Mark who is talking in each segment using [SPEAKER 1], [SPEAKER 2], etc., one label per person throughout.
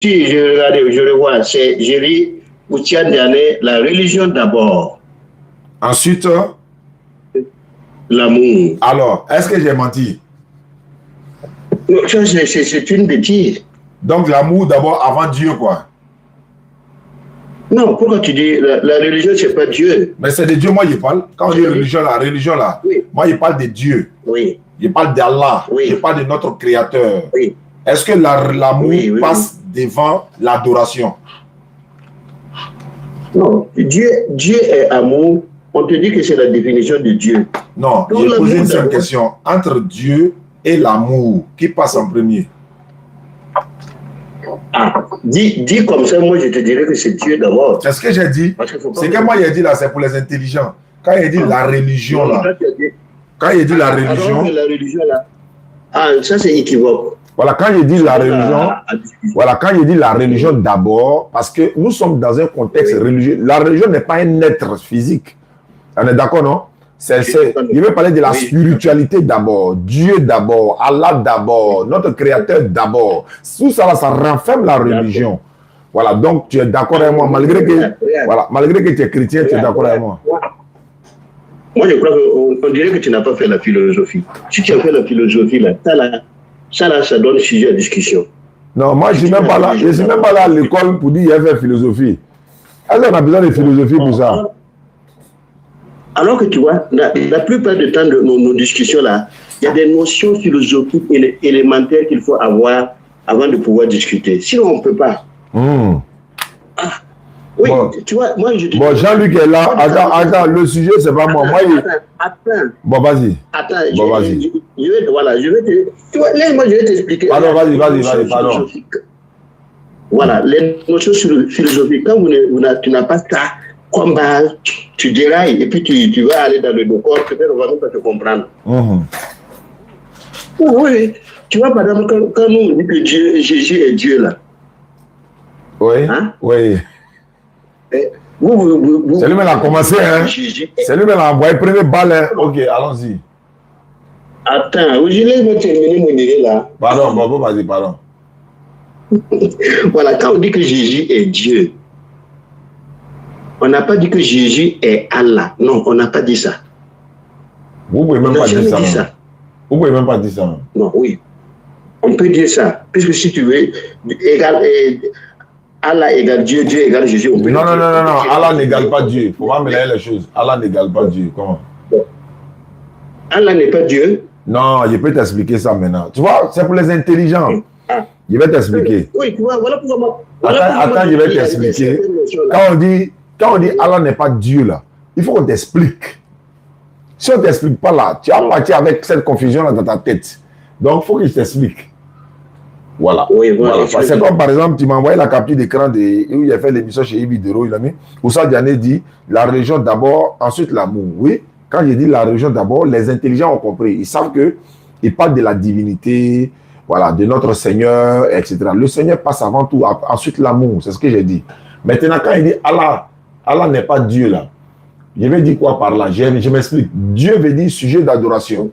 [SPEAKER 1] Si je regarde, je revois, j'ai lu Outian Diané, la religion d'abord.
[SPEAKER 2] Ensuite,
[SPEAKER 1] l'amour.
[SPEAKER 2] Alors, est-ce que j'ai menti?
[SPEAKER 1] Non, c'est une bêtise.
[SPEAKER 2] Donc, l'amour d'abord avant Dieu, quoi.
[SPEAKER 1] Non, pourquoi tu dis la religion, c'est pas Dieu?
[SPEAKER 2] Mais c'est de Dieu, moi, je parle. Quand on dit religion, là,
[SPEAKER 1] oui.
[SPEAKER 2] Moi, je parle de Dieu.
[SPEAKER 1] Oui.
[SPEAKER 2] Je parle d'Allah.
[SPEAKER 1] Oui.
[SPEAKER 2] Je parle de notre Créateur.
[SPEAKER 1] Oui.
[SPEAKER 2] Est-ce que l'amour passe devant l'adoration?
[SPEAKER 1] Non, Dieu est amour. On te dit que c'est la définition de Dieu.
[SPEAKER 2] Non, j'ai posé une seule question. Entre Dieu et l'amour, qui passe en premier?
[SPEAKER 1] Ah, dis comme ça, moi je te dirais que c'est Dieu d'abord.
[SPEAKER 2] C'est ce que j'ai dit. C'est que moi j'ai dit là, c'est pour les intelligents. Quand il dit la religion là, quand il dit la religion,
[SPEAKER 1] là, ah, ça c'est équivoque.
[SPEAKER 2] Voilà, quand il dit la religion, voilà, quand il dit la religion d'abord, parce que nous sommes dans un contexte religieux. La religion n'est pas un être physique. On est d'accord, non? Il veut parler de la spiritualité d'abord, Dieu d'abord, Allah d'abord, notre Créateur d'abord. Tout ça, là, ça renferme la religion. Voilà, donc tu es d'accord avec moi, malgré que tu es chrétien, tu es d'accord avec moi.
[SPEAKER 1] Moi, je crois qu'on dirait que tu n'as pas fait la philosophie. Si tu as fait la philosophie, là, ça donne sujet à discussion.
[SPEAKER 2] Non, moi, je ne suis même pas là à l'école pour dire qu'il y a fait philosophie. Est-ce qu'on a besoin de philosophie pour ça?
[SPEAKER 1] Alors que tu vois, la plupart du temps de nos discussions là, il y a des notions philosophiques élémentaires qu'il faut avoir avant de pouvoir discuter. Sinon, on ne peut pas. Ah, oui, bon. Tu vois, moi je te
[SPEAKER 2] Bon, Jean-Luc est là. Attends, le sujet, c'est pas moi.
[SPEAKER 1] Attends.
[SPEAKER 2] Bon, vas-y.
[SPEAKER 1] Attends,
[SPEAKER 2] bon, vas-y.
[SPEAKER 1] Je vais te. Tu vois, laisse-moi, je vais t'expliquer.
[SPEAKER 2] Pardon, vas-y, pardon.
[SPEAKER 1] Voilà, les notions philosophiques, quand tu n'as pas ça comme base, tu dérailles et puis tu vas aller dans le décor, peut-être on va même pas te comprendre. Oui, tu vois, par exemple, quand nous dit que Jésus est Dieu, là.
[SPEAKER 2] Oui,
[SPEAKER 1] hein?
[SPEAKER 2] Oui.
[SPEAKER 1] C'est
[SPEAKER 2] lui-même a commencé, hein? C'est lui-même a envoyé le premier balle, hein? Ok, allons-y.
[SPEAKER 1] Attends, je laisse-moi terminer mon idée, là.
[SPEAKER 2] Pardon, vas-y, pardon.
[SPEAKER 1] Voilà, quand on dit que Jésus est Dieu, on n'a pas dit que Jésus est Allah. Non, on n'a pas dit ça.
[SPEAKER 2] Vous pouvez même pas dire ça. Vous pouvez même pas dire ça.
[SPEAKER 1] Non, oui. On peut dire ça. Puisque si tu veux, Allah égale Dieu, Dieu égale Jésus. On peut
[SPEAKER 2] non. Allah n'égale pas Dieu. Il faut pas mélanger les choses. Allah n'égale pas Dieu. Comment?
[SPEAKER 1] Allah n'est pas Dieu.
[SPEAKER 2] Non, je peux t'expliquer ça maintenant. Tu vois, c'est pour les intelligents. Je vais t'expliquer.
[SPEAKER 1] Oui, tu vois, voilà pourquoi moi.
[SPEAKER 2] Attends, je vais t'expliquer. Quand on dit Allah n'est pas Dieu, là, il faut qu'on t'explique. Si on ne t'explique pas là, tu vas partir avec cette confusion-là dans ta tête. Donc, il faut que je t'explique. Voilà.
[SPEAKER 1] Oui, voilà.
[SPEAKER 2] C'est comme par exemple, tu m'as envoyé la capture d'écran où il a fait l'émission chez Ibidero, il a mis. Oussa Diané dit la religion d'abord, ensuite l'amour. Oui, quand j'ai dit la religion d'abord, les intelligents ont compris. Ils savent qu'il parle de la divinité, voilà, de notre Seigneur, etc. Le Seigneur passe avant tout, ensuite l'amour, c'est ce que j'ai dit. Maintenant, quand il dit Allah n'est pas Dieu là, je vais dire quoi par là? Je m'explique. Dieu veut dire sujet d'adoration.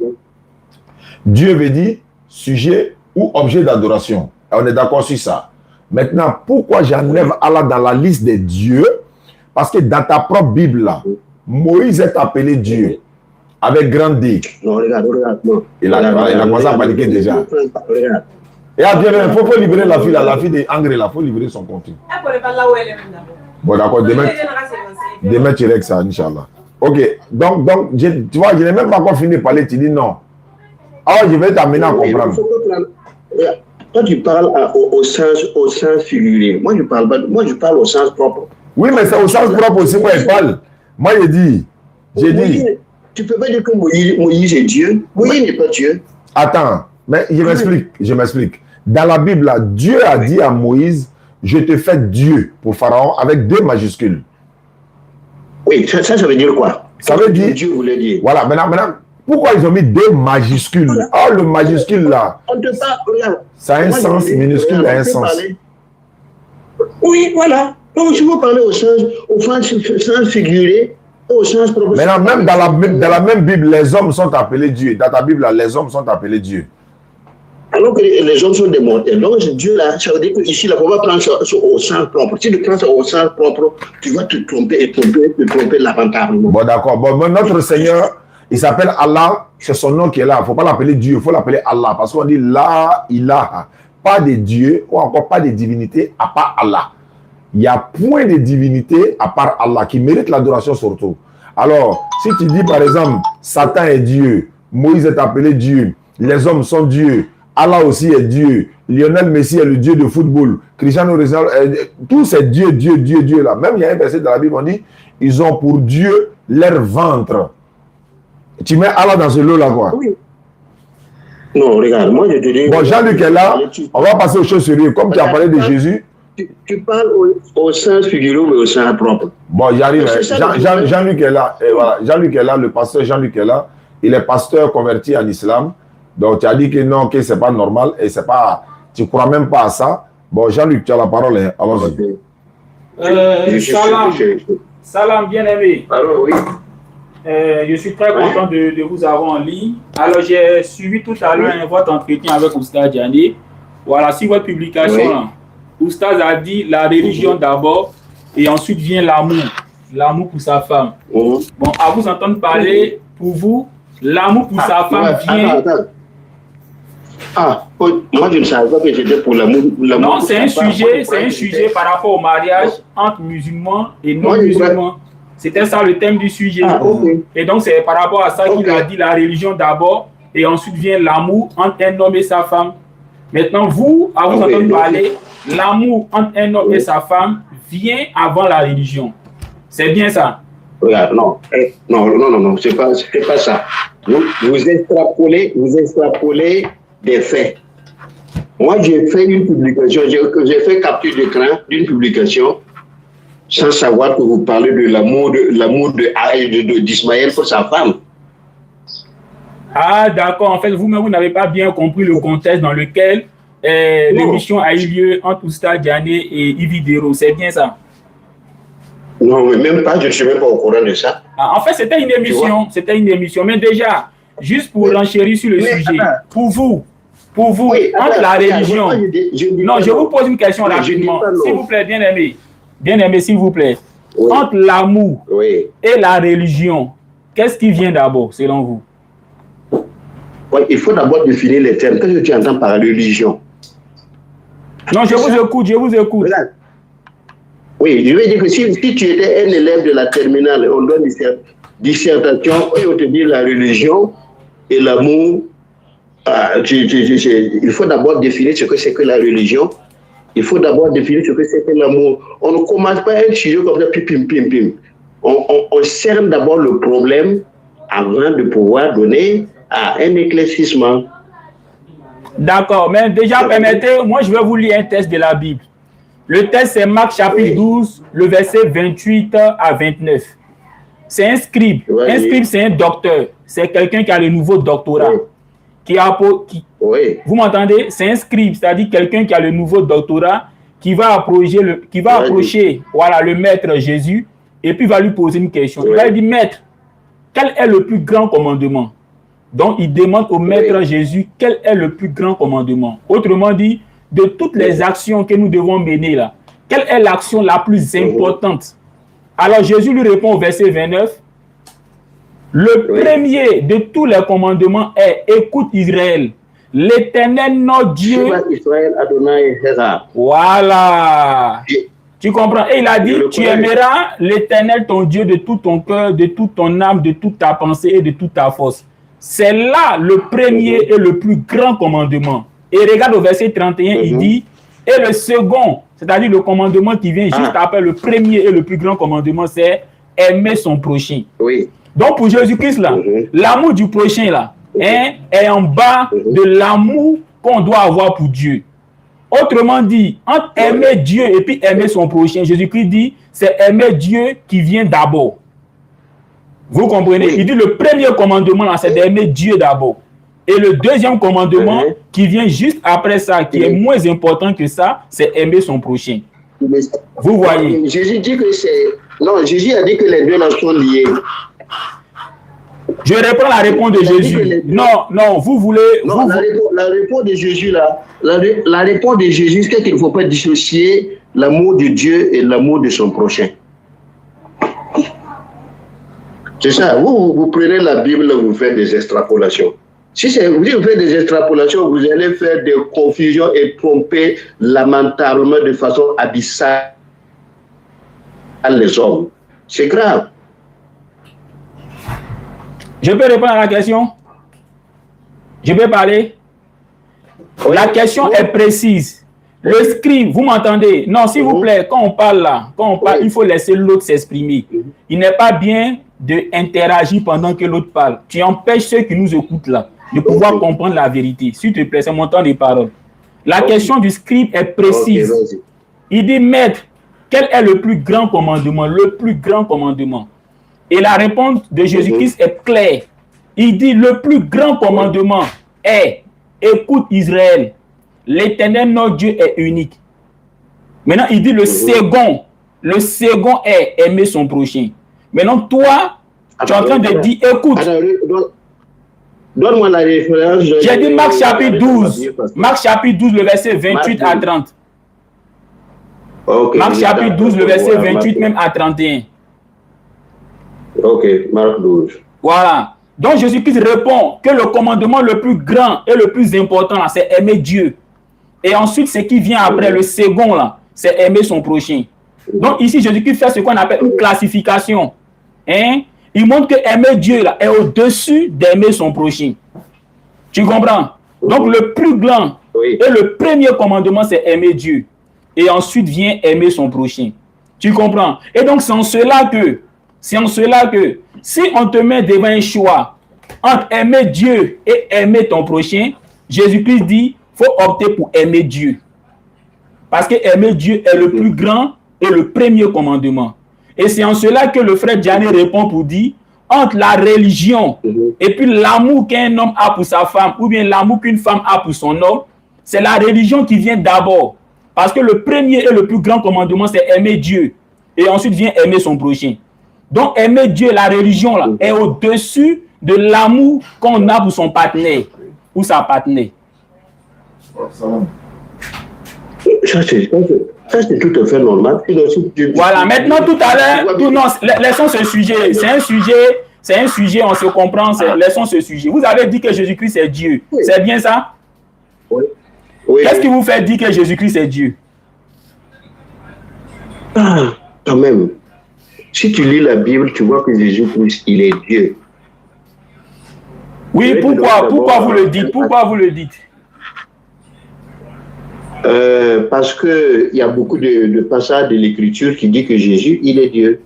[SPEAKER 2] Dieu veut dire sujet ou objet d'adoration. On est d'accord sur ça. Maintenant, pourquoi j'enlève Allah dans la liste des dieux? Parce que dans ta propre Bible là, Moïse est appelé Dieu. Avec grand D.
[SPEAKER 1] Non, regarde. Non.
[SPEAKER 2] Il a commencé à paniquer déjà.
[SPEAKER 1] Regarde.
[SPEAKER 2] Et après, il faut libérer la fille de Angre là, il faut libérer son contenu. Bon, d'accord, demain tu règles ça, Inch'Allah. Ok, donc tu vois, je n'ai même pas encore fini de parler, tu dis non. Alors, je vais t'amener à comprendre.
[SPEAKER 1] Toi, tu parles au sens figuré. Moi, je parle au sens propre.
[SPEAKER 2] Oui, mais c'est au sens propre aussi, moi, je parle. Moi, j'ai dit.
[SPEAKER 1] Tu ne peux pas dire que Moïse est Dieu. Moïse n'est pas Dieu.
[SPEAKER 2] Attends, mais je m'explique. Dans la Bible, là, Dieu a dit à Moïse, je te fais Dieu pour Pharaon avec 2 majuscules.
[SPEAKER 1] Oui, ça veut dire quoi?
[SPEAKER 2] Ça veut dire.
[SPEAKER 1] Dieu voulait dire.
[SPEAKER 2] Voilà, maintenant, pourquoi ils ont mis 2 majuscules? Oh, le majuscule là.
[SPEAKER 1] On te parle, regarde.
[SPEAKER 2] Ça a un sens, minuscule a un sens.
[SPEAKER 1] Oui, voilà. Donc, je veux parler au sens figuré, au sens propre.
[SPEAKER 2] Maintenant, même dans la même Bible, les hommes sont appelés Dieu. Dans ta Bible, là, les hommes sont appelés Dieu.
[SPEAKER 1] Alors que les hommes sont des mortels. Donc Dieu là, ça veut dire qu'ici, là, on va prendre ça au sens propre. Si tu prends ça au sens propre, tu vas te tromper et te tromper lamentablement.
[SPEAKER 2] Bon, d'accord. Bon, notre Seigneur, il s'appelle Allah, c'est son nom qui est là. Il ne faut pas l'appeler Dieu, il faut l'appeler Allah. Parce qu'on dit La ilaha. Pas de Dieu ou encore pas de divinité à part Allah. Il n'y a point de divinité à part Allah qui mérite l'adoration surtout. Alors, si tu dis par exemple, Satan est Dieu, Moïse est appelé Dieu, les hommes sont Dieu, Allah aussi est Dieu, Lionel Messi est le Dieu de football, Cristiano Ronaldo, tous ces Dieu là. Même il y a un verset dans la Bible, on dit, ils ont pour Dieu leur ventre. Tu mets Allah dans ce lot-là, quoi.
[SPEAKER 1] Oui. Non, regarde, moi je te dis...
[SPEAKER 2] Bon, Jean-Luc est là, on va passer aux choses sérieuses. Comme tu as parlé de Jésus...
[SPEAKER 1] Tu parles au sens figuré mais au sens propre.
[SPEAKER 2] Bon, j'arrive. Jean-Luc est là. Et voilà, Jean-Luc est là, le pasteur Jean-Luc est là. Il est pasteur converti en islam. Donc, tu as dit que non, que ce n'est pas normal et c'est pas... Tu ne crois même pas à ça. Bon, Jean-Luc, tu as la parole. Hein.
[SPEAKER 3] Allons-y. Salam, bien-aimé.
[SPEAKER 1] Alors, oui.
[SPEAKER 3] Je suis très content de vous avoir en ligne. Alors, j'ai suivi tout à l'heure votre entretien avec Oustaz Diané. Voilà, si votre publication, là, Oustaz a dit la religion d'abord et ensuite vient l'amour. L'amour pour sa femme. Bon, à vous entendre parler, pour vous, l'amour pour sa femme vient...
[SPEAKER 1] Ah, moi je ne savais pas que c'était pour l'amour.
[SPEAKER 3] Non, c'est un sujet par rapport au mariage entre musulmans et non-musulmans. C'était ça le thème du sujet.
[SPEAKER 1] Ah, okay.
[SPEAKER 3] Et donc, c'est par rapport à ça qu'il a dit la religion d'abord et ensuite vient l'amour entre un homme et sa femme. Maintenant, vous, à vous entendre parler, l'amour entre un homme et sa femme vient avant la religion. C'est bien ça?
[SPEAKER 1] Regarde, non, c'est pas ça. Vous extrapolez des faits. Moi, j'ai fait une publication, j'ai fait capture d'écran d'une publication sans savoir que vous parlez de l'amour d'Ismaël pour sa femme.
[SPEAKER 3] Ah, d'accord. En fait, vous-même, vous n'avez pas bien compris le contexte dans lequel l'émission a eu lieu entre Oustaz Diané et Yves Dero. C'est bien ça?
[SPEAKER 1] Non, mais même pas, je ne suis même pas au courant de ça.
[SPEAKER 3] Ah, en fait, c'était une émission. Mais déjà, juste pour renchérir sur le sujet, pour vous, entre la religion... je vous pose une question rapidement. S'il vous plaît, bien-aimé, s'il vous plaît. Oui. Entre l'amour et la religion, qu'est-ce qui vient d'abord, selon vous?
[SPEAKER 1] Oui, il faut d'abord définir les termes. Qu'est-ce que tu entends par religion?
[SPEAKER 3] Non, je vous écoute. Voilà.
[SPEAKER 1] Oui, je veux dire que si tu étais un élève de la terminale, on donne une dissertation, et on te dit la religion et l'amour, il faut d'abord définir ce que c'est que la religion. Il faut d'abord définir ce que c'est que l'amour. On ne commence pas un sujet comme ça, pim. On cerne d'abord le problème avant de pouvoir donner un éclaircissement.
[SPEAKER 3] D'accord, mais déjà, permettez, moi je vais vous lire un texte de la Bible. Le texte, c'est Marc chapitre 12, le verset 28 à 29. C'est un scribe. Un scribe, c'est un docteur. C'est quelqu'un qui a le nouveau doctorat. Vous m'entendez? C'est un scribe, c'est-à-dire quelqu'un qui a le nouveau doctorat, qui va approcher le maître Jésus et puis va lui poser une question. Il va lui dire, maître, quel est le plus grand commandement? Donc, il demande au maître Jésus quel est le plus grand commandement. Autrement dit, de toutes les actions que nous devons mener là, quelle est l'action la plus importante? Alors, Jésus lui répond au verset 29. Le premier de tous les commandements est: écoute Israël, l'Éternel notre Dieu. Voilà. Tu comprends? Et il a dit, tu aimeras l'Éternel ton Dieu de tout ton cœur, de toute ton âme, de toute ta pensée et de toute ta force. C'est là le premier et le plus grand commandement. Et regarde au verset 31, il dit, et le second, c'est-à-dire le commandement qui vient juste après le premier et le plus grand commandement, c'est aimer son prochain. Oui. Donc pour Jésus-Christ, là, l'amour du prochain là, est en bas de l'amour qu'on doit avoir pour Dieu. Autrement dit, entre aimer Dieu et puis aimer son prochain, Jésus-Christ dit, c'est aimer Dieu qui vient d'abord. Vous comprenez? Il dit le premier commandement là, c'est d'aimer Dieu d'abord. Et le deuxième commandement qui vient juste après ça, qui est moins important que ça, c'est aimer son prochain. Vous voyez?
[SPEAKER 1] Jésus dit que c'est... Non, Jésus a dit que les deux là sont liés.
[SPEAKER 3] Je reprends la réponse de Jésus. Non, vous voulez...
[SPEAKER 1] Non, la réponse de Jésus, là, la réponse de Jésus, c'est qu'il ne faut pas dissocier l'amour de Dieu et l'amour de son prochain. C'est ça. Vous prenez la Bible, vous faites des extrapolations. Si vous faites des extrapolations, vous allez faire des confusions et tromper lamentablement de façon abyssale les hommes. C'est grave.
[SPEAKER 3] Je peux répondre à la question? Je peux parler? Oui. La question est précise. Le scribe, vous m'entendez? Non, s'il vous plaît, quand on parle là, il faut laisser l'autre s'exprimer. Il n'est pas bien d'interagir pendant que l'autre parle. Tu empêches ceux qui nous écoutent là de pouvoir comprendre la vérité. S'il te plaît, c'est mon temps de parole. La question du scribe est précise. Il dit, maître, quel est le plus grand commandement? Le plus grand commandement. Et la réponse de Jésus-Christ est claire. Il dit, le plus grand commandement est, écoute Israël, l'Éternel notre Dieu est unique. Maintenant, il dit le second est aimer son prochain. Maintenant, toi, tu es en train de dire, écoute.
[SPEAKER 1] Donne-moi la référence.
[SPEAKER 3] J'ai dit Marc chapitre 12. Marc chapitre 12, le verset 28 à 30.
[SPEAKER 1] Okay,
[SPEAKER 3] Marc chapitre 12, le verset 28 même à 31.
[SPEAKER 1] Ok, Marc 12.
[SPEAKER 3] Voilà. Donc Jésus-Christ répond que le commandement le plus grand et le plus important, c'est aimer Dieu. Et ensuite, ce qui vient après, le second, là, c'est aimer son prochain. Donc ici, Jésus-Christ fait ce qu'on appelle une classification. Hein? Il montre que aimer Dieu là, est au-dessus d'aimer son prochain. Tu comprends? Donc le plus grand et le premier commandement, c'est aimer Dieu. Et ensuite vient aimer son prochain. Tu comprends? Et donc c'est en cela que si on te met devant un choix entre aimer Dieu et aimer ton prochain, Jésus-Christ dit, il faut opter pour aimer Dieu. Parce que aimer Dieu est le plus grand et le premier commandement. Et c'est en cela que le frère Diané répond pour dire, entre la religion et puis l'amour qu'un homme a pour sa femme, ou bien l'amour qu'une femme a pour son homme, c'est la religion qui vient d'abord. Parce que le premier et le plus grand commandement, c'est aimer Dieu. Et ensuite vient aimer son prochain. Donc aimer Dieu, la religion, là, est au-dessus de l'amour qu'on a pour son partenaire ou sa partenaire.
[SPEAKER 1] Ça, c'est tout à fait normal.
[SPEAKER 3] Voilà, maintenant tout à l'heure, laissons ce sujet. C'est un sujet, on se comprend, laissons ce sujet. Vous avez dit que Jésus-Christ est Dieu. Oui. C'est bien ça?
[SPEAKER 1] Oui.
[SPEAKER 3] Qu'est-ce qui vous fait dire que Jésus-Christ est Dieu?
[SPEAKER 1] Ah, quand même. Si tu lis la Bible, tu vois que Jésus-Christ, il est Dieu.
[SPEAKER 3] Oui, pourquoi vous le dites? Pourquoi vous le dites?
[SPEAKER 1] Parce qu'il y a beaucoup de passages de l'Écriture qui disent que Jésus, il est Dieu.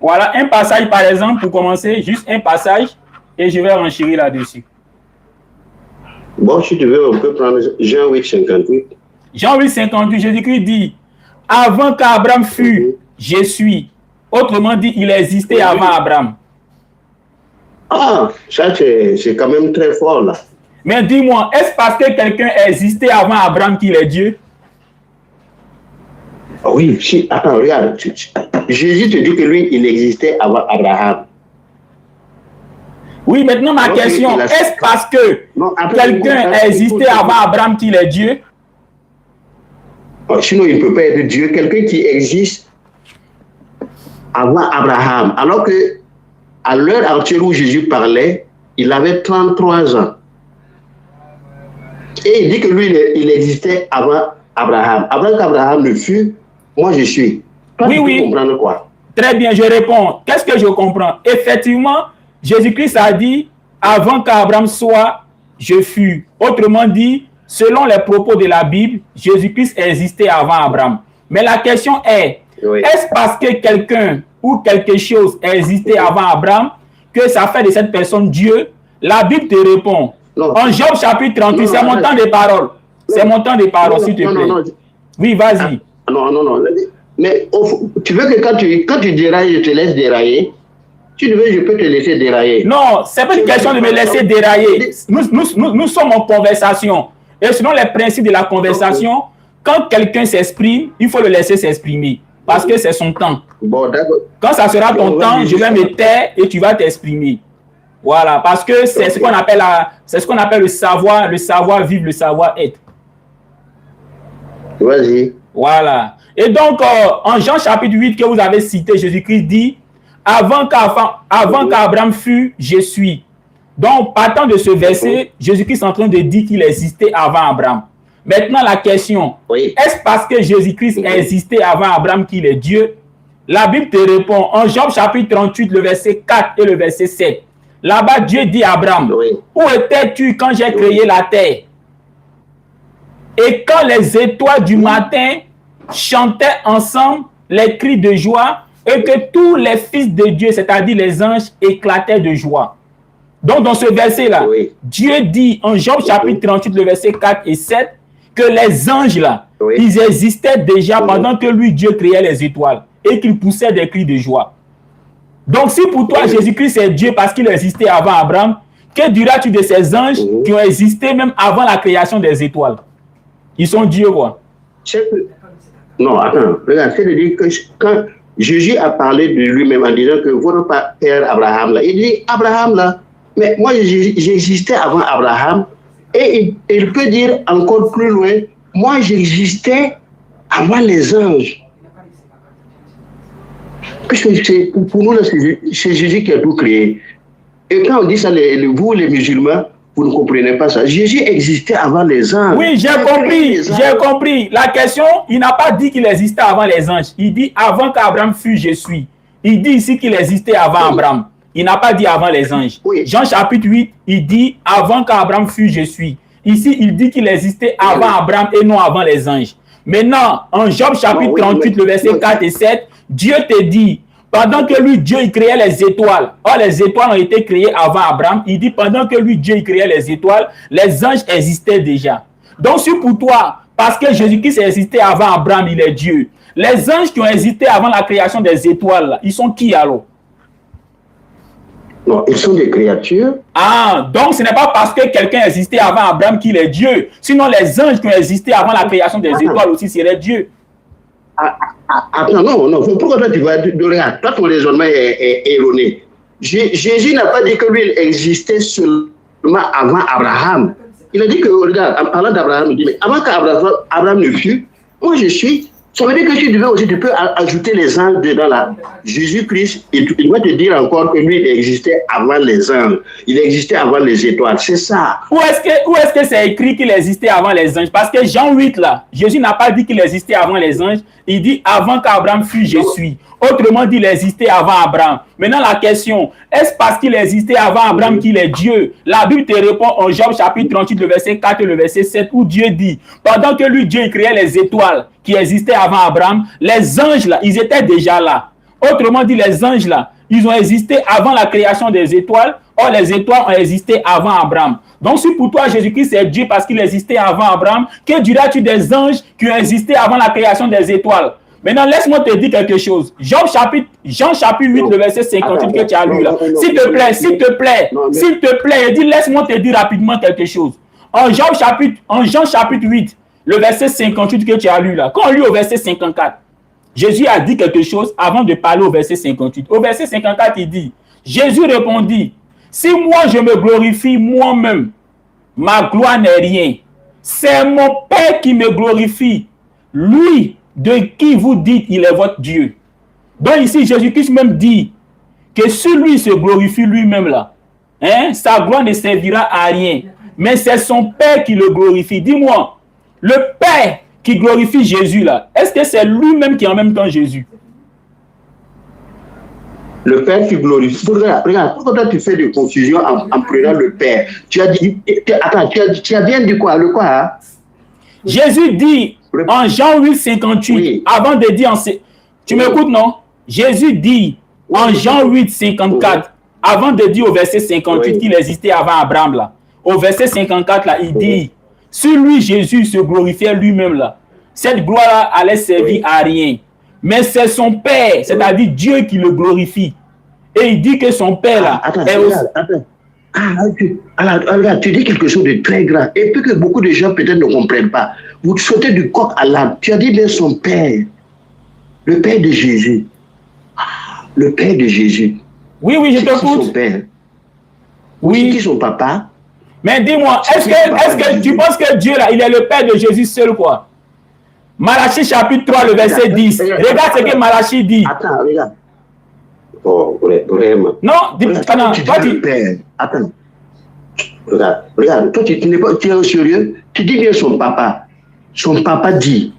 [SPEAKER 3] Voilà, un passage par exemple, pour commencer, juste un passage, et je vais renchérir là-dessus.
[SPEAKER 1] Bon, si tu veux, on peut prendre Jean 8, 58.
[SPEAKER 3] Jean 8, 58, Jésus-Christ dit, avant qu'Abraham fût, je suis. Autrement dit, il existait avant Abraham.
[SPEAKER 1] Ah, ça c'est quand même très fort là.
[SPEAKER 3] Mais dis-moi, est-ce parce que quelqu'un existait avant Abraham qu'il est Dieu?
[SPEAKER 1] Oui, si, attends, regarde. Jésus te dit que lui, il existait avant Abraham.
[SPEAKER 3] Oui, maintenant ma question, est-ce parce que quelqu'un existait avant Abraham qu'il est Dieu?
[SPEAKER 1] Sinon, il ne peut pas être Dieu. Quelqu'un qui existe avant Abraham. Alors que à l'heure actuelle où Jésus parlait, il avait 33 ans. Et il dit que lui, il existait avant Abraham. Avant qu'Abraham ne fût, moi je suis. Toi,
[SPEAKER 3] oui, oui.
[SPEAKER 1] Comprendre quoi?
[SPEAKER 3] Très bien, je réponds. Qu'est-ce que je comprends? Effectivement, Jésus-Christ a dit, avant qu'Abraham soit, je fus. Autrement dit, selon les propos de la Bible, Jésus-Christ existait avant Abraham. Mais la question est, est-ce parce que quelqu'un ou quelque chose existait avant Abraham que ça fait de cette personne Dieu? La Bible te répond. Non. En Job chapitre 38, c'est mon temps de parole. C'est mon temps de parole, s'il te plaît. Oui, vas-y.
[SPEAKER 1] Non. Mais tu veux que quand tu dérailles, je te laisse dérailler? Si tu veux, je peux te laisser dérailler.
[SPEAKER 3] Non, c'est pas une question de me laisser dérailler. Nous sommes en conversation. Et selon les principes de la conversation, quand quelqu'un s'exprime, il faut le laisser s'exprimer. Parce que c'est son temps.
[SPEAKER 1] Bon, d'accord.
[SPEAKER 3] Quand ça sera ton temps, je vais me taire et tu vas t'exprimer. Voilà, parce que c'est ce qu'on appelle le savoir vivre, le savoir être.
[SPEAKER 1] Vas-y.
[SPEAKER 3] Voilà. Et donc, en Jean chapitre 8 que vous avez cité, Jésus-Christ dit, avant qu'Abraham fût, je suis. Donc, partant de ce verset, Jésus-Christ est en train de dire qu'il existait avant Abraham. Maintenant, la question, est-ce parce que Jésus-Christ existait avant Abraham qu'il est Dieu? La Bible te répond en Job chapitre 38, le verset 4 et le verset 7. Là-bas, Dieu dit à Abraham, où étais-tu quand j'ai créé la terre? Et quand les étoiles du matin chantaient ensemble les cris de joie et que tous les fils de Dieu, c'est-à-dire les anges, éclataient de joie. Donc, dans ce verset-là, Dieu dit en Job chapitre 38, le verset 4 et 7, que les anges là, ils existaient déjà pendant que lui, Dieu, créait les étoiles et qu'il poussait des cris de joie. Donc, si pour toi, Jésus-Christ est Dieu parce qu'il existait avant Abraham, que diras-tu de ces anges qui ont existé même avant la création des étoiles? Ils sont Dieu, quoi.
[SPEAKER 1] Non, attends, regarde, c'est-à-dire que quand Jésus a parlé de lui-même en disant que votre père Abraham, là, il dit Abraham, là, mais moi j'existais avant Abraham, et il peut dire encore plus loin, moi j'existais avant les anges. Puisque pour nous, c'est Jésus qui a tout créé. Et quand on dit ça, vous les musulmans, vous ne comprenez pas ça. Jésus existait avant les anges.
[SPEAKER 3] Oui, j'ai compris. La question, il n'a pas dit qu'il existait avant les anges. Il dit avant qu'Abraham fût, je suis. Il dit ici qu'il existait avant Abraham. Il n'a pas dit avant les anges. Jean chapitre 8, il dit avant qu'Abraham fût, je suis. Ici, il dit qu'il existait avant Abraham et non avant les anges. Maintenant, en Job chapitre 38, le verset 4 et 7, Dieu te dit, pendant que lui, Dieu, il créait les étoiles. Or, les étoiles ont été créées avant Abraham. Il dit, pendant que lui, Dieu, il créait les étoiles, les anges existaient déjà. Donc, si pour toi, parce que Jésus-Christ existait avant Abraham, il est Dieu. Les anges qui ont existé avant la création des étoiles, là, ils sont qui alors?
[SPEAKER 1] Non, ils sont des créatures.
[SPEAKER 3] Ah, donc ce n'est pas parce que quelqu'un existait avant Abraham qu'il est Dieu. Sinon, les anges qui ont existé avant la création des étoiles aussi seraient Dieu.
[SPEAKER 1] Attends, non, pourquoi toi tu vas regarde, toi ton raisonnement est erroné. Jésus n'a pas dit que lui il existait seulement avant Abraham. Il a dit que, regarde, en parlant d'Abraham, il dit, mais avant qu'Abraham ne fût, moi je suis. Ça veut dire que tu peux ajouter les anges dedans là. Jésus-Christ, il va te dire encore que lui, il existait avant les anges. Il existait avant les étoiles. C'est ça.
[SPEAKER 3] Où est-ce que c'est écrit qu'il existait avant les anges? Parce que Jean 8 là, Jésus n'a pas dit qu'il existait avant les anges. Il dit avant qu'Abraham fût, je suis. Autrement dit, il existait avant Abraham. Maintenant, la question, est-ce parce qu'il existait avant Abraham qu'il est Dieu? La Bible te répond en Job chapitre 38, le verset 4 et le verset 7, où Dieu dit, pendant que lui, Dieu, il créait les étoiles qui existaient avant Abraham, les anges là, ils étaient déjà là. Autrement dit, les anges là, ils ont existé avant la création des étoiles. Or, les étoiles ont existé avant Abraham. Donc, si pour toi, Jésus-Christ est Dieu parce qu'il existait avant Abraham, que diras-tu des anges qui ont existé avant la création des étoiles? Maintenant, laisse-moi te dire quelque chose. Jean chapitre 8, le verset 58 que tu as lu là. S'il te plaît, dis, laisse-moi te dire rapidement quelque chose. En Jean chapitre 8, le verset 58 que tu as lu là, quand on lit au verset 54, Jésus a dit quelque chose avant de parler au verset 58. Au verset 54, il dit, Jésus répondit, si moi je me glorifie moi-même, ma gloire n'est rien. C'est mon Père qui me glorifie. Lui, de qui vous dites il est votre Dieu. Donc ici, Jésus-Christ même dit que si lui se glorifie lui-même là, sa gloire ne servira à rien. Mais c'est son Père qui le glorifie. Dis-moi, le Père qui glorifie Jésus là, est-ce que c'est lui-même qui est en même temps Jésus?
[SPEAKER 1] Le Père qui glorifie. Regarde, pourquoi toi tu fais de confusion en prenant le Père? Tu as dit, attends, tu as bien dit quoi? Le quoi hein?
[SPEAKER 3] Jésus dit en Jean 8, 58, avant de dire, tu m'écoutes non? Jésus dit en Jean 8, 54, avant de dire au verset 58 qu'il existait avant Abraham là, au verset 54 là, il dit, si lui Jésus se glorifiait lui-même là, cette gloire là allait servir à rien. Mais c'est son Père, c'est-à-dire Dieu qui le glorifie. Et il dit que son Père là est aussi...
[SPEAKER 1] Regarde, tu dis quelque chose de très grand. Et puis que beaucoup de gens peut-être ne comprennent pas. Vous sautez du coq à l'âne. Tu as dit bien son Père. Le Père de Jésus. Le Père de Jésus.
[SPEAKER 3] Oui, je t'écoute.
[SPEAKER 1] Son Père.
[SPEAKER 3] Oui.
[SPEAKER 1] C'est qui son papa?
[SPEAKER 3] Mais dis-moi, est-ce que tu penses que Dieu, là, il est le père de Jésus seul, quoi? Malachie chapitre 3, le verset 10. Regarde ce que Malachie dit.
[SPEAKER 1] Attends, regarde. Oh, vraiment.
[SPEAKER 3] Non, dis-moi.
[SPEAKER 1] Attends. Regarde, toi, tu n'es pas sérieux. Tu dis bien son papa. Son papa dit.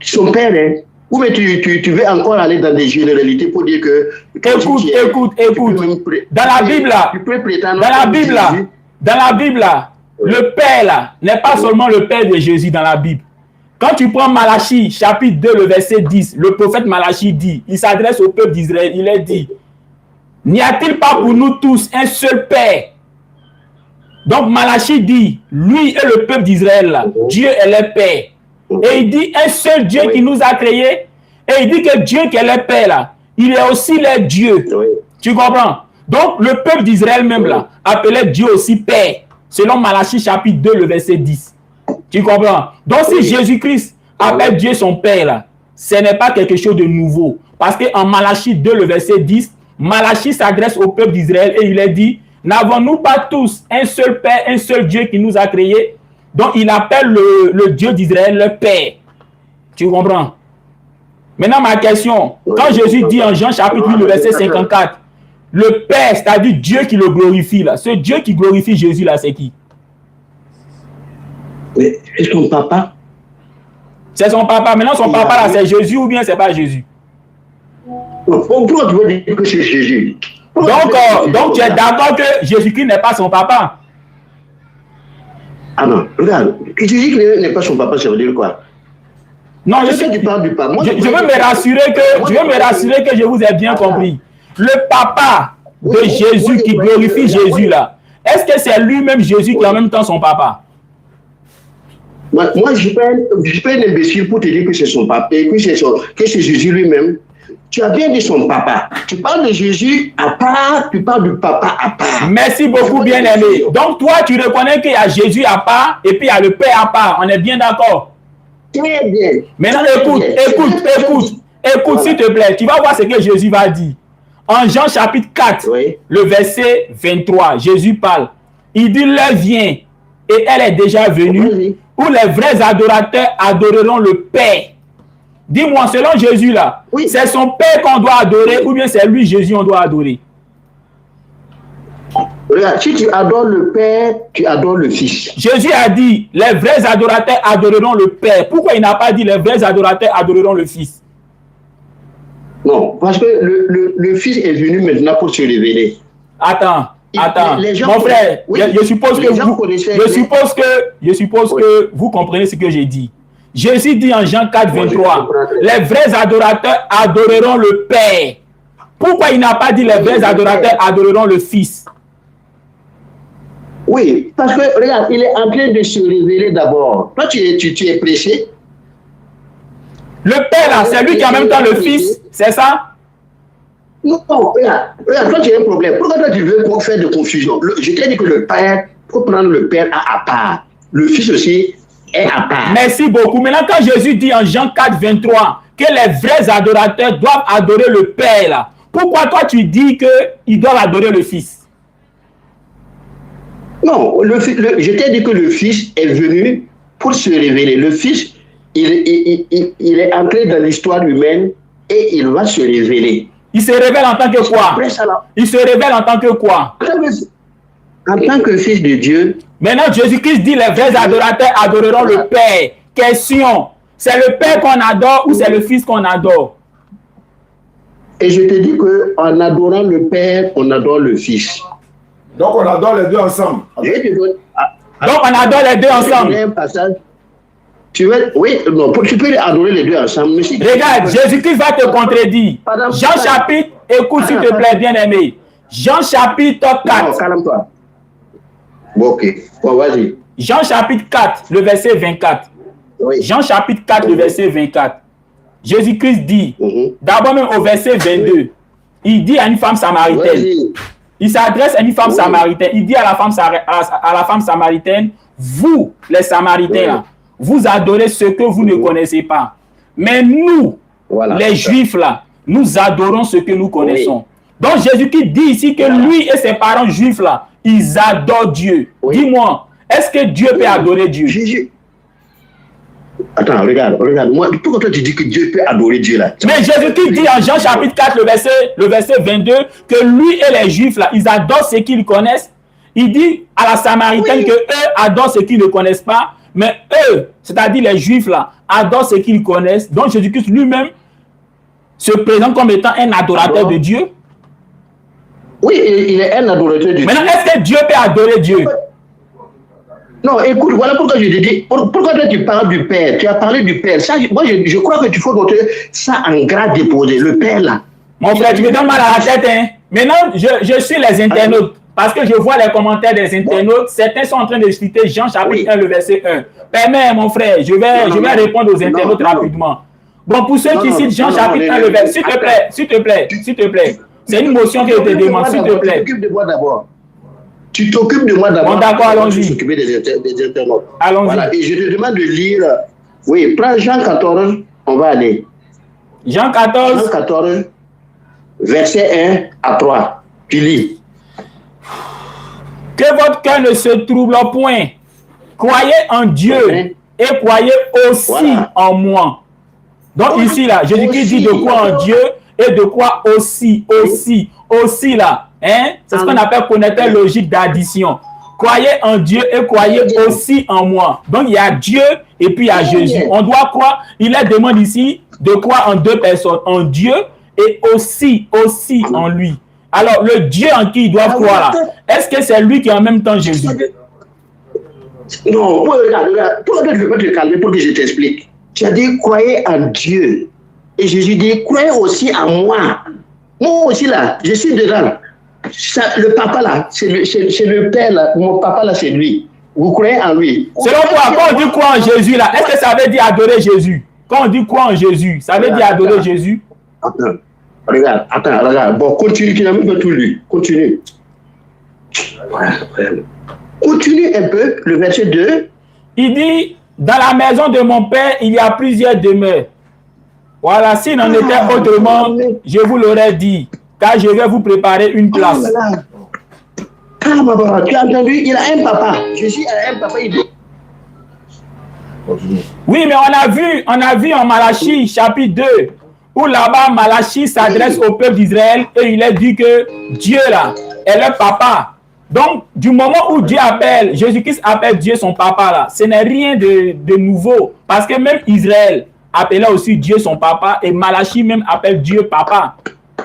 [SPEAKER 1] Son père, hein. Ou mais tu veux encore aller dans des généralités pour dire que...
[SPEAKER 3] Écoute. Dans la Bible, là, dans la Bible, là, le père, là, n'est pas seulement le père de Jésus dans la Bible. Quand tu prends Malachie, chapitre 2, le verset 10, le prophète Malachie dit, il s'adresse au peuple d'Israël, il est dit, n'y a-t-il pas pour nous tous un seul père? Donc Malachie dit, lui est le peuple d'Israël, là. Dieu est le père. Et il dit, un seul Dieu qui nous a créés. Et il dit que Dieu qui est le père, là, il est aussi le Dieu. Tu comprends? Donc le peuple d'Israël même, là, appelait Dieu aussi père, selon Malachie chapitre 2, le verset 10. Tu comprends? Donc si Jésus-Christ appelle Dieu son père, là, ce n'est pas quelque chose de nouveau. Parce qu'en Malachie 2, le verset 10, Malachie s'adresse au peuple d'Israël et il est dit, n'avons-nous pas tous un seul père, un seul Dieu qui nous a créés? Donc il appelle le Dieu d'Israël le père. Tu comprends? Maintenant ma question, quand Jésus dit en Jean chapitre 8, le verset 54, le père, c'est-à-dire Dieu qui le glorifie, là, ce Dieu qui glorifie Jésus, là, c'est qui?
[SPEAKER 1] Mais c'est son papa.
[SPEAKER 3] C'est son papa. Maintenant, son papa, là, c'est Jésus ou bien c'est pas Jésus?
[SPEAKER 1] Pourquoi tu veux dire que c'est Jésus?
[SPEAKER 3] Donc tu es d'accord que Jésus-Christ n'est pas son papa?
[SPEAKER 1] Ah non, regarde, que Jésus n'est pas son papa, ça veut dire quoi?
[SPEAKER 3] Non, je veux me rassurer que je vous ai bien compris. Le papa de Jésus qui glorifie Jésus, là, est-ce que c'est lui-même Jésus qui est en même temps son papa?
[SPEAKER 1] Moi, je ne suis pas un imbécile pour te dire que c'est son papa et que c'est Jésus lui-même. Tu as bien dit son papa. Tu parles de Jésus à part, tu parles du papa à part.
[SPEAKER 3] Merci beaucoup, bien-aimé. Donc, toi, tu reconnais qu'il y a Jésus à part et puis il y a le Père à part. On est bien d'accord?
[SPEAKER 1] Très bien.
[SPEAKER 3] Maintenant, écoute, s'il te plaît. Tu vas voir ce que Jésus va dire. En Jean chapitre 4, le verset 23, Jésus parle. Il dit, l'heure vient et elle est déjà venue où les vrais adorateurs adoreront le Père. Dis-moi, selon Jésus là, c'est son Père qu'on doit adorer ou bien c'est lui, Jésus, on doit adorer?
[SPEAKER 1] Regarde, si tu adores le Père, tu adores le Fils.
[SPEAKER 3] Jésus a dit, les vrais adorateurs adoreront le Père. Pourquoi il n'a pas dit les vrais adorateurs adoreront le Fils?
[SPEAKER 1] Non, parce que le Fils est venu maintenant pour se révéler.
[SPEAKER 3] Attends. Mon frère, je suppose que vous comprenez ce que j'ai dit. Jésus dit en Jean 4, 23, les vrais adorateurs adoreront le Père. Pourquoi il n'a pas dit les vrais adorateurs adoreront le Fils?
[SPEAKER 1] Oui, parce que, regarde, il est en train de se révéler d'abord. Toi, tu es pressé.
[SPEAKER 3] Le Père, là, c'est lui qui est en même temps le Fils, c'est ça?
[SPEAKER 1] Non, regarde, toi, tu as un problème. Pourquoi toi, tu veux faire de confusion? Je t'ai dit que le Père, pour prendre le Père à part, le Fils aussi est à part.
[SPEAKER 3] Merci beaucoup. Maintenant, quand Jésus dit en Jean 4, 23 que les vrais adorateurs doivent adorer le Père, là, pourquoi toi, tu dis qu'ils doivent adorer le Fils?
[SPEAKER 1] Non, je t'ai dit que le Fils est venu pour se révéler. Le Fils, il est entré dans l'histoire humaine et il va se révéler.
[SPEAKER 3] Il se révèle en tant que quoi? Il se révèle en tant que quoi?
[SPEAKER 1] En tant que Fils de Dieu.
[SPEAKER 3] Maintenant, Jésus-Christ dit les vrais adorateurs adoreront le Père. Question, c'est le Père qu'on adore ou c'est le Fils qu'on adore?
[SPEAKER 1] Et je te dis qu'en adorant le Père, on adore le Fils.
[SPEAKER 2] Donc on adore les deux ensemble.
[SPEAKER 3] Donc on adore les deux ensemble.
[SPEAKER 1] Tu peux adorer les deux ensemble. Mais si
[SPEAKER 3] regarde, Jésus-Christ va te contredire. Jean chapitre, écoute s'il te plaît, bien-aimé. Jean chapitre 4.
[SPEAKER 1] Non, calme-toi. Bon, ok. Bon, vas-y.
[SPEAKER 3] Jean chapitre 4, le verset 24.
[SPEAKER 1] Oui.
[SPEAKER 3] Jean chapitre 4, le verset 24. Jésus-Christ dit, d'abord même au verset 22, il dit à une femme samaritaine. Il s'adresse à une femme samaritaine. Il dit à la femme samaritaine, vous, les Samaritains, là, vous adorez ce que vous ne connaissez pas. Mais nous, les Juifs, là, nous adorons ce que nous connaissons. Donc Jésus-Christ dit ici que lui et ses parents juifs, là, ils adorent Dieu. Oui. Dis-moi, est-ce que Dieu peut adorer Dieu?
[SPEAKER 1] Attends, regarde, moi, pourquoi toi tu dis que Dieu peut adorer Dieu là?
[SPEAKER 3] Mais Jésus-Christ dit en Jean chapitre 4, le verset 22, que lui et les Juifs là, ils adorent ce qu'ils connaissent. Il dit à la Samaritaine que eux adorent ce qu'ils ne connaissent pas, mais eux, c'est-à-dire les Juifs là, adorent ce qu'ils connaissent. Donc Jésus-Christ lui-même se présente comme étant un adorateur de Dieu.
[SPEAKER 1] Oui, il est un adorateur de Dieu.
[SPEAKER 3] Maintenant, est-ce que Dieu peut adorer Dieu?
[SPEAKER 1] Non, écoute, voilà pourquoi je te dis, pourquoi toi tu parles du Père? Tu as parlé du Père. Ça, moi, je crois que tu faut noter ça en grade déposé, le Père là.
[SPEAKER 3] Mon frère, tu me donnes mal à la tête, hein. Maintenant, je suis les internautes, parce que je vois les commentaires des internautes. Certains sont en train de citer Jean chapitre 1, le verset 1. Permets, mon frère, je vais répondre aux internautes rapidement. Bon, pour ceux qui citent Jean chapitre 1, le verset, s'il te plaît. C'est une motion qui a été demandée, s'il te plaît.
[SPEAKER 1] Tu t'occupes de moi d'abord.
[SPEAKER 3] Bon, d'accord, allons-y.
[SPEAKER 1] Tu t'occupes des internautes.
[SPEAKER 3] Allons-y.
[SPEAKER 1] Voilà, et je te demande de lire. Oui, prends Jean 14, on va aller.
[SPEAKER 3] Jean 14.
[SPEAKER 1] Jean 14, verset 1 à 3. Tu lis.
[SPEAKER 3] Que votre cœur ne se trouble point. Croyez en Dieu et croyez aussi en moi. Donc ici, là, Jésus-Christ dit de quoi en Dieu et de quoi aussi là. Hein? C'est ce qu'on appelle connaître la logique d'addition. Croyez en Dieu et croyez aussi en moi. Donc il y a Dieu et puis il y a Jésus. On doit croire, il demande ici de croire en deux personnes, en Dieu et aussi en lui. Alors le Dieu en qui ils doivent croire là, est-ce que c'est lui qui est en même temps Jésus?
[SPEAKER 1] Non, regarde, toi je vais te calmer pour que je t'explique. Tu as dit croyez en Dieu. Et Jésus dit croyez aussi en moi. Moi aussi là, je suis dedans. Ça, le papa là, c'est le père là, mon papa là, c'est lui. Vous croyez en lui.
[SPEAKER 3] Selon toi, quand on dit quoi en Jésus là, est-ce que ça veut dire adorer Jésus? Quand on dit quoi en Jésus, ça veut dire adorer Jésus?
[SPEAKER 1] Attends, regarde. Bon, continue, tu n'as même pas tout lu. Continue. Continue un peu, le verset 2.
[SPEAKER 3] Il dit, dans la maison de mon père, il y a plusieurs demeures. Voilà, s'il n'en était autrement, je vous l'aurais dit. Car je vais vous préparer une place.
[SPEAKER 1] Tu as entendu, il a un papa. Jésus a un papa.
[SPEAKER 3] Oui, mais on a vu en Malachie chapitre 2, où là-bas Malachie s'adresse au peuple d'Israël et il est dit que Dieu là est le papa. Donc, du moment où Dieu appelle, Jésus-Christ appelle Dieu son papa là, ce n'est rien de nouveau. Parce que même Israël appelait aussi Dieu son papa et Malachie même appelle Dieu papa.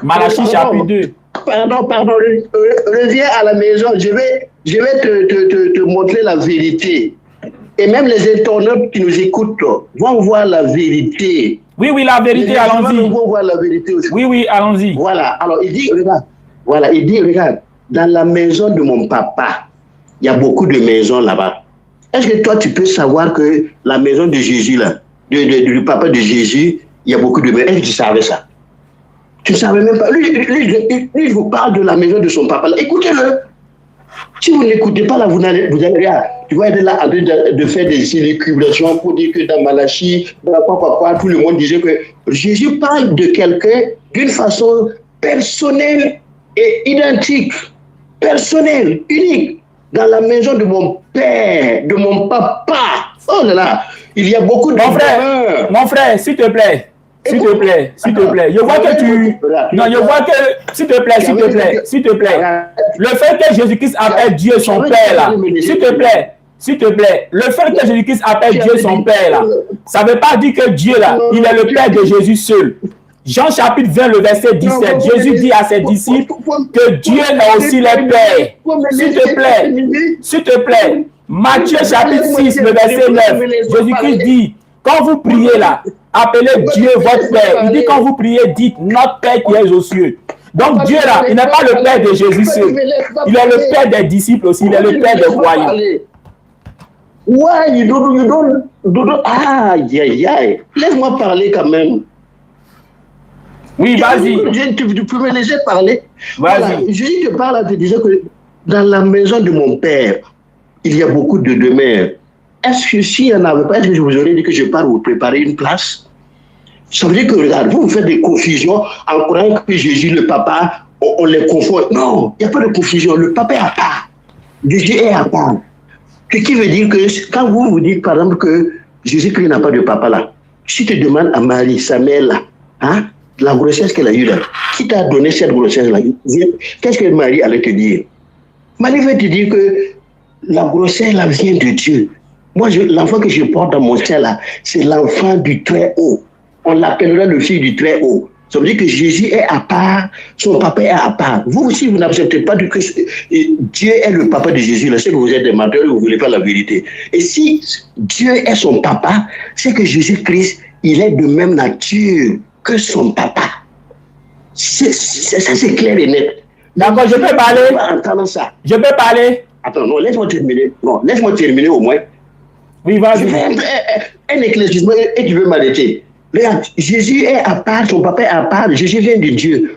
[SPEAKER 3] Malachie chapitre 2.
[SPEAKER 1] Pardon, reviens à la maison, je vais te montrer la vérité. Et même les internautes qui nous écoutent vont voir la vérité.
[SPEAKER 3] Oui, la vérité, allons-y.
[SPEAKER 1] Vont voir la vérité aussi.
[SPEAKER 3] Oui, allons-y.
[SPEAKER 1] Voilà, alors il dit, regarde, dans la maison de mon papa, il y a beaucoup de maisons là-bas. Est-ce que toi, tu peux savoir que la maison de Jésus, là, du papa de Jésus, il y a beaucoup de maisons? Est-ce que tu savais ça? Tu ne savais même pas. Lui, je vous parle de la maison de son papa. Écoutez-le. Si vous n'écoutez pas, là, vous allez tu vas être là en train de faire des élucubrations pour dire que dans Malachie, tout le monde disait que Jésus parle de quelqu'un d'une façon personnelle et identique. Personnelle, unique. Dans la maison de mon père, de mon papa. Oh là là, il y a beaucoup de...
[SPEAKER 3] Mon frère, s'il te plaît. S'il te plaît. Je vois que tu... Non, je vois que... S'il te plaît. Le fait que Jésus-Christ appelle Dieu son Père, là. S'il te plaît. Le fait que Jésus-Christ appelle Dieu son Père, là, ça ne veut pas dire que Dieu, là, il est le Père de Jésus seul. Jean chapitre 20, le verset 17, Jésus dit à ses disciples que Dieu est aussi le Père. S'il te plaît. Matthieu chapitre 6, le verset 9, Jésus-Christ dit, quand vous priez là, appelez Dieu votre Père. Il dit quand vous priez, dites notre Père qui est aux cieux. Donc Dieu là, il n'est pas le Père de Jésus seul. Il est le Père des disciples aussi, il est le Père des croyants.
[SPEAKER 1] Ouais, you don't. Aïe. Laisse-moi parler quand même.
[SPEAKER 3] Oui, vas-y.
[SPEAKER 1] Tu peux me laisser parler.
[SPEAKER 3] Vas-y.
[SPEAKER 1] Voilà, je te parle, je te disais que dans la maison de mon père, il y a beaucoup de demeures. Est-ce que s'il n'y en avait pas, est-ce que je vous aurais dit que je pars vous préparer une place? Ça veut dire que, regarde, vous faites des confusions en croyant que Jésus, le papa, on les confond. Non, il n'y a pas de confusion. Le papa est à part. Jésus est à part. Ce qui veut dire que quand vous vous dites, par exemple, que Jésus-Christ n'a pas de papa là, si tu demandes à Marie, sa mère là, hein, la grossesse qu'elle a eue là, qui t'a donné cette grossesse là, qu'est-ce que Marie allait te dire? Marie va te dire que la grossesse là vient de Dieu. Moi, l'enfant que je porte dans mon sein là, c'est l'enfant du Très-Haut. On l'appellera le fils du Très-Haut. Ça veut dire que Jésus est à part, son papa est à part. Vous aussi, vous n'acceptez pas que Dieu est le papa de Jésus. Là, c'est que vous êtes des menteurs et vous ne voulez pas la vérité. Et si Dieu est son papa, c'est que Jésus-Christ, il est de même nature que son papa. Ça, c'est clair et net.
[SPEAKER 3] D'accord, je peux parler.
[SPEAKER 1] Entendre ça.
[SPEAKER 3] Je peux parler.
[SPEAKER 1] Attends, non, laisse-moi terminer. Non, laisse-moi terminer au moins.
[SPEAKER 3] Oui, vas-y.
[SPEAKER 1] Je fais un éclaircissement et tu veux m'arrêter. Regarde, Jésus est à part, son papa est à part, Jésus vient de Dieu.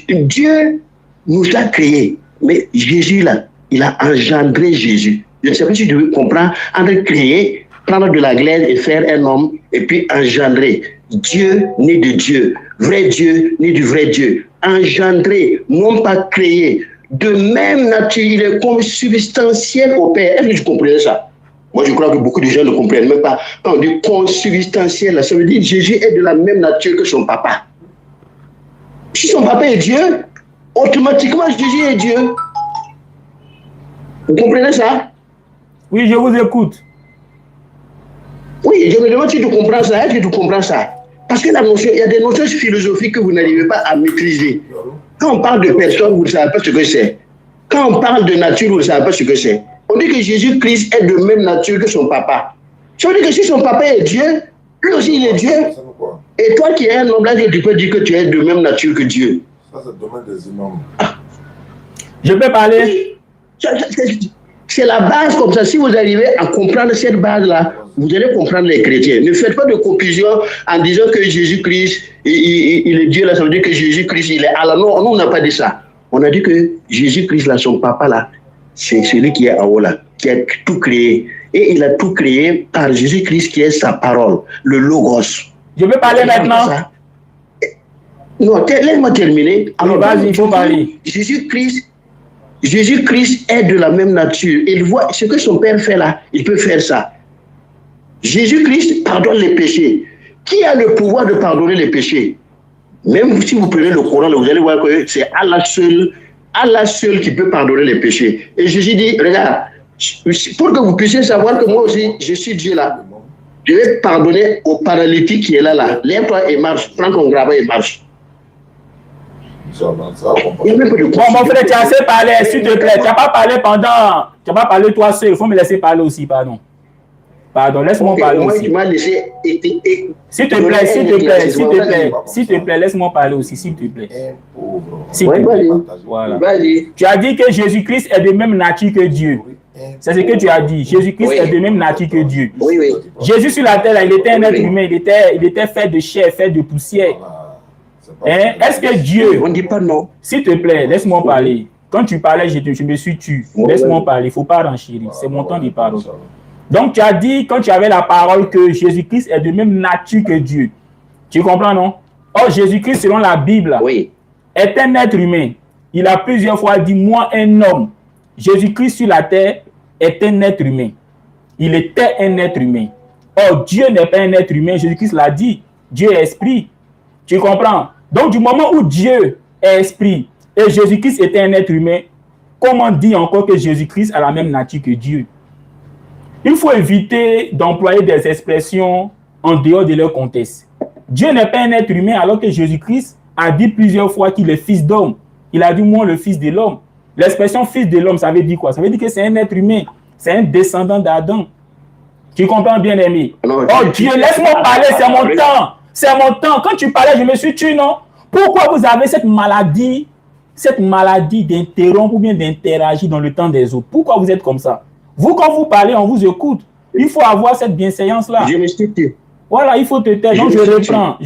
[SPEAKER 1] Dieu nous a créés, mais Jésus là, il a engendré Jésus. Je ne sais pas si tu veux comprendre, entre créer, prendre de la glaise et faire un homme, et puis engendrer. Dieu né de Dieu, vrai Dieu né du vrai Dieu. Engendré, non pas créé. De même nature, il est consubstantiel au Père. Est-ce que tu comprenais ça? Moi, je crois que beaucoup de gens ne comprennent même pas. Quand on dit consubstantiel, ça veut dire que Jésus est de la même nature que son papa. Si son papa est Dieu, automatiquement Jésus est Dieu. Vous comprenez ça?
[SPEAKER 3] Oui, je vous écoute.
[SPEAKER 1] Oui, je me demande si tu comprends ça. Est-ce que tu comprends ça? Parce que il y a des notions philosophiques que vous n'arrivez pas à maîtriser. Quand on parle de personne, vous ne savez pas ce que c'est. Quand on parle de nature, vous ne savez pas ce que c'est. On dit que Jésus-Christ est de même nature que son papa. Ça veut dire que si son papa est Dieu, lui aussi il est Dieu. Et toi qui es un homme là, tu peux dire que tu es de même nature que Dieu.
[SPEAKER 2] Ça, c'est le domaine des imams.
[SPEAKER 3] Je peux parler.
[SPEAKER 1] C'est la base comme ça. Si vous arrivez à comprendre cette base-là, vous allez comprendre les chrétiens. Ne faites pas de confusion en disant que Jésus-Christ, il est Dieu là, ça veut dire que Jésus-Christ, il est Allah. Non, nous, on n'a pas dit ça. On a dit que Jésus-Christ, là, son papa, là, c'est celui qui est en haut, là, qui a tout créé. Et il a tout créé par Jésus-Christ, qui est sa parole, le Logos.
[SPEAKER 3] Je peux parler maintenant?
[SPEAKER 1] Non, laisse-moi terminer.
[SPEAKER 3] Alors, vas-y, il faut parler.
[SPEAKER 1] Jésus-Christ est de la même nature. Il voit ce que son Père fait là, il peut faire ça. Jésus-Christ pardonne les péchés. Qui a le pouvoir de pardonner les péchés? Même si vous prenez le Coran, vous allez voir que c'est Allah seul qui peut pardonner les péchés. Et Jésus dit, regarde, pour que vous puissiez savoir que moi aussi, je suis Dieu là, je vais pardonner au paralytique qui est là. Lève-toi et marche. Prends ton grabat et marche.
[SPEAKER 3] Bon, mon frère, tu as assez parlé, s'il te plaît. Tu n'as pas parlé tu n'as pas parlé toi seul. Il faut me laisser parler aussi, pardon. Pardon, laisse-moi parler aussi. S'il te plaît, laisse-moi parler aussi, s'il te plaît. Voilà. Tu as dit que Jésus-Christ est de même nature que Dieu. C'est ce que tu as dit. Jésus-Christ est de même nature que Dieu.
[SPEAKER 1] Oui.
[SPEAKER 3] Jésus sur la terre, il était un être humain, il était fait de chair, fait de poussière. Hein? Est-ce que Dieu...
[SPEAKER 1] On ne dit pas non.
[SPEAKER 3] S'il te plaît, laisse-moi parler. Quand tu parlais, je me suis tué. Laisse-moi parler, il ne faut pas renchérir. C'est mon temps de parole. Donc, tu as dit, quand tu avais la parole, que Jésus-Christ est de même nature que Dieu. Tu comprends, non? Or, Jésus-Christ, selon la Bible, est un être humain. Il a plusieurs fois dit, moi, un homme. Jésus-Christ sur la terre est un être humain. Il était un être humain. Or, Dieu n'est pas un être humain. Jésus-Christ l'a dit. Dieu est esprit. Tu comprends? Donc, du moment où Dieu est esprit et Jésus-Christ était un être humain, comment dire encore que Jésus-Christ a la même nature que Dieu? Il faut éviter d'employer des expressions en dehors de leur contexte. Dieu n'est pas un être humain alors que Jésus-Christ a dit plusieurs fois qu'il est fils d'homme. Il a dit, moi, le fils de l'homme. L'expression fils de l'homme, ça veut dire quoi? Ça veut dire que c'est un être humain. C'est un descendant d'Adam. Tu comprends, bien aimé? Oh Dieu, laisse-moi parler, c'est mon temps. C'est mon temps. Quand tu parlais, je me suis tué, non? Pourquoi vous avez cette maladie d'interrompre ou bien d'interagir dans le temps des autres? Pourquoi vous êtes comme ça? Vous, quand vous parlez, on vous écoute. Il faut avoir cette bienséance-là.
[SPEAKER 1] Je me suis tué.
[SPEAKER 3] Voilà, il faut te taire. Donc, je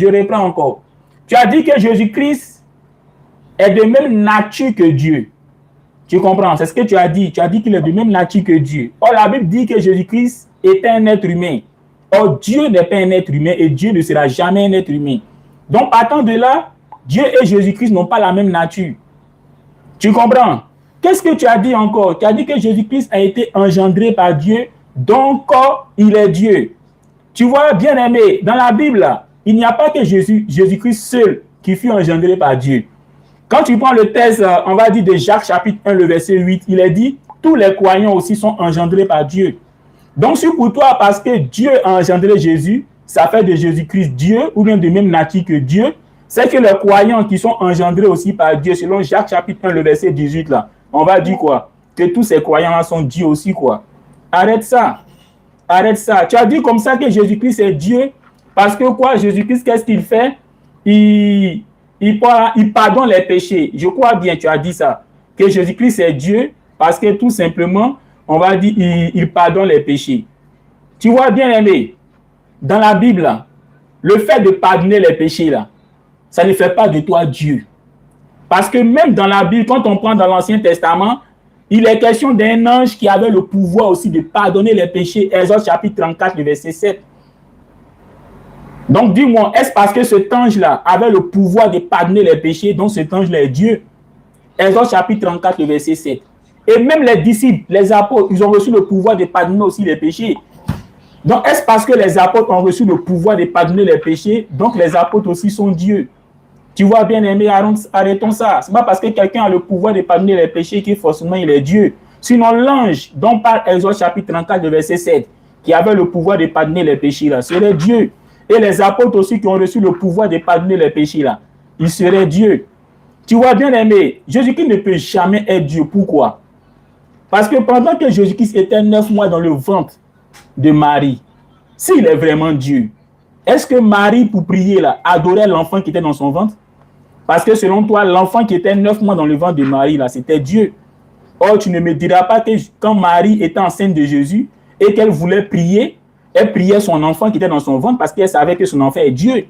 [SPEAKER 3] reprends encore. Tu as dit que Jésus-Christ est de même nature que Dieu. Tu comprends? C'est ce que tu as dit. Tu as dit qu'il est de même nature que Dieu. Or, la Bible dit que Jésus-Christ est un être humain. Or, Dieu n'est pas un être humain et Dieu ne sera jamais un être humain. Donc, partant de là, Dieu et Jésus-Christ n'ont pas la même nature. Tu comprends? Qu'est-ce que tu as dit encore? Tu as dit que Jésus-Christ a été engendré par Dieu, donc il est Dieu. Tu vois, bien aimé, dans la Bible, là, il n'y a pas que Jésus-Christ seul qui fut engendré par Dieu. Quand tu prends le texte, on va dire de Jacques chapitre 1, le verset 8, il est dit, tous les croyants aussi sont engendrés par Dieu. Donc, si pour toi, parce que Dieu a engendré Jésus, ça fait de Jésus-Christ Dieu, ou bien de même nature que Dieu, c'est que les croyants qui sont engendrés aussi par Dieu, selon Jacques chapitre 1, le verset 18, là, on va dire quoi? Que tous ces croyants-là sont Dieu aussi, quoi. Arrête ça. Arrête ça. Tu as dit comme ça que Jésus-Christ est Dieu, parce que quoi? Jésus-Christ, qu'est-ce qu'il fait? Il pardonne les péchés. Je crois bien, tu as dit ça. Que Jésus-Christ est Dieu, parce que tout simplement, on va dire, il pardonne les péchés. Tu vois bien aimé, dans la Bible, là, le fait de pardonner les péchés, là, ça ne fait pas de toi Dieu. Parce que même dans la Bible, quand on prend dans l'Ancien Testament, il est question d'un ange qui avait le pouvoir aussi de pardonner les péchés. Exode chapitre 34, le verset 7. Donc dis-moi, est-ce parce que cet ange-là avait le pouvoir de pardonner les péchés, donc cet ange-là est Dieu? Exode chapitre 34, le verset 7. Et même les disciples, les apôtres, ils ont reçu le pouvoir de pardonner aussi les péchés. Donc est-ce parce que les apôtres ont reçu le pouvoir de pardonner les péchés, donc les apôtres aussi sont Dieu? Tu vois bien aimé, arrêtons ça. Ce n'est pas parce que quelqu'un a le pouvoir de pardonner les péchés que forcément il est Dieu. Sinon l'ange dont parle Exode chapitre 34, le verset 7, qui avait le pouvoir de pardonner les péchés là, serait Dieu. Et les apôtres aussi qui ont reçu le pouvoir de pardonner les péchés là, ils seraient Dieu. Tu vois bien aimé, Jésus-Christ ne peut jamais être Dieu. Pourquoi? Parce que pendant que Jésus-Christ était 9 mois dans le ventre de Marie, s'il est vraiment Dieu, est-ce que Marie, pour prier là, adorait l'enfant qui était dans son ventre? Parce que selon toi, l'enfant qui était 9 mois dans le ventre de Marie, là, c'était Dieu. Or, tu ne me diras pas que quand Marie était enceinte de Jésus et qu'elle voulait prier, elle priait son enfant qui était dans son ventre parce qu'elle savait que son enfant est Dieu.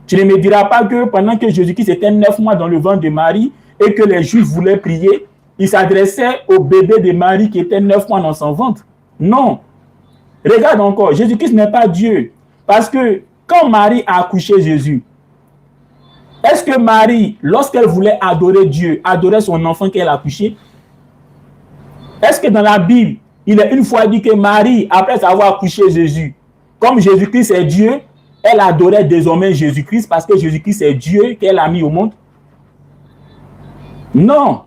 [SPEAKER 3] Tu ne me diras pas que pendant que Jésus-Christ était 9 mois dans le ventre de Marie et que les Juifs voulaient prier, ils s'adressaient au bébé de Marie qui était 9 mois dans son ventre. Non. Regarde encore, Jésus-Christ n'est pas Dieu. Parce que quand Marie a accouché Jésus, est-ce que Marie, lorsqu'elle voulait adorer Dieu, adorait son enfant qu'elle a accouché? Est-ce que dans la Bible, il est une fois dit que Marie, après avoir accouché Jésus, comme Jésus-Christ est Dieu, elle adorait désormais Jésus-Christ parce que Jésus-Christ est Dieu qu'elle a mis au monde? Non.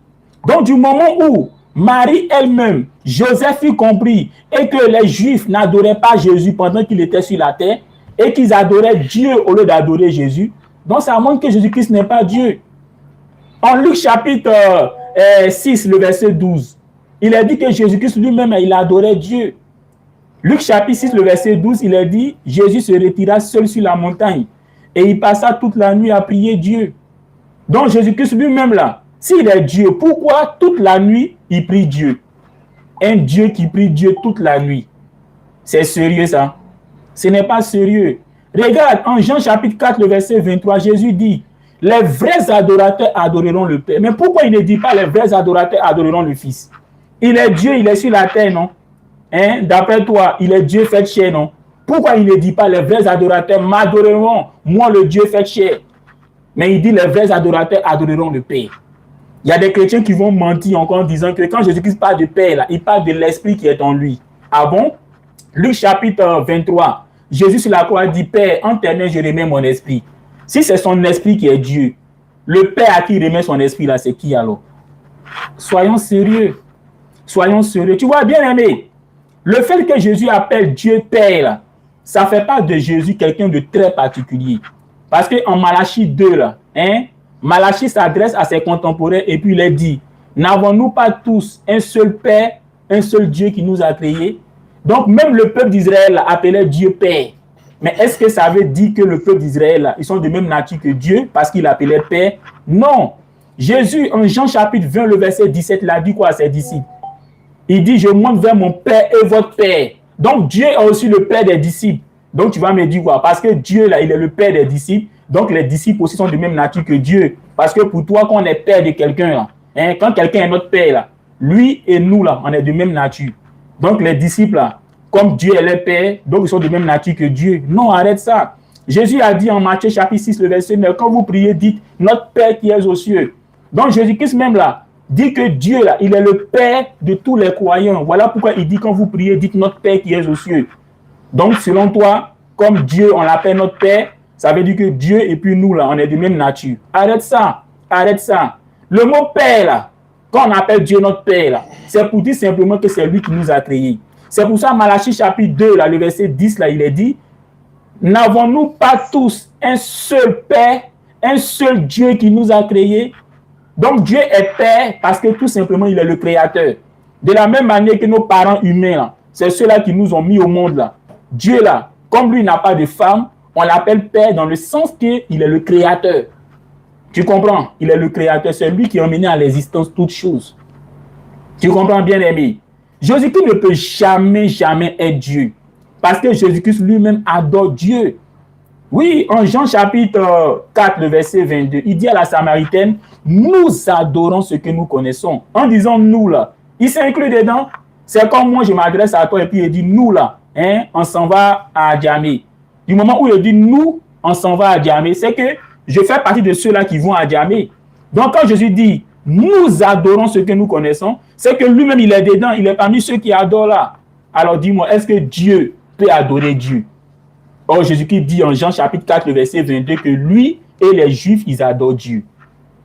[SPEAKER 3] Donc du moment où Marie elle-même, Joseph fut compris et que les Juifs n'adoraient pas Jésus pendant qu'il était sur la terre et qu'ils adoraient Dieu au lieu d'adorer Jésus, donc ça montre que Jésus-Christ n'est pas Dieu. En Luc chapitre 6, le verset 12, il a dit que Jésus-Christ lui-même, il adorait Dieu. Luc chapitre 6, le verset 12, il a dit, Jésus se retira seul sur la montagne et il passa toute la nuit à prier Dieu. Donc Jésus-Christ lui-même là, s'il est Dieu, pourquoi toute la nuit il prie Dieu? Un Dieu qui prie Dieu toute la nuit. C'est sérieux ça? Ce n'est pas sérieux. Regarde, en Jean chapitre 4, le verset 23, Jésus dit, les vrais adorateurs adoreront le Père. Mais pourquoi il ne dit pas les vrais adorateurs adoreront le Fils? Il est Dieu, il est sur la terre, non? Hein? D'après toi, il est Dieu fait chair, non? Pourquoi il ne dit pas les vrais adorateurs m'adoreront, moi le Dieu fait chair? Mais il dit les vrais adorateurs adoreront le Père. Il y a des chrétiens qui vont mentir encore en disant que quand Jésus-Christ parle de Père, là, il parle de l'Esprit qui est en lui. Ah bon? Luc chapitre 23, Jésus sur la croix dit, Père, en tes mains je remets mon esprit. Si c'est son esprit qui est Dieu, le Père à qui il remet son esprit là, c'est qui alors? Soyons sérieux. Soyons sérieux. Tu vois bien aimé, le fait que Jésus appelle Dieu Père là, ça ne fait pas de Jésus quelqu'un de très particulier. Parce qu'en Malachie 2 là, Malachie s'adresse à ses contemporains et puis il leur dit, n'avons-nous pas tous un seul Père, un seul Dieu qui nous a créés? Donc même le peuple d'Israël appelait Dieu Père. Mais est-ce que ça veut dire que le peuple d'Israël, ils sont de même nature que Dieu parce qu'il appelait Père? Non. Jésus, en Jean chapitre 20, le verset 17, il a dit quoi à ses disciples? Il dit, je monte vers mon Père et votre Père. Donc Dieu est aussi le Père des disciples. Donc tu vas me dire quoi? Parce que Dieu, là, il est le Père des disciples. Donc les disciples aussi sont de même nature que Dieu. Parce que pour toi, quand on est Père de quelqu'un, là, quand quelqu'un est notre Père, là, lui et nous, là, on est de même nature. Donc les disciples, là, comme Dieu est le Père, donc ils sont de même nature que Dieu. Non, arrête ça. Jésus a dit en Matthieu chapitre 6, le verset 9, quand vous priez, dites, notre Père qui est aux cieux. Donc Jésus-Christ même là, dit que Dieu, là, il est le Père de tous les croyants. Voilà pourquoi il dit, quand vous priez, dites notre Père qui est aux cieux. Donc, selon toi, comme Dieu, on l'appelle notre Père, ça veut dire que Dieu et puis nous, là, on est de même nature. Arrête ça. Arrête ça. Le mot Père, là, quand on appelle Dieu notre Père, là, c'est pour dire simplement que c'est lui qui nous a créés. C'est pour ça, Malachie chapitre 2, là, le verset 10, là, il est dit, n'avons-nous pas tous un seul Père, un seul Dieu qui nous a créés? Donc, Dieu est Père parce que tout simplement, il est le Créateur. De la même manière que nos parents humains, là, c'est ceux-là qui nous ont mis au monde. Là. Dieu, là, comme lui n'a pas de femme, on l'appelle Père dans le sens qu'il est le Créateur. Tu comprends? Il est le Créateur. C'est lui qui a mené à l'existence toutes choses. Tu comprends, bien-aimé? Jésus-Christ ne peut jamais, jamais être Dieu. Parce que Jésus-Christ lui-même adore Dieu. Oui, en Jean chapitre 4, le verset 22, il dit à la Samaritaine, nous adorons ce que nous connaissons. En disant nous là, il s'inclut dedans. C'est comme moi, je m'adresse à toi et puis il dit nous là, hein, on s'en va à Djamé. Du moment où il dit nous, on s'en va à Djamé, c'est que je fais partie de ceux-là qui vont à Djamé. Donc quand Jésus dit nous adorons ce que nous connaissons, c'est que lui-même il est dedans, il est parmi ceux qui adorent là. Alors dis-moi, est-ce que Dieu peut adorer Dieu? Or, Jésus-Christ dit en Jean chapitre 4, le verset 22, que lui et les Juifs, ils adorent Dieu.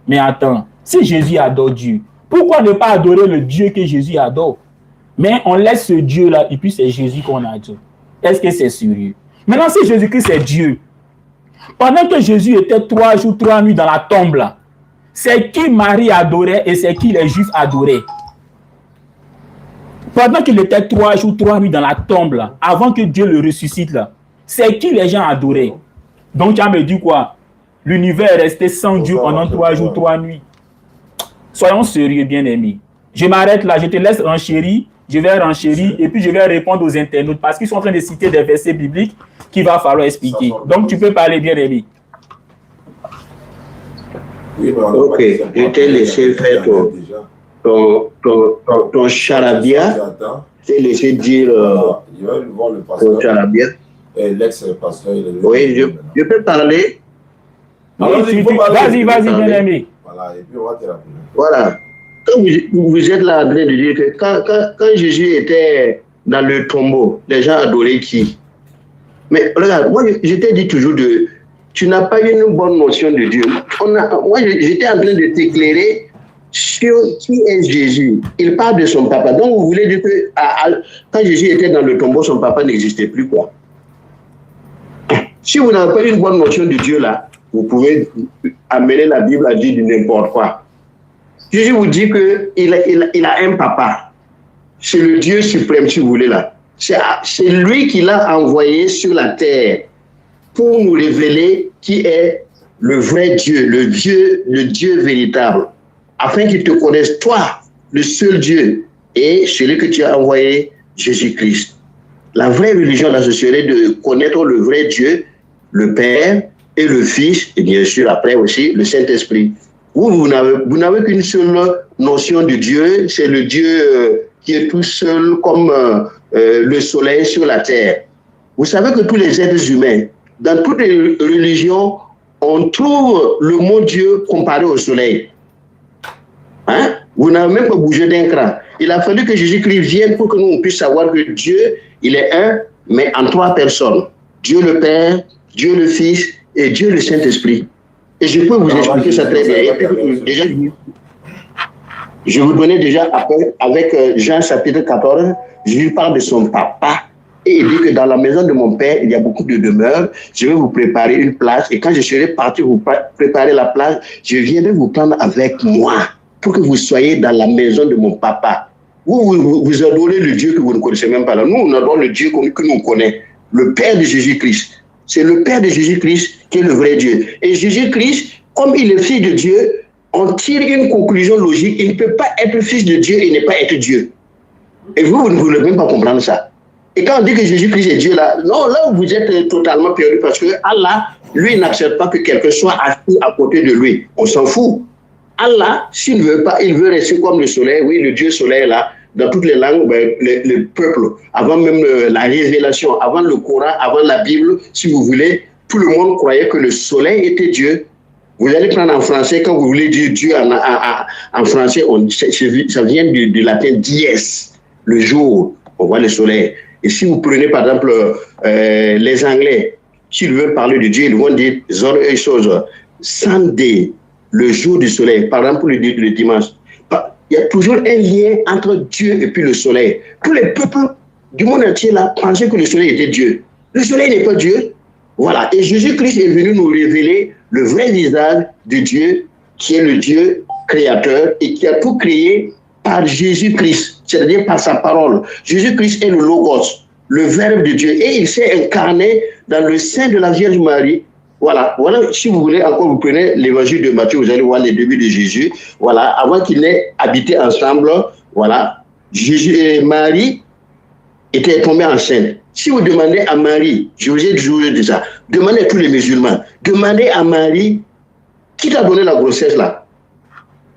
[SPEAKER 3] Mais attends, si Jésus adore Dieu, pourquoi ne pas adorer le Dieu que Jésus adore? Mais on laisse ce Dieu-là et puis c'est Jésus qu'on adore. Est-ce que c'est sérieux? Maintenant, si Jésus-Christ est Dieu, pendant que Jésus était 3 jours, 3 nuits dans la tombe là, c'est qui Marie adorait et c'est qui les Juifs adoraient? Pendant qu'il était 3 jours, 3 nuits dans la tombe là, avant que Dieu le ressuscite là, c'est qui les gens adoraient? Donc, tu as me dit quoi? L'univers est resté sans Dieu pendant 3 jours, 3 nuits. Soyons sérieux, bien-aimés. Je m'arrête là, je te laisse renchérir, je vais renchérir et puis je vais répondre aux internautes parce qu'ils sont en train de citer des versets bibliques qu'il va falloir expliquer. Donc, tu peux parler, bien-aimé.
[SPEAKER 1] Ok, je t'ai laissé faire ton charabia. Je t'ai laissé dire ton charabia.
[SPEAKER 4] L'ex-pasteur,
[SPEAKER 1] oui, je peux parler.
[SPEAKER 3] Vas-y, bien-aimé.
[SPEAKER 4] Voilà, et puis on va te rappeler.
[SPEAKER 1] Voilà. Quand vous êtes là en train de dire que quand Jésus était dans le tombeau, les gens adoraient qui? Mais regarde, moi je t'ai dit toujours tu n'as pas une bonne notion de Dieu. Moi j'étais en train de t'éclairer sur qui est Jésus. Il parle de son papa. Donc vous voulez dire que quand Jésus était dans le tombeau, son papa n'existait plus, quoi. Si vous n'avez pas une bonne notion de Dieu là, vous pouvez amener la Bible à dire du n'importe quoi. Jésus vous dit qu'il a un papa. C'est le Dieu suprême, si vous voulez là. C'est lui qui l'a envoyé sur la terre pour nous révéler qui est le vrai Dieu, le Dieu véritable, afin qu'il te connaisse, toi, le seul Dieu, et celui que tu as envoyé, Jésus-Christ. La vraie religion, là, ce serait de connaître le vrai Dieu, le Père et le Fils, et bien sûr après aussi le Saint-Esprit. Vous n'avez qu'une seule notion de Dieu, c'est le Dieu qui est tout seul comme le soleil sur la terre. Vous savez que tous les êtres humains, dans toutes les religions, on trouve le mot Dieu comparé au soleil. Hein? Vous n'avez même pas bougé d'un cran. Il a fallu que Jésus-Christ vienne pour que nous puissions savoir que Dieu, il est un, mais en 3 personnes. Dieu le Père, Dieu le Fils et Dieu le Saint-Esprit. Et je peux vous expliquer ça très bien. Déjà, je vous donnais déjà avec Jean chapitre 14, Jésus parle de son papa et il dit que dans la maison de mon Père, il y a beaucoup de demeures. Je vais vous préparer une place et quand je serai parti vous préparer la place, je viendrai vous prendre avec moi pour que vous soyez dans la maison de mon papa. Vous adorez le Dieu que vous ne connaissez même pas là. Nous, on adore le Dieu que nous connaissons, le Père de Jésus-Christ. C'est le Père de Jésus-Christ qui est le vrai Dieu. Et Jésus-Christ, comme il est fils de Dieu, on tire une conclusion logique. Il ne peut pas être fils de Dieu et ne pas être Dieu. Et vous ne voulez même pas comprendre ça. Et quand on dit que Jésus-Christ est Dieu, là vous êtes totalement perdu parce que Allah, lui, n'accepte pas que quelqu'un soit assis à côté de lui. On s'en fout. Allah, s'il ne veut pas, il veut rester comme le soleil. Oui, le Dieu soleil, là, dans toutes les langues, le peuple, avant même la révélation, avant le Coran, avant la Bible, si vous voulez, tout le monde croyait que le soleil était Dieu. Vous allez prendre en français, quand vous voulez dire Dieu en français, ça vient du latin dies, le jour, on voit le soleil. Et si vous prenez par exemple les Anglais, s'ils veulent parler de Dieu, ils vont dire Sunday, le jour du soleil, par exemple pour le dimanche. Il y a toujours un lien entre Dieu et puis le soleil. Tous les peuples du monde entier là pensaient que le soleil était Dieu. Le soleil n'est pas Dieu. Voilà. Et Jésus-Christ est venu nous révéler le vrai visage de Dieu, qui est le Dieu créateur et qui a tout créé par Jésus-Christ, c'est-à-dire par sa parole. Jésus-Christ est le Logos, le Verbe de Dieu. Et il s'est incarné dans le sein de la Vierge Marie. Voilà, si vous voulez encore, vous prenez l'évangile de Matthieu, vous allez voir les débuts de Jésus. Voilà, avant qu'ils n'aient habité ensemble, voilà, Jésus et Marie étaient tombés enceintes. Si vous demandez à Marie, je vous ai toujours dit ça, demandez à tous les musulmans, demandez à Marie, qui t'a donné la grossesse là?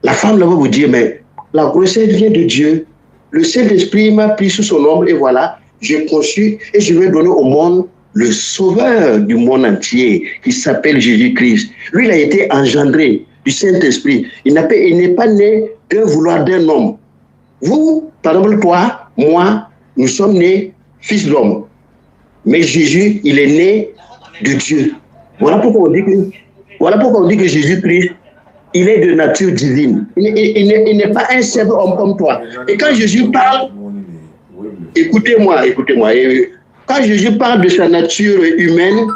[SPEAKER 1] La femme là va vous dire, mais la grossesse vient de Dieu. Le Saint-Esprit m'a pris sous son ombre et voilà, j'ai conçu et je vais donner au monde le sauveur du monde entier, qui s'appelle Jésus-Christ. Lui, il a été engendré du Saint-Esprit. Il n'est pas né d'un vouloir d'un homme. Vous, par exemple, toi, moi, nous sommes nés fils d'homme. Mais Jésus, il est né de Dieu. Voilà pourquoi on dit que Jésus-Christ, il est de nature divine. Il n'est pas un simple homme comme toi. Et quand Jésus parle, écoutez-moi. Quand Jésus parle de sa nature humaine,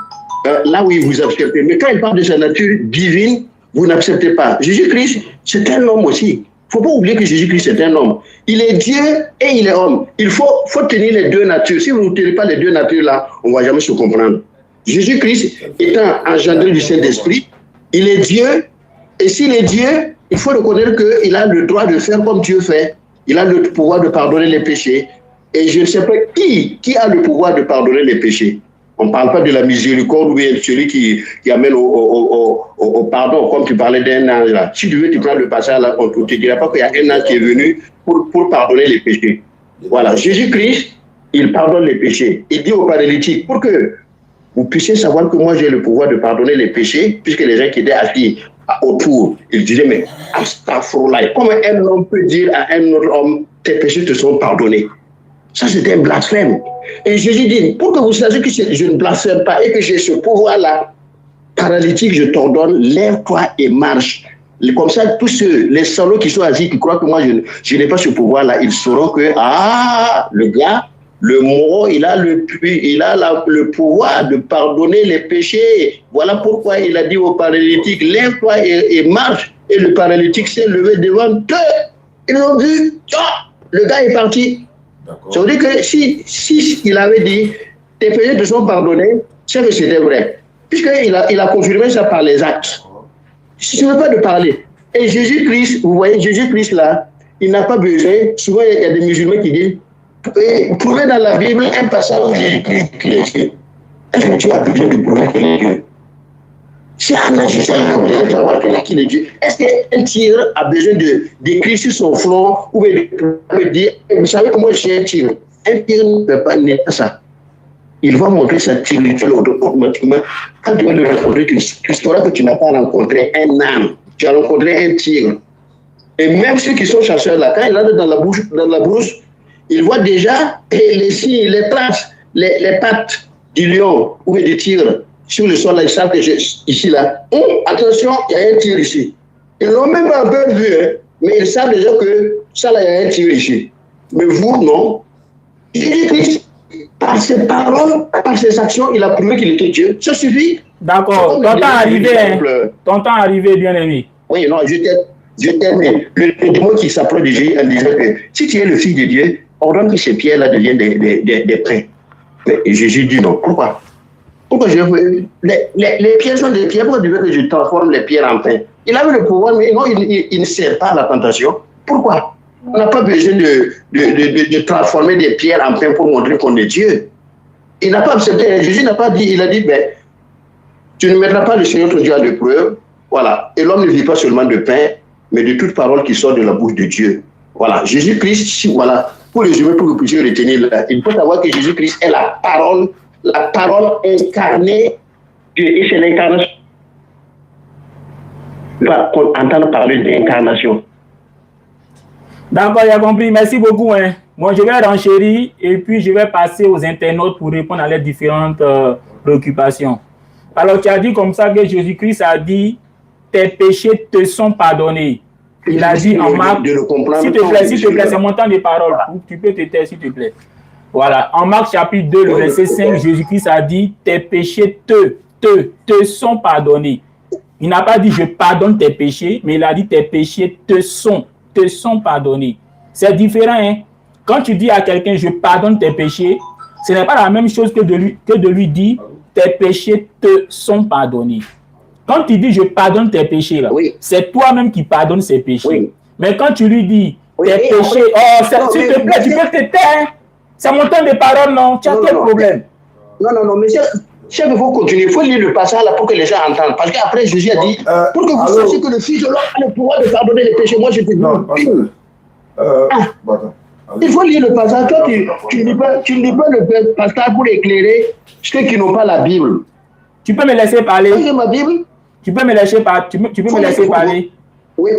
[SPEAKER 1] là oui, vous acceptez. Mais quand il parle de sa nature divine, vous n'acceptez pas. Jésus-Christ, c'est un homme aussi. Il ne faut pas oublier que Jésus-Christ, c'est un homme. Il est Dieu et il est homme. Il faut tenir les deux natures. Si vous ne tenez pas les deux natures là, on ne va jamais se comprendre. Jésus-Christ étant engendré du Saint-Esprit, il est Dieu. Et s'il est Dieu, il faut reconnaître qu'il a le droit de faire comme Dieu fait. Il a le pouvoir de pardonner les péchés. Et je ne sais pas qui a le pouvoir de pardonner les péchés. On ne parle pas de la miséricorde ou bien celui qui amène au pardon, comme tu parlais d'un ange là. Si tu veux, tu prends le passage là, on ne te dira pas qu'il y a un ange qui est venu pour pardonner les péchés. Voilà, Jésus-Christ, il pardonne les péchés. Il dit aux paralytiques, pour que vous puissiez savoir que moi j'ai le pouvoir de pardonner les péchés, puisque les gens qui étaient assis autour, ils disaient, mais astaghfirullah, comment un homme peut dire à un autre homme, tes péchés te sont pardonnés? Ça, c'était un blasphème. Et Jésus dit, pour que vous sachiez que je ne blasphème pas et que j'ai ce pouvoir-là, paralytique, je t'ordonne, lève-toi et marche. Comme ça, tous les salauds qui sont assis, qui croient que moi, je n'ai pas ce pouvoir-là, ils sauront que, le gars, le mort, il a le pouvoir de pardonner les péchés. Voilà pourquoi il a dit au paralytique, lève-toi et marche. Et le paralytique s'est levé devant eux. Ils ont vu, le gars est parti. Ça veut dire que si il avait dit tes péchés te sont pardonnés, c'est que c'était vrai. Puisqu'il a confirmé ça par les actes. Je ne veux pas de parler. Et Jésus-Christ, vous voyez, Jésus-Christ là, il n'a pas besoin. Souvent, il y a des musulmans qui disent prouvez dans la Bible un passage où Jésus-Christ est Dieu. Est-ce que tu as besoin de prouver qu'il est Dieu? C'est un magicien qui a savoir qu'il est Dieu. Est-ce qu'un tigre a besoin d'écrire sur son front ou de dire, vous savez comment je suis un tigre? Un tigre ne peut pas naître ça. Il va montrer sa tigritude automatiquement. Quand tu vas le rencontrer, tu sauras que tu n'as pas rencontré un âne. Tu as rencontré un tigre. Et même ceux qui sont chasseurs là, quand ils entrent dans la brousse, ils voient déjà les signes, les traces, les pattes du lion ou du tigre. Sur le sol, là, ils savent que ici, là, attention, il y a un tigre ici. Ils n'ont même pas un peu vu, hein, mais ils savent déjà que ça, là, il y a un tigre ici. Mais vous, non. Jésus-Christ, par ses paroles, par ses actions, il a prouvé qu'il était Dieu. Ça suffit.
[SPEAKER 3] D'accord. Ton temps arrivé, hein. Ton temps arrivé, bien aimé.
[SPEAKER 1] Oui, non, je termine. Le démon qui s'approche de Jésus en disant que si tu es le Fils de Dieu, ordonne que ces pierres-là deviennent des pains. Mais Jésus dit non. Pourquoi? Pourquoi les pierres sont des pierres? Pourquoi tu veux que je transforme les pierres en pain? Il avait le pouvoir, mais non, il ne sert pas à la tentation. Pourquoi? On n'a pas besoin de transformer des pierres en pain pour montrer qu'on est Dieu. Il n'a pas accepté. Jésus n'a pas dit, il a dit, ben, tu ne mettras pas le Seigneur ton Dieu à l'épreuve. Voilà. Et l'homme ne vit pas seulement de pain, mais de toute parole qui sort de la bouche de Dieu. Voilà. Jésus-Christ, voilà. Pour résumer, pour que vous puissiez retenir, là, il faut savoir que Jésus-Christ est la parole incarnée. Et c'est l'incarnation. pas entendre parler d'incarnation.
[SPEAKER 3] D'accord, il a compris. Merci beaucoup. Hein. Moi, je vais renchérir et puis je vais passer aux internautes pour répondre à leurs différentes préoccupations. Alors, tu as dit comme ça que Jésus-Christ a dit « Tes péchés te sont pardonnés ». Il a dit en Marc, s'il te plaît, c'est mon temps de parole. Tu peux te taire, s'il te plaît. Voilà, en Marc chapitre 2, le verset 5, Jésus-Christ a dit « Tes péchés te sont pardonnés ». Il n'a pas dit « Je pardonne tes péchés », mais il a dit « Tes péchés te sont pardonnés ». C'est différent, hein. Quand tu dis à quelqu'un « Je pardonne tes péchés », ce n'est pas la même chose que de lui dire « Tes péchés te sont pardonnés ». Quand tu dis « Je pardonne tes péchés », oui, c'est toi-même qui pardonnes ses péchés. Oui. Mais quand tu lui dis « Tes péchés », oh, s'il te plaît, tu peux te taire. C'est mon temps de parole, non? Tu as quel problème?
[SPEAKER 1] Non, mais chef, il faut continuer. Il faut lire le passage là pour que les gens entendent. Parce qu'après, Jésus a dit, pour que vous sachiez que le Fils de l'homme a le pouvoir de pardonner les péchés. Moi, je te dis. Il faut lire le passage. Toi, tu ne lis pas le passage pour éclairer ceux qui n'ont pas la Bible.
[SPEAKER 3] Tu peux me laisser parler?
[SPEAKER 1] J'ai ma Bible.
[SPEAKER 3] Tu peux me laisser parler?
[SPEAKER 1] Oui.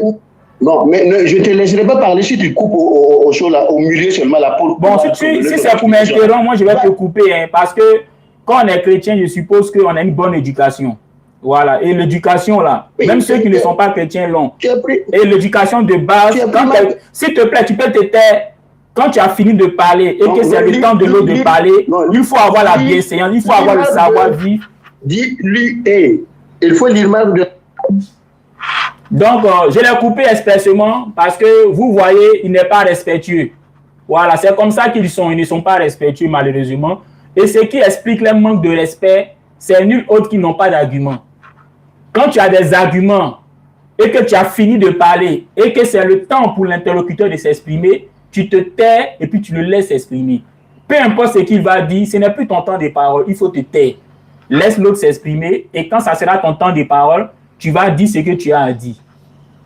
[SPEAKER 1] Non, mais je ne te laisserai pas parler si tu coupes au milieu seulement la peau.
[SPEAKER 3] Bon, si c'est pour m'interrompre, moi je vais te couper, hein, parce que quand on est chrétien, je suppose qu'on a une bonne éducation. Voilà, et l'éducation là, oui, même ceux qui ne sont pas chrétiens l'ont. Et l'éducation de base, s'il te plaît, tu peux te taire. Quand tu as fini de parler et que c'est le temps de l'autre de parler, il faut avoir la bienséance, il faut avoir le savoir-vivre.
[SPEAKER 1] Dis-lui, il faut lire mal de...
[SPEAKER 3] Donc, je l'ai coupé expressément parce que vous voyez, il n'est pas respectueux. Voilà, c'est comme ça qu'ils sont. Ils ne sont pas respectueux, malheureusement. Et ce qui explique le manque de respect, c'est nul autre qui n'ont pas d'argument. Quand tu as des arguments et que tu as fini de parler et que c'est le temps pour l'interlocuteur de s'exprimer, tu te tais et puis tu le laisses s'exprimer. Peu importe ce qu'il va dire, ce n'est plus ton temps de parole, il faut te taire. Laisse l'autre s'exprimer et quand ça sera ton temps de parole, tu vas dire ce que tu as à dire.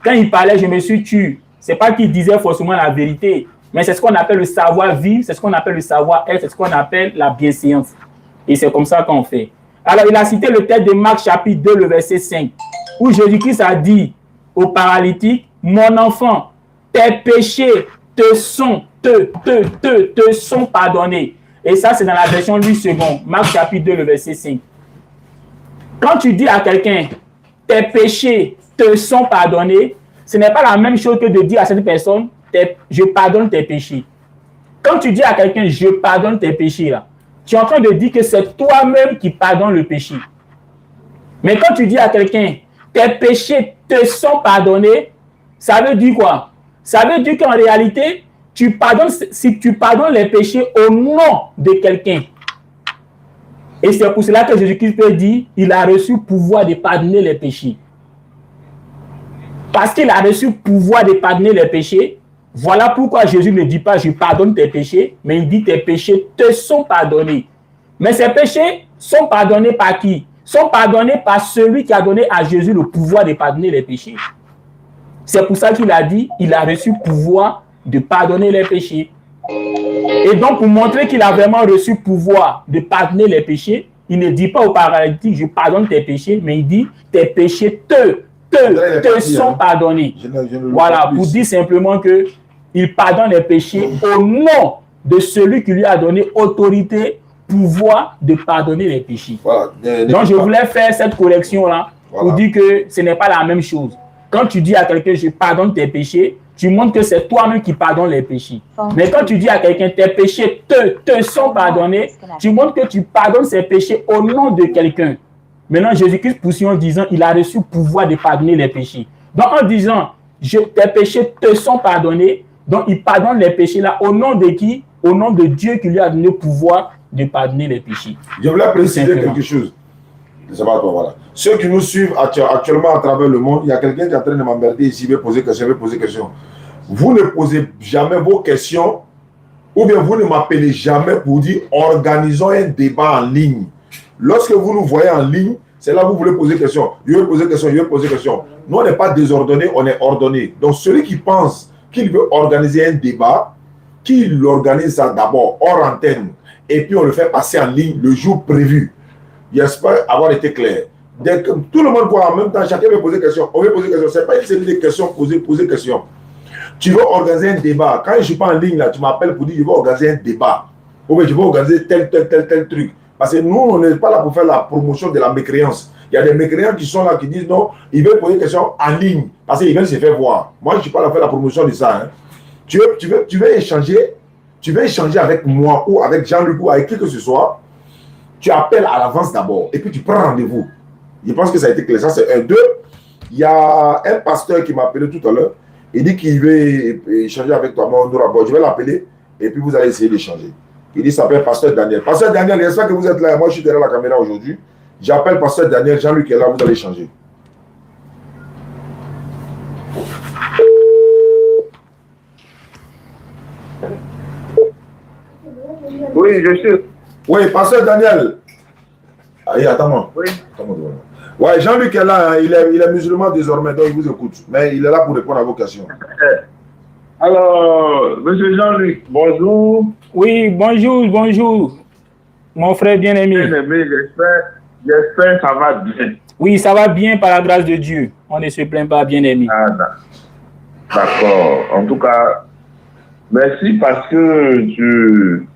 [SPEAKER 3] Quand il parlait, je me suis tué. Ce n'est pas qu'il disait forcément la vérité, mais c'est ce qu'on appelle le savoir-vivre, c'est ce qu'on appelle le savoir-être, c'est ce qu'on appelle la bienséance. Et c'est comme ça qu'on fait. Alors, il a cité le texte de Marc chapitre 2, le verset 5, où Jésus-Christ a dit au paralytique, « Mon enfant, tes péchés te sont pardonnés. » Et ça, c'est dans la version Louis II, Marc chapitre 2, le verset 5. Quand tu dis à quelqu'un, tes péchés te sont pardonnés, ce n'est pas la même chose que de dire à cette personne, je pardonne tes péchés. Quand tu dis à quelqu'un, je pardonne tes péchés, là, tu es en train de dire que c'est toi-même qui pardonne le péché. Mais quand tu dis à quelqu'un, tes péchés te sont pardonnés, ça veut dire quoi? Ça veut dire qu'en réalité, si tu pardonnes les péchés au nom de quelqu'un. Et c'est pour cela que Jésus-Christ peut dire, il a reçu le pouvoir de pardonner les péchés. Parce qu'il a reçu le pouvoir de pardonner les péchés, voilà pourquoi Jésus ne dit pas, je pardonne tes péchés, mais il dit, tes péchés te sont pardonnés. Mais ces péchés sont pardonnés par qui? Sont pardonnés par celui qui a donné à Jésus le pouvoir de pardonner les péchés. C'est pour ça qu'il a dit, il a reçu le pouvoir de pardonner les péchés. Et donc, pour montrer qu'il a vraiment reçu le pouvoir de pardonner les péchés, il ne dit pas au paralytique, je pardonne tes péchés, mais il dit, tes péchés te sont pardonnés. Voilà, pour dire simplement que il pardonne les péchés au nom de celui qui lui a donné autorité, pouvoir de pardonner les péchés. Voilà. Donc, je voulais faire cette correction-là pour dire que ce n'est pas la même chose. Quand tu dis à quelqu'un, je pardonne tes péchés, tu montres que c'est toi-même qui pardonne les péchés. Mais quand tu dis à quelqu'un, tes péchés te sont pardonnés, tu montres que tu pardonnes ses péchés au nom de quelqu'un. Maintenant, Jésus-Christ poursuit en disant, il a reçu le pouvoir de pardonner les péchés. Donc, en disant, tes péchés te sont pardonnés, donc il pardonne les péchés là, au nom de qui? Au nom de Dieu qui lui a donné le pouvoir de pardonner les péchés.
[SPEAKER 2] Je voulais préciser quelque chose. C'est pas toi, voilà. Ceux qui nous suivent actuellement à travers le monde, il y a quelqu'un qui est en train de m'emmerder ici, il veut poser question. Vous ne posez jamais vos questions, ou bien vous ne m'appelez jamais pour dire organisons un débat en ligne. Lorsque vous nous voyez en ligne, c'est là que vous voulez poser question. Je vais poser question. Nous, on n'est pas désordonnés, on est ordonnés. Donc, celui qui pense qu'il veut organiser un débat, qu'il organise ça d'abord hors antenne, et puis on le fait passer en ligne le jour prévu. J'espère avoir été clair. Tout le monde voit en même temps, chacun veut poser des questions. On veut poser des questions. Ce n'est pas une série de questions, poser des questions. Tu veux organiser un débat. Quand je ne suis pas en ligne, là, tu m'appelles pour dire je veux organiser un débat. Ou bien je veux organiser tel truc. Parce que nous, on n'est pas là pour faire la promotion de la mécréance. Il y a des mécréants qui sont là, qui disent non, ils veulent poser des questions en ligne. Parce qu'ils veulent se faire voir. Moi, je ne suis pas là pour faire la promotion de ça. Hein. Tu veux échanger avec moi ou avec Jean-Luc ou avec qui que ce soit. Tu appelles à l'avance d'abord et puis tu prends rendez-vous. Je pense que ça a été clair. Ça, c'est un. Deux, il y a un pasteur qui m'a appelé tout à l'heure. Il dit qu'il veut échanger avec toi. Bon, je vais l'appeler et puis vous allez essayer d'échanger. Il dit qu'il s'appelle Pasteur Daniel. Pasteur Daniel, j'espère que vous êtes là. Moi, je suis derrière la caméra aujourd'hui. J'appelle Pasteur Daniel. Jean-Luc est là. Vous allez échanger.
[SPEAKER 5] Oui, je suis.
[SPEAKER 2] Oui, Pasteur Daniel. Allez, attends-moi.
[SPEAKER 5] Oui.
[SPEAKER 2] Ouais, Jean-Luc est là. Hein. Il est musulman désormais, donc il vous écoute. Mais il est là pour répondre à vos questions.
[SPEAKER 5] Alors, monsieur Jean-Luc, bonjour.
[SPEAKER 3] Oui, bonjour. Mon frère bien-aimé.
[SPEAKER 5] Bien-aimé, j'espère que ça va bien.
[SPEAKER 3] Oui, ça va bien par la grâce de Dieu. On ne se plaint pas, bien-aimé.
[SPEAKER 5] Ah, d'accord. En tout cas, merci parce que tu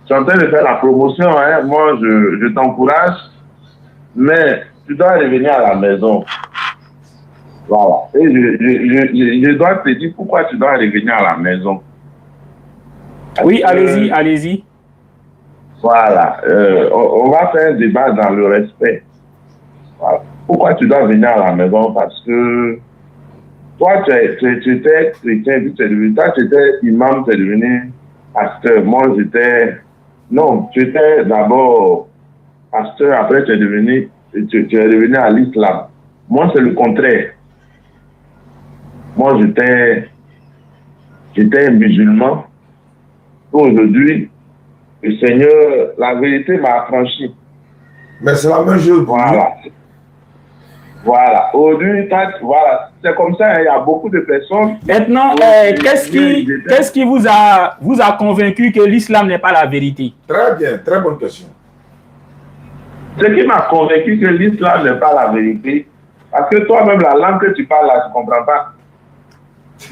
[SPEAKER 5] es en train de faire la promotion. Hein. Moi, je t'encourage. Mais tu dois revenir à la maison. Voilà. Et je dois te dire pourquoi tu dois revenir à la maison.
[SPEAKER 3] Oui, allez-y.
[SPEAKER 5] Voilà. On va faire un débat dans le respect. Voilà. Pourquoi tu dois venir à la maison? Parce que toi, tu étais chrétien, toi, tu étais imam, tu es devenu pasteur. Moi, non, tu étais d'abord pasteur, après tu es devenu à l'islam. Moi, c'est le contraire. Moi, j'étais un musulman. Aujourd'hui, le Seigneur, la vérité m'a affranchi.
[SPEAKER 2] Mais c'est la même chose pour
[SPEAKER 5] Voilà. Aujourd'hui, voilà. C'est comme ça, il y a beaucoup de personnes.
[SPEAKER 3] Maintenant, qu'est-ce qui vous a convaincu que l'islam n'est pas la vérité?
[SPEAKER 2] Très bien, très bonne question.
[SPEAKER 5] Ce qui m'a convaincu que l'islam n'est pas la vérité, parce que toi-même, la langue que tu parles là, tu ne comprends pas.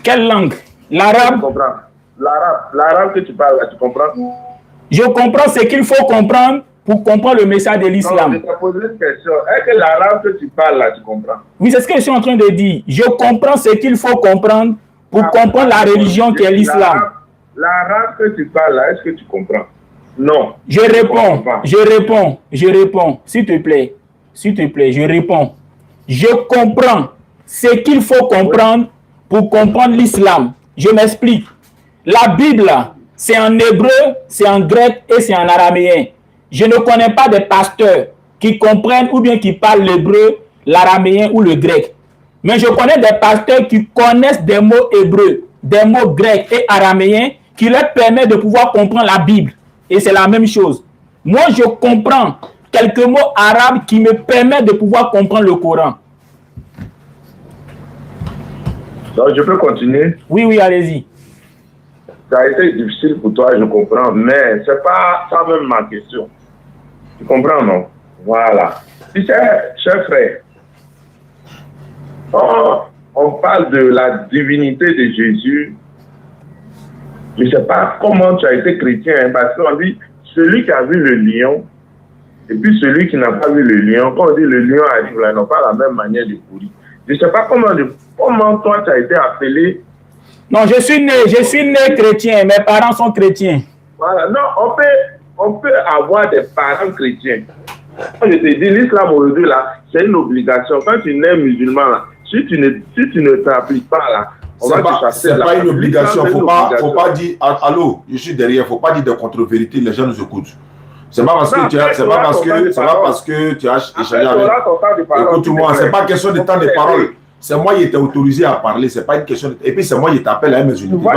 [SPEAKER 3] Quelle langue? L'arabe?
[SPEAKER 5] L'arabe que tu parles là, tu comprends?
[SPEAKER 3] Je comprends ce qu'il faut comprendre pour comprendre le message de l'islam.
[SPEAKER 5] Je te pose une question. Est-ce que l'arabe que tu parles là, tu comprends?
[SPEAKER 3] Oui, c'est ce que je suis en train de dire. Je comprends ce qu'il faut comprendre pour comprendre la religion qui est l'islam.
[SPEAKER 5] L'arabe que tu parles là, est-ce que tu comprends? Non.
[SPEAKER 3] Je réponds. S'il te plaît, je réponds. Je comprends ce qu'il faut comprendre pour comprendre l'islam. Je m'explique. La Bible, c'est en hébreu, c'est en grec et c'est en araméen. Je ne connais pas de pasteurs qui comprennent ou bien qui parlent l'hébreu, l'araméen ou le grec. Mais je connais des pasteurs qui connaissent des mots hébreux, des mots grecs et araméens qui leur permettent de pouvoir comprendre la Bible. Et c'est la même chose. Moi, je comprends quelques mots arabes qui me permettent de pouvoir comprendre le Coran.
[SPEAKER 5] Donc, je peux continuer?
[SPEAKER 3] Oui, allez-y.
[SPEAKER 5] Ça a été difficile pour toi, je comprends, mais ce n'est pas ça même ma question. Tu comprends, non? Voilà. Tu sais, cher frère, quand on parle de la divinité de Jésus, je ne sais pas comment tu as été chrétien, hein, parce qu'on dit celui qui a vu le lion, et puis celui qui n'a pas vu le lion, quand on dit le lion arrive là, ils n'ont pas la même manière de courir. Je ne sais pas comment toi tu as été appelé.
[SPEAKER 3] Non, je suis né chrétien, mes parents sont chrétiens.
[SPEAKER 5] Voilà, non, on peut avoir des parents chrétiens. Quand je te dis, l'islam aujourd'hui là, c'est une obligation. Quand tu nais musulman là, si tu ne t'appliques pas là, on va te chasser.
[SPEAKER 2] C'est pas une obligation. Faut pas dire, allô, je suis derrière. Faut pas dire de contre-vérité. Les gens nous écoutent. C'est pas parce que tu as échangé avec. Écoute-moi, c'est pas question de temps de parole. C'est moi qui étais autorisé à parler. C'est pas une question. Et puis c'est moi qui t'appelle à mes unités.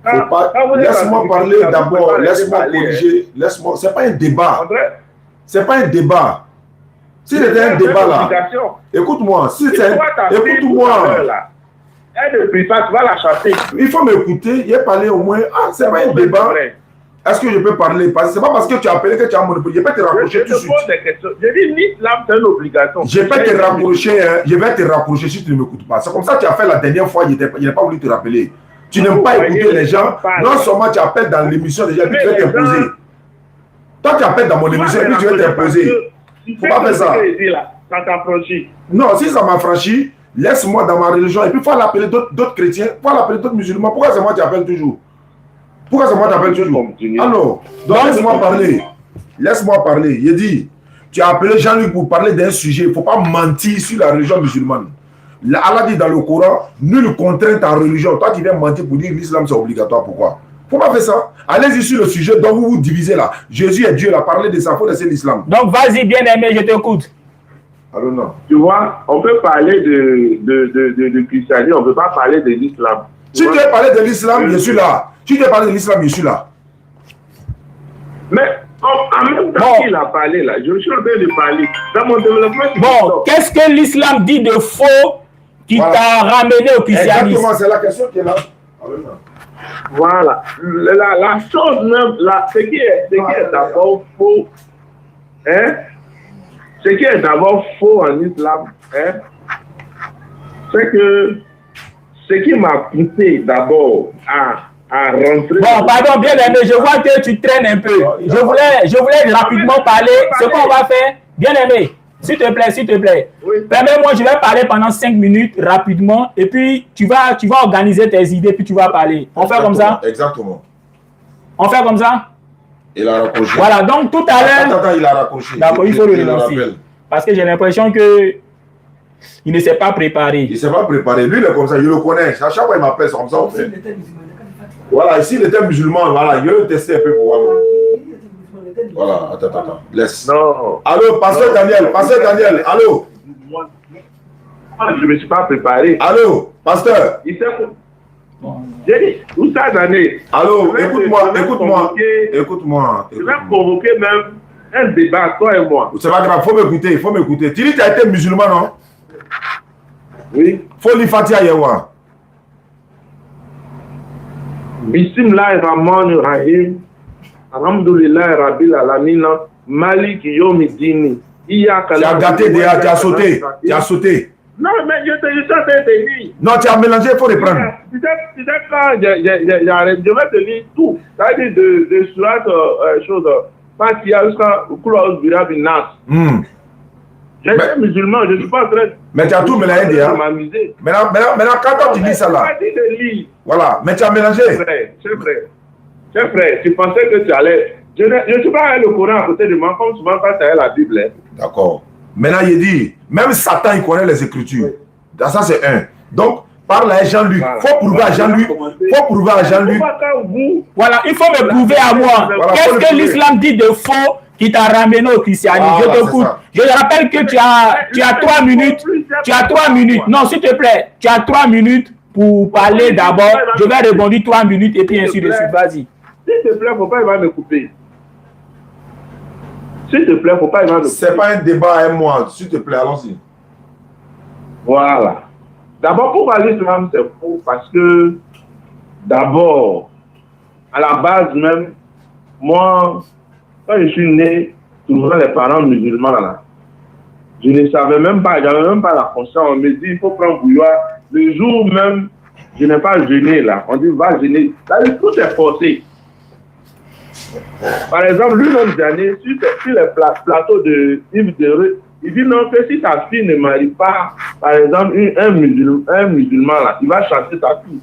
[SPEAKER 2] Laisse-moi parler d'abord. Laisse-moi corriger. Laisse-moi. C'est pas un débat. C'est pas un débat. Si c'était un débat là, écoute-moi. Si c'est, écoute-moi.
[SPEAKER 5] Elle ne prie pas, tu vas la chasser.
[SPEAKER 2] Il faut m'écouter. Il a parlé au moins. Ah, c'est pas un débat. Est-ce que je peux parler? Parce que c'est pas parce que tu as appelé que tu as monopole. Je peux te rapprocher tout de suite.
[SPEAKER 5] Je te pose des questions. Je dis l'islam, c'est une obligation.
[SPEAKER 2] Je vais te rapprocher, hein. Je vais te rapprocher si tu ne m'écoutes pas. C'est comme ça que tu as fait la dernière fois, je n'ai pas voulu te rappeler. Tu n'aimes pas écouter les gens. Non seulement tu appelles dans l'émission déjà, puis tu vas t'imposer. Toi, tu appelles dans mon émission et puis tu vas t'imposer. Il ne faut pas faire ça.
[SPEAKER 5] Ça t'a franchi.
[SPEAKER 2] Non, si ça m'a franchi, laisse-moi dans ma religion. Et puis, il faut l'appeler d'autres chrétiens, il faut l'appeler d'autres musulmans. Pourquoi c'est moi qui appelle toujours? Pourquoi c'est moi qui appelle toujours? Alors, donc laisse-moi parler. Laisse-moi parler. Il dit, tu as appelé Jean-Luc pour parler d'un sujet. Il ne faut pas mentir sur la religion musulmane. Allah dit dans le Coran, nulle contrainte en religion. Toi, tu viens mentir pour dire que l'islam c'est obligatoire. Pourquoi? Il ne faut pas faire ça. Allez-y sur le sujet dont vous vous divisez là. Jésus est Dieu, il a parlé de ça, il faut laisser l'islam.
[SPEAKER 3] Donc, vas-y, bien-aimé, je t'écoute.
[SPEAKER 2] Alors non.
[SPEAKER 5] Tu vois, on peut parler de christianisme, on ne peut pas parler de l'islam.
[SPEAKER 2] Si tu veux parler de l'islam, je suis là. Si tu veux parler de l'islam, je suis là.
[SPEAKER 5] Mais en même temps qu'il a parlé là, je suis en train de parler. Dans mon développement,
[SPEAKER 3] bon, qu'est-ce que l'islam dit de faux qui t'a ramené au christianisme?
[SPEAKER 2] Exactement, c'est la question qui est là.
[SPEAKER 5] Voilà. La chose même, ce qui est d'abord faux, hein? Ce qui est d'abord faux en islam, hein? C'est que ce qui m'a poussé d'abord à rentrer...
[SPEAKER 3] Bon, pardon, bien aimé, je vois que tu traînes un peu. Je voulais rapidement parler. Ce qu'on va faire, bien aimé, s'il te plaît. Oui. Permets-moi, je vais parler pendant 5 minutes rapidement et puis tu vas organiser tes idées puis tu vas parler. On fait comme ça?
[SPEAKER 2] Exactement.
[SPEAKER 3] On fait comme ça?
[SPEAKER 2] Il a raccroché.
[SPEAKER 3] Voilà, donc tout à l'heure...
[SPEAKER 2] Attends, il a raccroché.
[SPEAKER 3] D'accord, il faut le relancer. Parce que j'ai l'impression que il ne s'est pas préparé.
[SPEAKER 2] Il ne s'est pas préparé. Lui, il est comme ça, je le connais. À chaque fois, il m'appelle, c'est comme ça, on fait. Voilà, ici, il était musulman. Voilà, je vais le tester un peu pour voir. Voilà, attends. Laisse.
[SPEAKER 5] Non.
[SPEAKER 2] Allô, pasteur Daniel, allô.
[SPEAKER 5] Moi, je ne me suis pas préparé.
[SPEAKER 2] Allô, pasteur.
[SPEAKER 5] Il s'est... J'ai dit, où ça, Daniel?
[SPEAKER 2] Allô, écoute-moi.
[SPEAKER 5] Je vais convoquer même un débat, toi et moi.
[SPEAKER 2] C'est pas grave, faut m'écouter. Tu dis que tu as été musulman, non?
[SPEAKER 5] Oui.
[SPEAKER 2] Faut lire Fatiha Yewa.
[SPEAKER 5] Bismillahirrahmanirrahim. Alhamdulillah Rabbil Alamin. Malik Yomidini.
[SPEAKER 2] Tu as gâté déjà, tu as sauté.
[SPEAKER 5] Non, mais je suis en train de lire.
[SPEAKER 2] Non, tu as mélangé, il faut reprendre.
[SPEAKER 5] Tu sais quand je vais te lire tout. C'est-à-dire de surat chose. Fatiha jusqu'à Koulos Birabin Nas. Je suis musulman, je ne suis pas en train de...
[SPEAKER 2] Mais tu as tout mélangé déjà. Maintenant, quand tu dis ça là... Voilà, mais tu as mélangé. C'est vrai. Tu pensais que tu allais... Je ne suis pas avec le Coran à côté de moi, comme souvent quand tu as la Bible. D'accord. Maintenant, il dit, même Satan, il connaît les Écritures. Ça, c'est un. Donc, parle à Jean-Luc. Il faut prouver à Jean-Luc.
[SPEAKER 3] Voilà, il faut me prouver à moi. Voilà, qu'est-ce que l'islam dit de faux qui t'a ramené au christianisme? Je t'écoute. Je rappelle que tu as 3 minutes. Tu as 3 minutes. Non, s'il te plaît, tu as 3 minutes pour parler d'abord. Je vais rebondir 3 minutes et puis ainsi de suite. Vas-y.
[SPEAKER 5] S'il te plaît, il ne faut pas me couper. S'il te plaît, il ne faut pas me couper.
[SPEAKER 2] C'est pas un débat à moi. S'il te plaît, allons-y.
[SPEAKER 5] Voilà. D'abord, pourquoi l'islam c'est faux? Parce que, d'abord, à la base même, moi, quand je suis né, souvent les parents musulmans là, je ne savais même pas, j'avais même pas la conscience. On me dit, il faut prendre bouilloire. Le jour même, je n'ai pas jeûné là. On dit, va jeûner. Tout est forcé. Par exemple, lui-même, j'annais sur les plateaux de Yves Dereux, il dit non, que si ta fille ne marie pas, par exemple, un musulman là, il va chasser ta fille.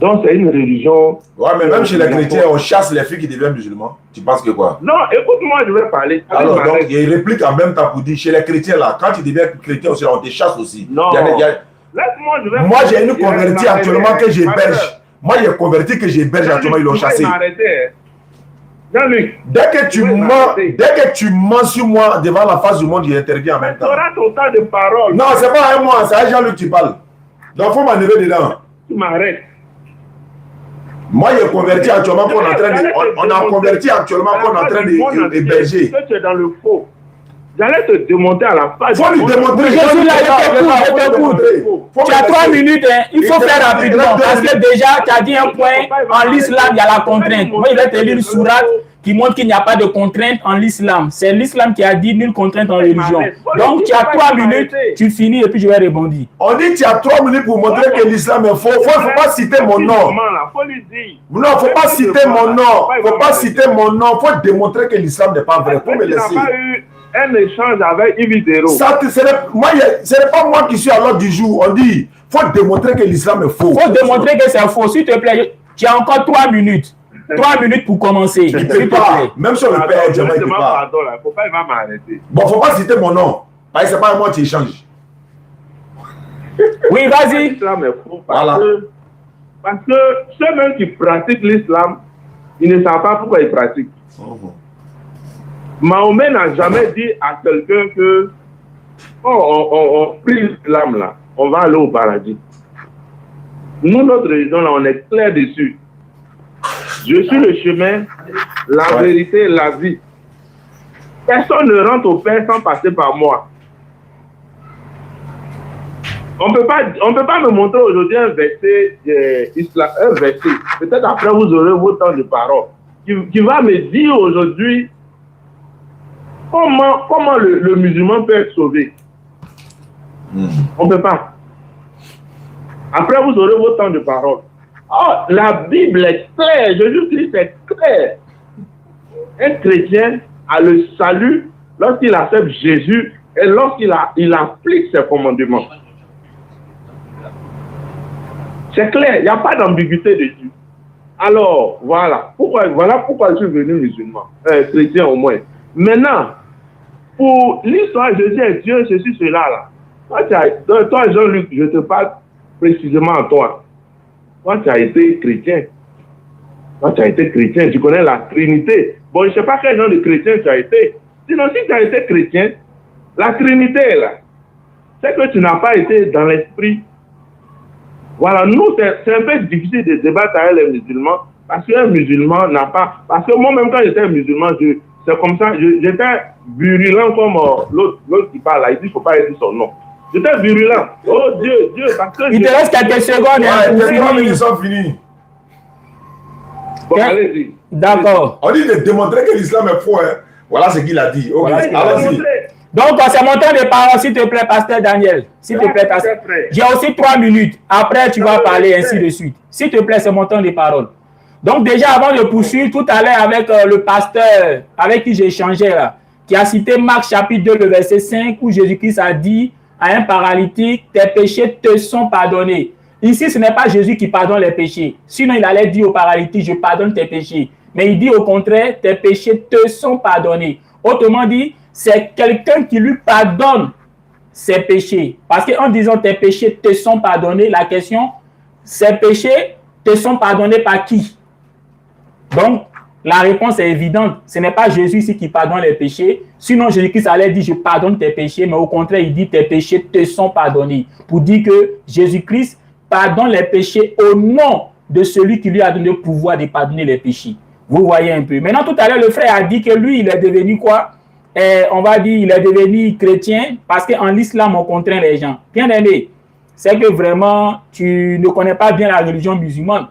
[SPEAKER 5] Donc, c'est une religion.
[SPEAKER 2] Ouais, mais même chez les chrétiens, on chasse les filles qui deviennent musulmans. Tu penses que quoi?
[SPEAKER 5] Non, écoute-moi, je vais parler.
[SPEAKER 2] Alors, donc, il réplique en même temps pour dire chez les chrétiens là, quand tu deviens chrétien aussi, on te chasse aussi.
[SPEAKER 5] Non.
[SPEAKER 2] Laisse-moi, je vais. Moi, j'ai une convertie actuellement que j'héberge. Moi, j'ai converti que j'héberge actuellement, ils l'ont chassé.
[SPEAKER 5] Jean-Luc,
[SPEAKER 2] dès que tu mens sur moi devant la face du monde, il intervient en même temps.
[SPEAKER 5] Tu auras ton temps de parole.
[SPEAKER 2] Non, c'est pas à moi, c'est à Jean-Luc qui parle. Donc, il faut m'enlever dedans.
[SPEAKER 5] Tu m'arrêtes.
[SPEAKER 2] Moi, j'ai converti actuellement qu'on est en train de... On a converti actuellement qu'on est en train d'héberger.
[SPEAKER 5] Tu es dans le faux. J'allais te démonter à la face.
[SPEAKER 2] Faut lui démontrer.
[SPEAKER 3] Je suis là, je t'écoute. Tu as 3 minutes, hein. Il faut faire rapidement. Parce que déjà, tu as dit un point. En l'islam, il y a la contrainte. Moi, je vais te lire une sourate qui montre qu'il n'y a pas de contrainte en l'islam. C'est l'islam qui a dit nulle contrainte en religion. Donc, tu as 3 minutes, tu finis et puis je vais rebondir.
[SPEAKER 2] On dit que tu as 3 minutes pour montrer que l'islam est faux. Il ne faut pas citer mon nom. Non, il ne faut pas citer mon nom. Il ne faut pas citer mon nom. Il faut démontrer que l'islam n'est pas vrai. Il faut me laisser.
[SPEAKER 5] Un échange avec Ividero.
[SPEAKER 2] Ce n'est pas moi qui suis à l'ordre du jour. On dit, il faut démontrer que l'islam est faux.
[SPEAKER 3] Il faut démontrer que c'est faux. S'il te plaît, tu as encore 3 minutes. 3 minutes pour commencer.
[SPEAKER 2] Il ne peut pas. Même sur le père, il ne peut pas.
[SPEAKER 5] Faut pas, il va m'arrêter.
[SPEAKER 2] Bon, il ne faut pas citer mon nom. Parce que ce n'est pas moi qui échange.
[SPEAKER 3] Oui, vas-y.
[SPEAKER 5] L'islam est faux parce que ceux-mêmes qui pratiquent l'islam, ils ne savent pas pourquoi ils pratiquent. Mahomet n'a jamais dit à quelqu'un que on prie l'islam là, on va aller au paradis. Nous, notre religion là, on est clair dessus. Je suis le chemin, la vérité, la vie. Personne ne rentre au Père sans passer par moi. On peut pas me montrer aujourd'hui un verset, un verset. Peut-être après vous aurez vos temps de parole qui va me dire aujourd'hui comment le musulman peut être sauvé. On ne peut pas. Après vous aurez vos temps de parole. Oh, la Bible est claire. Jésus-Christ est clair. Un chrétien a le salut lorsqu'il accepte Jésus et lorsqu'il applique ses commandements. C'est clair, il n'y a pas d'ambiguïté dessus. Alors, voilà pourquoi je suis venu musulman, chrétien au moins. Maintenant, pour l'histoire, Jésus est Dieu, ceci, cela, là. Toi, Jean-Luc, je te parle précisément à toi. Toi, tu as été chrétien. Tu connais la Trinité. Bon, je ne sais pas quel genre de chrétien tu as été. Sinon, si tu as été chrétien, la Trinité est là. C'est que tu n'as pas été dans l'esprit. Voilà, nous, c'est un peu difficile de débattre avec les musulmans parce qu'un musulman n'a pas... Parce que moi-même, quand j'étais musulman, c'est comme ça, j'étais virulent comme l'autre qui parle là. Il dit qu'il ne faut pas dire son nom. J'étais virulent. Oh Dieu, parce que...
[SPEAKER 3] Il te reste quelques secondes.
[SPEAKER 2] Ils sont finis.
[SPEAKER 5] Bon, allez-y.
[SPEAKER 3] D'accord.
[SPEAKER 2] On dit de démontrer que l'islam est faux. Hein. Voilà ce qu'il a dit. Okay. Allez-y.
[SPEAKER 3] Donc, c'est mon temps de parole, s'il te plaît, pasteur Daniel. S'il te plaît, pasteur. J'ai aussi 3 minutes. Après, tu vas parler, ainsi de suite. S'il te plaît, c'est mon temps de parole. Donc, déjà, avant de poursuivre, tout à l'heure, avec le pasteur avec qui j'ai échangé, là, qui a cité Marc chapitre 2, le verset 5, où Jésus-Christ a dit à un paralytique, tes péchés te sont pardonnés. Ici, ce n'est pas Jésus qui pardonne les péchés. Sinon, il allait dire au paralytique, je pardonne tes péchés. Mais il dit au contraire, tes péchés te sont pardonnés. Autrement dit, c'est quelqu'un qui lui pardonne ses péchés. Parce qu'en disant tes péchés te sont pardonnés, la question, ces péchés te sont pardonnés par qui? Donc, la réponse est évidente. Ce n'est pas Jésus ici qui pardonne les péchés. Sinon, Jésus-Christ allait dire, je pardonne tes péchés. Mais au contraire, il dit, tes péchés te sont pardonnés. Pour dire que Jésus-Christ pardonne les péchés au nom de celui qui lui a donné le pouvoir de pardonner les péchés. Vous voyez un peu. Maintenant, tout à l'heure, le frère a dit que lui, il est devenu quoi? On va dire, il est devenu chrétien parce qu'en l'islam, on contraint les gens. Bien aimé, c'est que vraiment, tu ne connais pas bien la religion musulmane.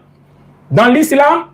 [SPEAKER 3] Dans l'islam,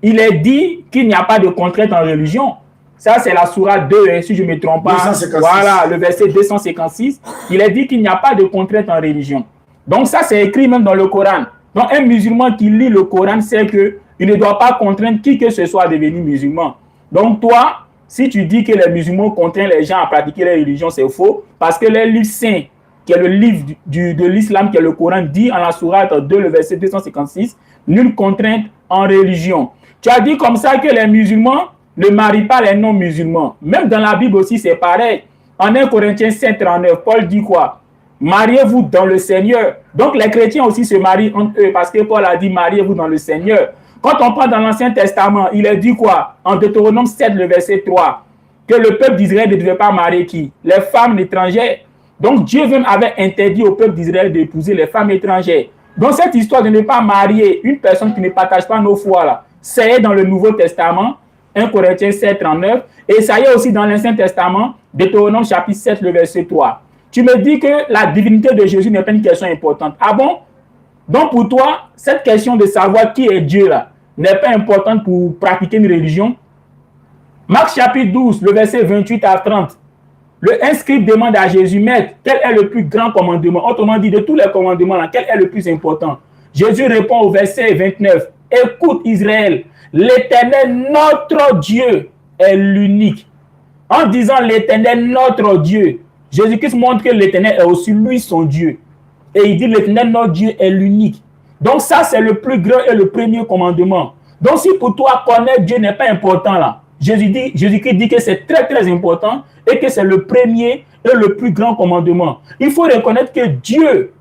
[SPEAKER 3] il est dit qu'il n'y a pas de contrainte en religion. Ça, c'est la sourate 2, hein, si je ne me trompe pas.
[SPEAKER 2] 256.
[SPEAKER 3] Voilà, le verset 256. Il est dit qu'il n'y a pas de contrainte en religion. Donc ça, c'est écrit même dans le Coran. Donc un musulman qui lit le Coran sait qu'il ne doit pas contraindre qui que ce soit à devenir musulman. Donc toi, si tu dis que les musulmans contraignent les gens à pratiquer les religions, c'est faux. Parce que les livres saints, qui est le livre de l'islam, qui est le Coran, dit en la sourate 2, le verset 256, nulle contrainte en religion. Tu as dit comme ça que les musulmans ne marient pas les non-musulmans. Même dans la Bible aussi, c'est pareil. En 1 Corinthiens 5:39, Paul dit quoi? Mariez-vous dans le Seigneur. Donc les chrétiens aussi se marient entre eux parce que Paul a dit mariez-vous dans le Seigneur. Quand on prend dans l'Ancien Testament, il est dit quoi? En Deutéronome 7, le verset 3, que le peuple d'Israël ne devait pas marier qui? Les femmes étrangères. Donc Dieu même avait interdit au peuple d'Israël d'épouser les femmes étrangères. Donc cette histoire de ne pas marier une personne qui ne partage pas nos foi là, c'est dans le Nouveau Testament, 1 Corinthiens 7, 39, et ça y est aussi dans l'Ancien Testament, Deutéronome chapitre 7, le verset 3. Tu me dis que la divinité de Jésus n'est pas une question importante. Ah bon? Donc pour toi, cette question de savoir qui est Dieu là n'est pas importante pour pratiquer une religion? Marc chapitre 12, le verset 28 à 30. Un scribe demande à Jésus, Maître, quel est le plus grand commandement? Autrement dit, de tous les commandements là, quel est le plus important? Jésus répond au verset 29. Écoute Israël, l'Éternel notre Dieu est l'unique. En disant l'Éternel notre Dieu, Jésus-Christ montre que l'Éternel est aussi lui son Dieu. Et il dit l'Éternel notre Dieu est l'unique. Donc ça c'est le plus grand et le premier commandement. Donc si pour toi connaître Dieu n'est pas important là, Jésus-Christ dit que c'est très très important et que c'est le premier et le plus grand commandement. Il faut reconnaître que Dieu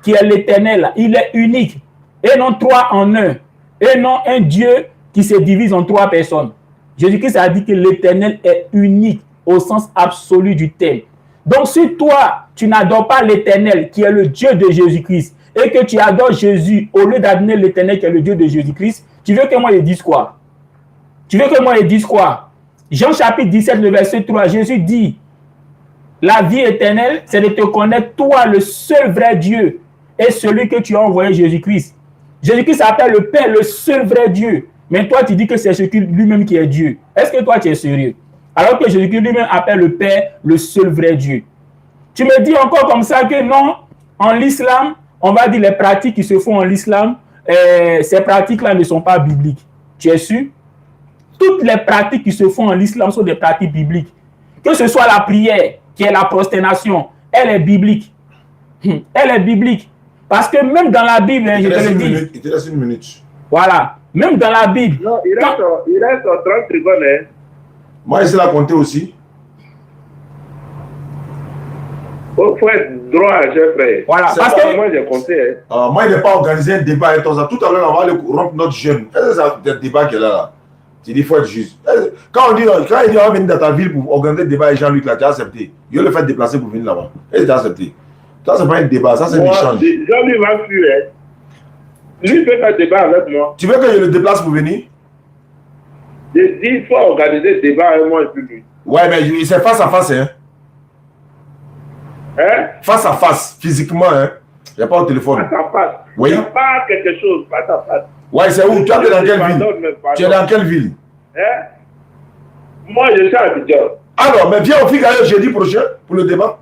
[SPEAKER 3] qui est l'Éternel, il est unique et non trois en un. Et non un Dieu qui se divise en trois personnes. Jésus-Christ a dit que l'Éternel est unique au sens absolu du terme. Donc si toi, tu n'adores pas l'Éternel qui est le Dieu de Jésus-Christ et que tu adores Jésus au lieu d'adorer l'Éternel qui est le Dieu de Jésus-Christ, tu veux que moi je dise quoi? Tu veux que moi je dise quoi? Jean chapitre 17, le verset 3, Jésus dit, la vie éternelle, c'est de te connaître toi, le seul vrai Dieu et celui que tu as envoyé, Jésus-Christ. Jésus-Christ s'appelle le Père, le seul vrai Dieu. Mais toi, tu dis que c'est celui lui-même qui est Dieu. Est-ce que toi, tu es sérieux? Alors que Jésus-Christ lui-même appelle le Père, le seul vrai Dieu. Tu me dis encore comme ça que non, en l'islam, on va dire les pratiques qui se font en l'islam, ces pratiques-là ne sont pas bibliques. Tu es sûr? Toutes les pratiques qui se font en l'islam sont des pratiques bibliques. Que ce soit la prière, qui est la prosternation, elle est biblique. Elle est biblique. Parce que même dans la Bible, je te le dis.
[SPEAKER 2] Il te reste une minute.
[SPEAKER 3] Voilà. Même dans la Bible.
[SPEAKER 5] Non, il reste 30 secondes. Hein.
[SPEAKER 2] Moi, je sais la compter aussi.
[SPEAKER 5] Il faut être droit, j'ai frère.
[SPEAKER 3] Voilà. Parce que
[SPEAKER 5] moi, j'ai compté. Hein.
[SPEAKER 2] Moi, il n'est pas organisé un débat avec toi. Tout à l'heure, on va aller rompre notre jeûne. Est-ce que c'est un débat qui est là? Tu dis, il faut être juste. Quand il dit, on va venir dans ta ville pour organiser un débat avec Jean-Luc, là, tu as accepté. Il va le faire déplacer pour venir là-bas. Et tu as accepté. Ça, c'est pas un débat, ça, c'est un échange.
[SPEAKER 5] Jean-Luc va fuir. Hein. Lui peut faire débat avec moi.
[SPEAKER 2] Tu veux que je le déplace pour venir?
[SPEAKER 5] Je dis, il faut organiser un débat avec moi et puis lui.
[SPEAKER 2] Ouais, mais c'est face à face, hein?
[SPEAKER 5] Hein?
[SPEAKER 2] Face à face, physiquement, hein? Il n'y a pas au téléphone.
[SPEAKER 5] Face à face.
[SPEAKER 2] Oui.
[SPEAKER 5] Il n'y a pas quelque chose, face à face.
[SPEAKER 2] Ouais, c'est où? Tu es dans quelle ville? Tu es dans quelle ville?
[SPEAKER 5] Hein? Moi, je suis à Abidjan.
[SPEAKER 2] Alors, mais viens au Figaro jeudi prochain pour le débat.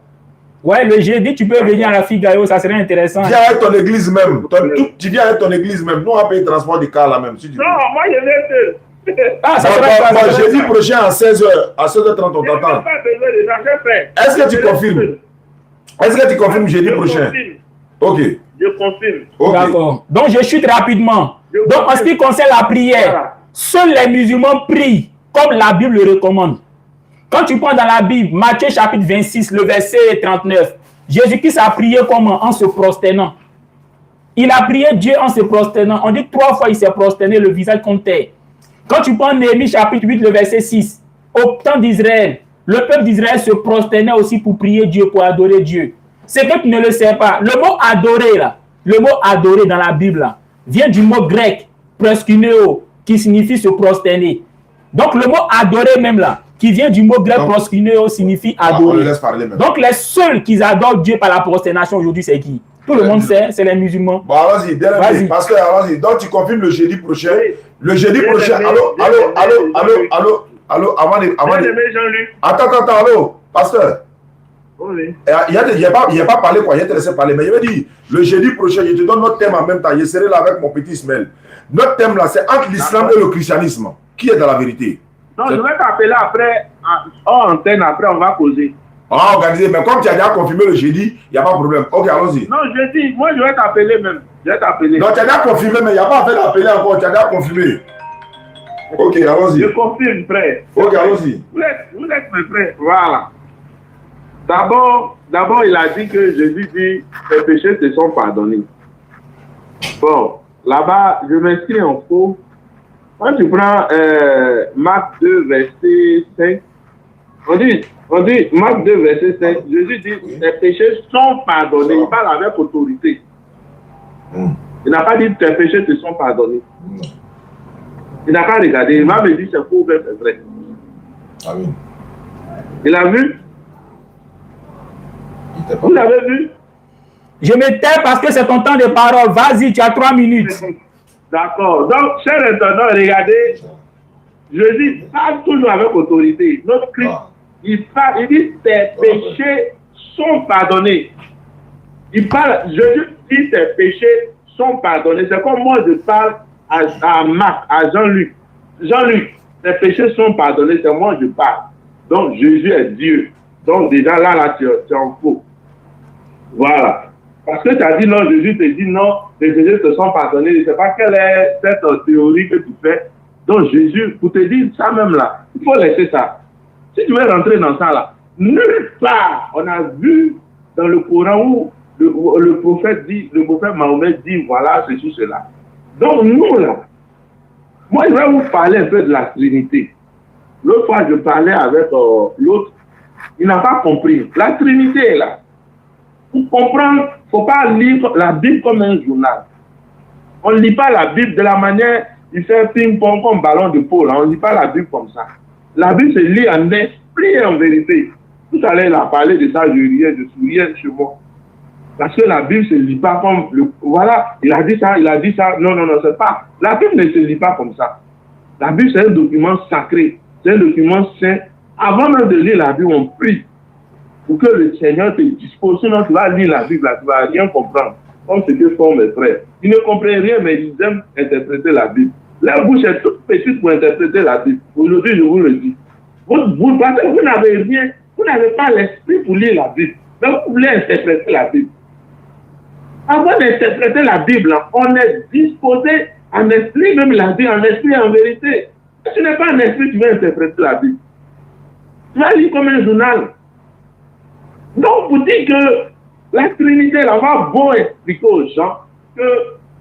[SPEAKER 3] ouais, le jeudi, tu peux venir à la Figaro, ça serait intéressant.
[SPEAKER 2] Viens avec ton église même. Tu viens avec ton église même. Nous, on va payer le transport du car là même. Si tu veux.
[SPEAKER 5] Non, moi, je viens seul.
[SPEAKER 3] Ah, ça serait pas
[SPEAKER 2] jeudi prochain à 16h, à 16h30, on
[SPEAKER 5] Je
[SPEAKER 2] t'attend.
[SPEAKER 5] n'ai pas besoin de ça, j'ai fait.
[SPEAKER 2] Est-ce que tu confirmes? Est-ce que tu confirmes jeudi prochain?
[SPEAKER 5] Confirme.
[SPEAKER 2] Ok.
[SPEAKER 5] Je confirme.
[SPEAKER 2] Ok.
[SPEAKER 3] D'accord. Donc, je chute rapidement. Donc, en ce qui concerne la prière,
[SPEAKER 5] Voilà.
[SPEAKER 3] seuls les musulmans prient comme la Bible le recommande. Quand tu prends dans la Bible, Matthieu chapitre 26, le verset 39, Jésus-Christ a prié comment? En se prosternant. Il a prié Dieu en se prosternant. On dit 3 fois il s'est prosterné, le visage contre terre. Quand tu prends Néhémie chapitre 8, le verset 6, au temps d'Israël, le peuple d'Israël se prosternait aussi pour prier Dieu, pour adorer Dieu. C'est que tu ne le sais pas. Le mot adorer, là, le mot adorer dans la Bible, là, vient du mot grec, proskuneo, qui signifie se prosterner. Donc le mot adorer même là, qui vient du mot grec proskuneo, signifie adorer.
[SPEAKER 2] On le laisse parler maintenant.
[SPEAKER 3] Donc les seuls qui adorent Dieu par la prosternation aujourd'hui, c'est qui? Tout le monde sait, c'est les musulmans.
[SPEAKER 2] Bon, allons-y,
[SPEAKER 3] Vas-y.
[SPEAKER 2] parce que, allons-y. Donc, tu confirmes le jeudi prochain.
[SPEAKER 5] Oui.
[SPEAKER 2] Le jeudi
[SPEAKER 5] Bien
[SPEAKER 2] prochain.
[SPEAKER 5] aimé,
[SPEAKER 2] Allô, avant de.
[SPEAKER 5] Bien aimé, Jean-Luc.
[SPEAKER 2] Attends, allô, pasteur.
[SPEAKER 5] Oui.
[SPEAKER 2] Il n'y a pas parlé, quoi. Il a te laissé parler. Mais il m'a dit, le jeudi prochain, je te donne notre thème en même temps. Je serai là avec mon petit Ismaël. Notre thème là, c'est entre l'islam et le christianisme. Qui est dans la vérité?
[SPEAKER 5] Non, je vais t'appeler après, en antenne, après, on va causer.
[SPEAKER 2] Ah, organisé. Mais comme tu as déjà confirmé le jeudi, il n'y a pas de problème. Ok, allons-y.
[SPEAKER 5] Non, je dis, moi, je vais t'appeler même. Je vais t'appeler.
[SPEAKER 2] Non, tu as déjà confirmé, mais il n'y a pas à faire d'appeler encore. Tu as déjà confirmé. Ok, allons-y.
[SPEAKER 5] Je confirme, frère.
[SPEAKER 2] Ok, allons-y.
[SPEAKER 5] Vous êtes mes frères. Voilà. D'abord, il a dit que Jésus dit les péchés te sont pardonnés. Bon, là-bas, je m'inscris en faux. Quand tu prends Marc 2, verset 5, on dit Marc 2, verset 5, Jésus dit les péchés sont pardonnés. Il parle avec autorité. Il n'a pas dit tes péchés te sont pardonnés. Il n'a pas regardé. Il va me dire c'est faux ou c'est vrai.
[SPEAKER 2] Amen.
[SPEAKER 5] Il a vu? Vous avez vu?
[SPEAKER 3] Je me tais parce que c'est ton temps de parole. Vas-y, tu as 3 minutes.
[SPEAKER 5] D'accord. Donc, chers internautes, regardez. Jésus parle toujours avec autorité. Notre Christ, il parle, il dit tes péchés sont pardonnés. Il parle, Jésus dit tes péchés sont pardonnés. C'est comme moi je parle à Marc, à Jean-Luc. Jean-Luc, tes péchés sont pardonnés, c'est moi je parle. Donc Jésus est Dieu. Donc déjà là, tu es en faux. Voilà. Parce que tu as dit non, Jésus te dit non, les péchés te sont pardonnés. Je ne sais pas quelle est cette théorie que tu fais. Donc Jésus, pour te dire ça même là, il faut laisser ça. Si tu veux rentrer dans ça là, nulle part, on a vu dans le Coran où le prophète Mahomet dit voilà, ceci, cela. Donc nous là, moi je vais vous parler un peu de la Trinité. L'autre fois je parlais avec l'autre, il n'a pas compris. La Trinité est là. Pour comprendre, il ne faut pas lire la Bible comme un journal. On ne lit pas la Bible de la manière, il fait ping-pong comme ballon de pôle. On ne lit pas la Bible comme ça. La Bible se lit en esprit et en vérité. Tout à l'heure, il a parlé de ça, je souriais chez moi. Parce que la Bible ne se lit pas comme... voilà, il a dit ça. Non, c'est pas... La Bible ne se lit pas comme ça. La Bible, c'est un document sacré. C'est un document saint. Avant même de lire la Bible, on prie pour que le Seigneur te dispose. Sinon, tu vas lire la Bible, là, tu ne vas rien comprendre. Comme ce que font mes frères. Ils ne comprennent rien, mais ils aiment interpréter la Bible. Leur bouche est toute petite pour interpréter la Bible. Aujourd'hui, je vous le dis. Vous n'avez rien, vous n'avez pas l'esprit pour lire la Bible. Donc, vous voulez interpréter la Bible. Avant d'interpréter la Bible, on est disposé en esprit, même la Bible, en esprit et en vérité. Si tu n'es pas en esprit, tu vas interpréter la Bible. Tu vas lire comme un journal. Donc, vous dites que la Trinité, là, va beau expliquer aux gens que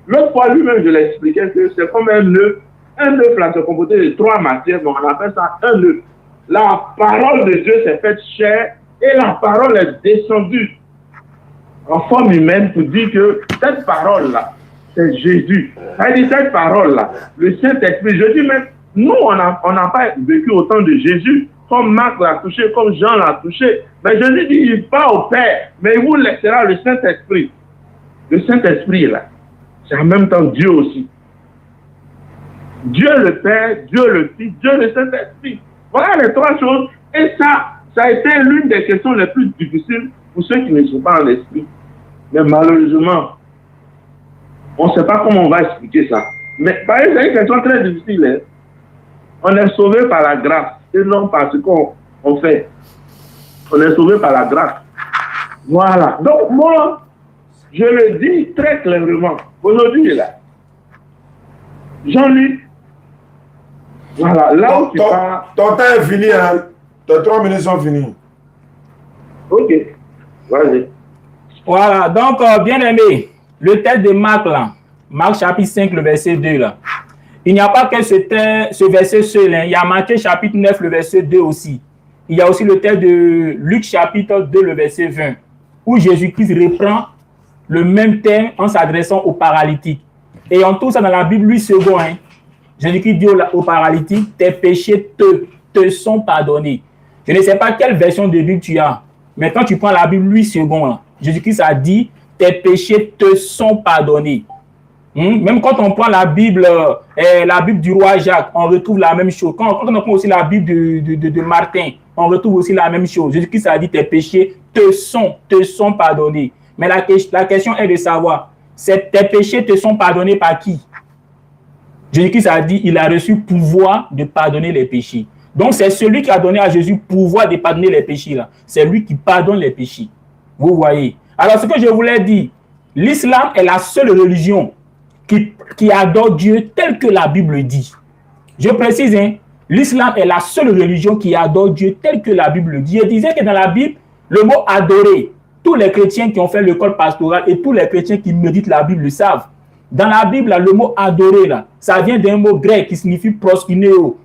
[SPEAKER 5] l'autre fois, lui-même, je l'expliquais que c'est comme un œuf. Un œuf, là, c'est composé de 3 matières, donc on appelle ça un œuf. La parole de Dieu s'est faite chair et la parole est descendue en forme humaine pour dire que cette parole-là, c'est Jésus. C'est-à-dire cette parole-là, le Saint-Esprit, je dis même, nous, on n'a pas vécu autant de Jésus, comme Marc l'a touché, comme Jean l'a touché. Mais Jésus dit, il va au Père, mais il vous laissera le Saint-Esprit. Le Saint-Esprit, là, c'est en même temps Dieu aussi. Dieu le Père, Dieu le Fils, Dieu le Saint-Esprit. Voilà les 3 choses. Et ça a été l'une des questions les plus difficiles pour ceux qui ne sont pas en esprit. Mais malheureusement, on ne sait pas comment on va expliquer ça. Mais par exemple, c'est une question très difficile. Hein? On est sauvé par la grâce et non par ce qu'on fait. On est sauvé par la grâce. Voilà. Donc moi, je le dis très clairement. Aujourd'hui, là, Jean-Luc, voilà, là où tu parles...
[SPEAKER 2] Ton temps est fini, hein? Tes 3 minutes sont finies.
[SPEAKER 5] Ok, vas-y.
[SPEAKER 3] Voilà, donc, bien aimé, le texte de Marc, là, Marc chapitre 5, le verset 2, là. Il n'y a pas que ce verset seul, hein. Il y a Matthieu chapitre 9, le verset 2 aussi. Il y a aussi le texte de Luc chapitre 2, le verset 20, où Jésus-Christ reprend le même thème en s'adressant aux paralytiques. Et on trouve ça dans la Bible 8 secondes. Hein. Jésus-Christ dit aux paralytiques, tes péchés te sont pardonnés. Je ne sais pas quelle version de Bible tu as, mais quand tu prends la Bible 8 secondes, Jésus-Christ a dit, tes péchés te sont pardonnés. Même quand on prend la Bible du roi Jacques, on retrouve la même chose. Quand on prend aussi la Bible de Martin, on retrouve aussi la même chose. Jésus-Christ a dit, tes péchés te sont pardonnés. Mais la question est de savoir, tes péchés te sont pardonnés par qui? Jésus-Christ a dit, il a reçu pouvoir de pardonner les péchés. Donc, c'est celui qui a donné à Jésus pouvoir de pardonner les péchés. Là. C'est lui qui pardonne les péchés. Vous voyez. Alors, ce que je voulais dire, l'islam est la seule religion qui adore Dieu tel que la Bible dit. Je précise, hein, l'islam est la seule religion qui adore Dieu tel que la Bible dit. Je disais que dans la Bible, le mot adorer, tous les chrétiens qui ont fait l'école pastorale et tous les chrétiens qui méditent la Bible le savent. Dans la Bible, là, le mot adorer, là, ça vient d'un mot grec qui signifie proskuneo.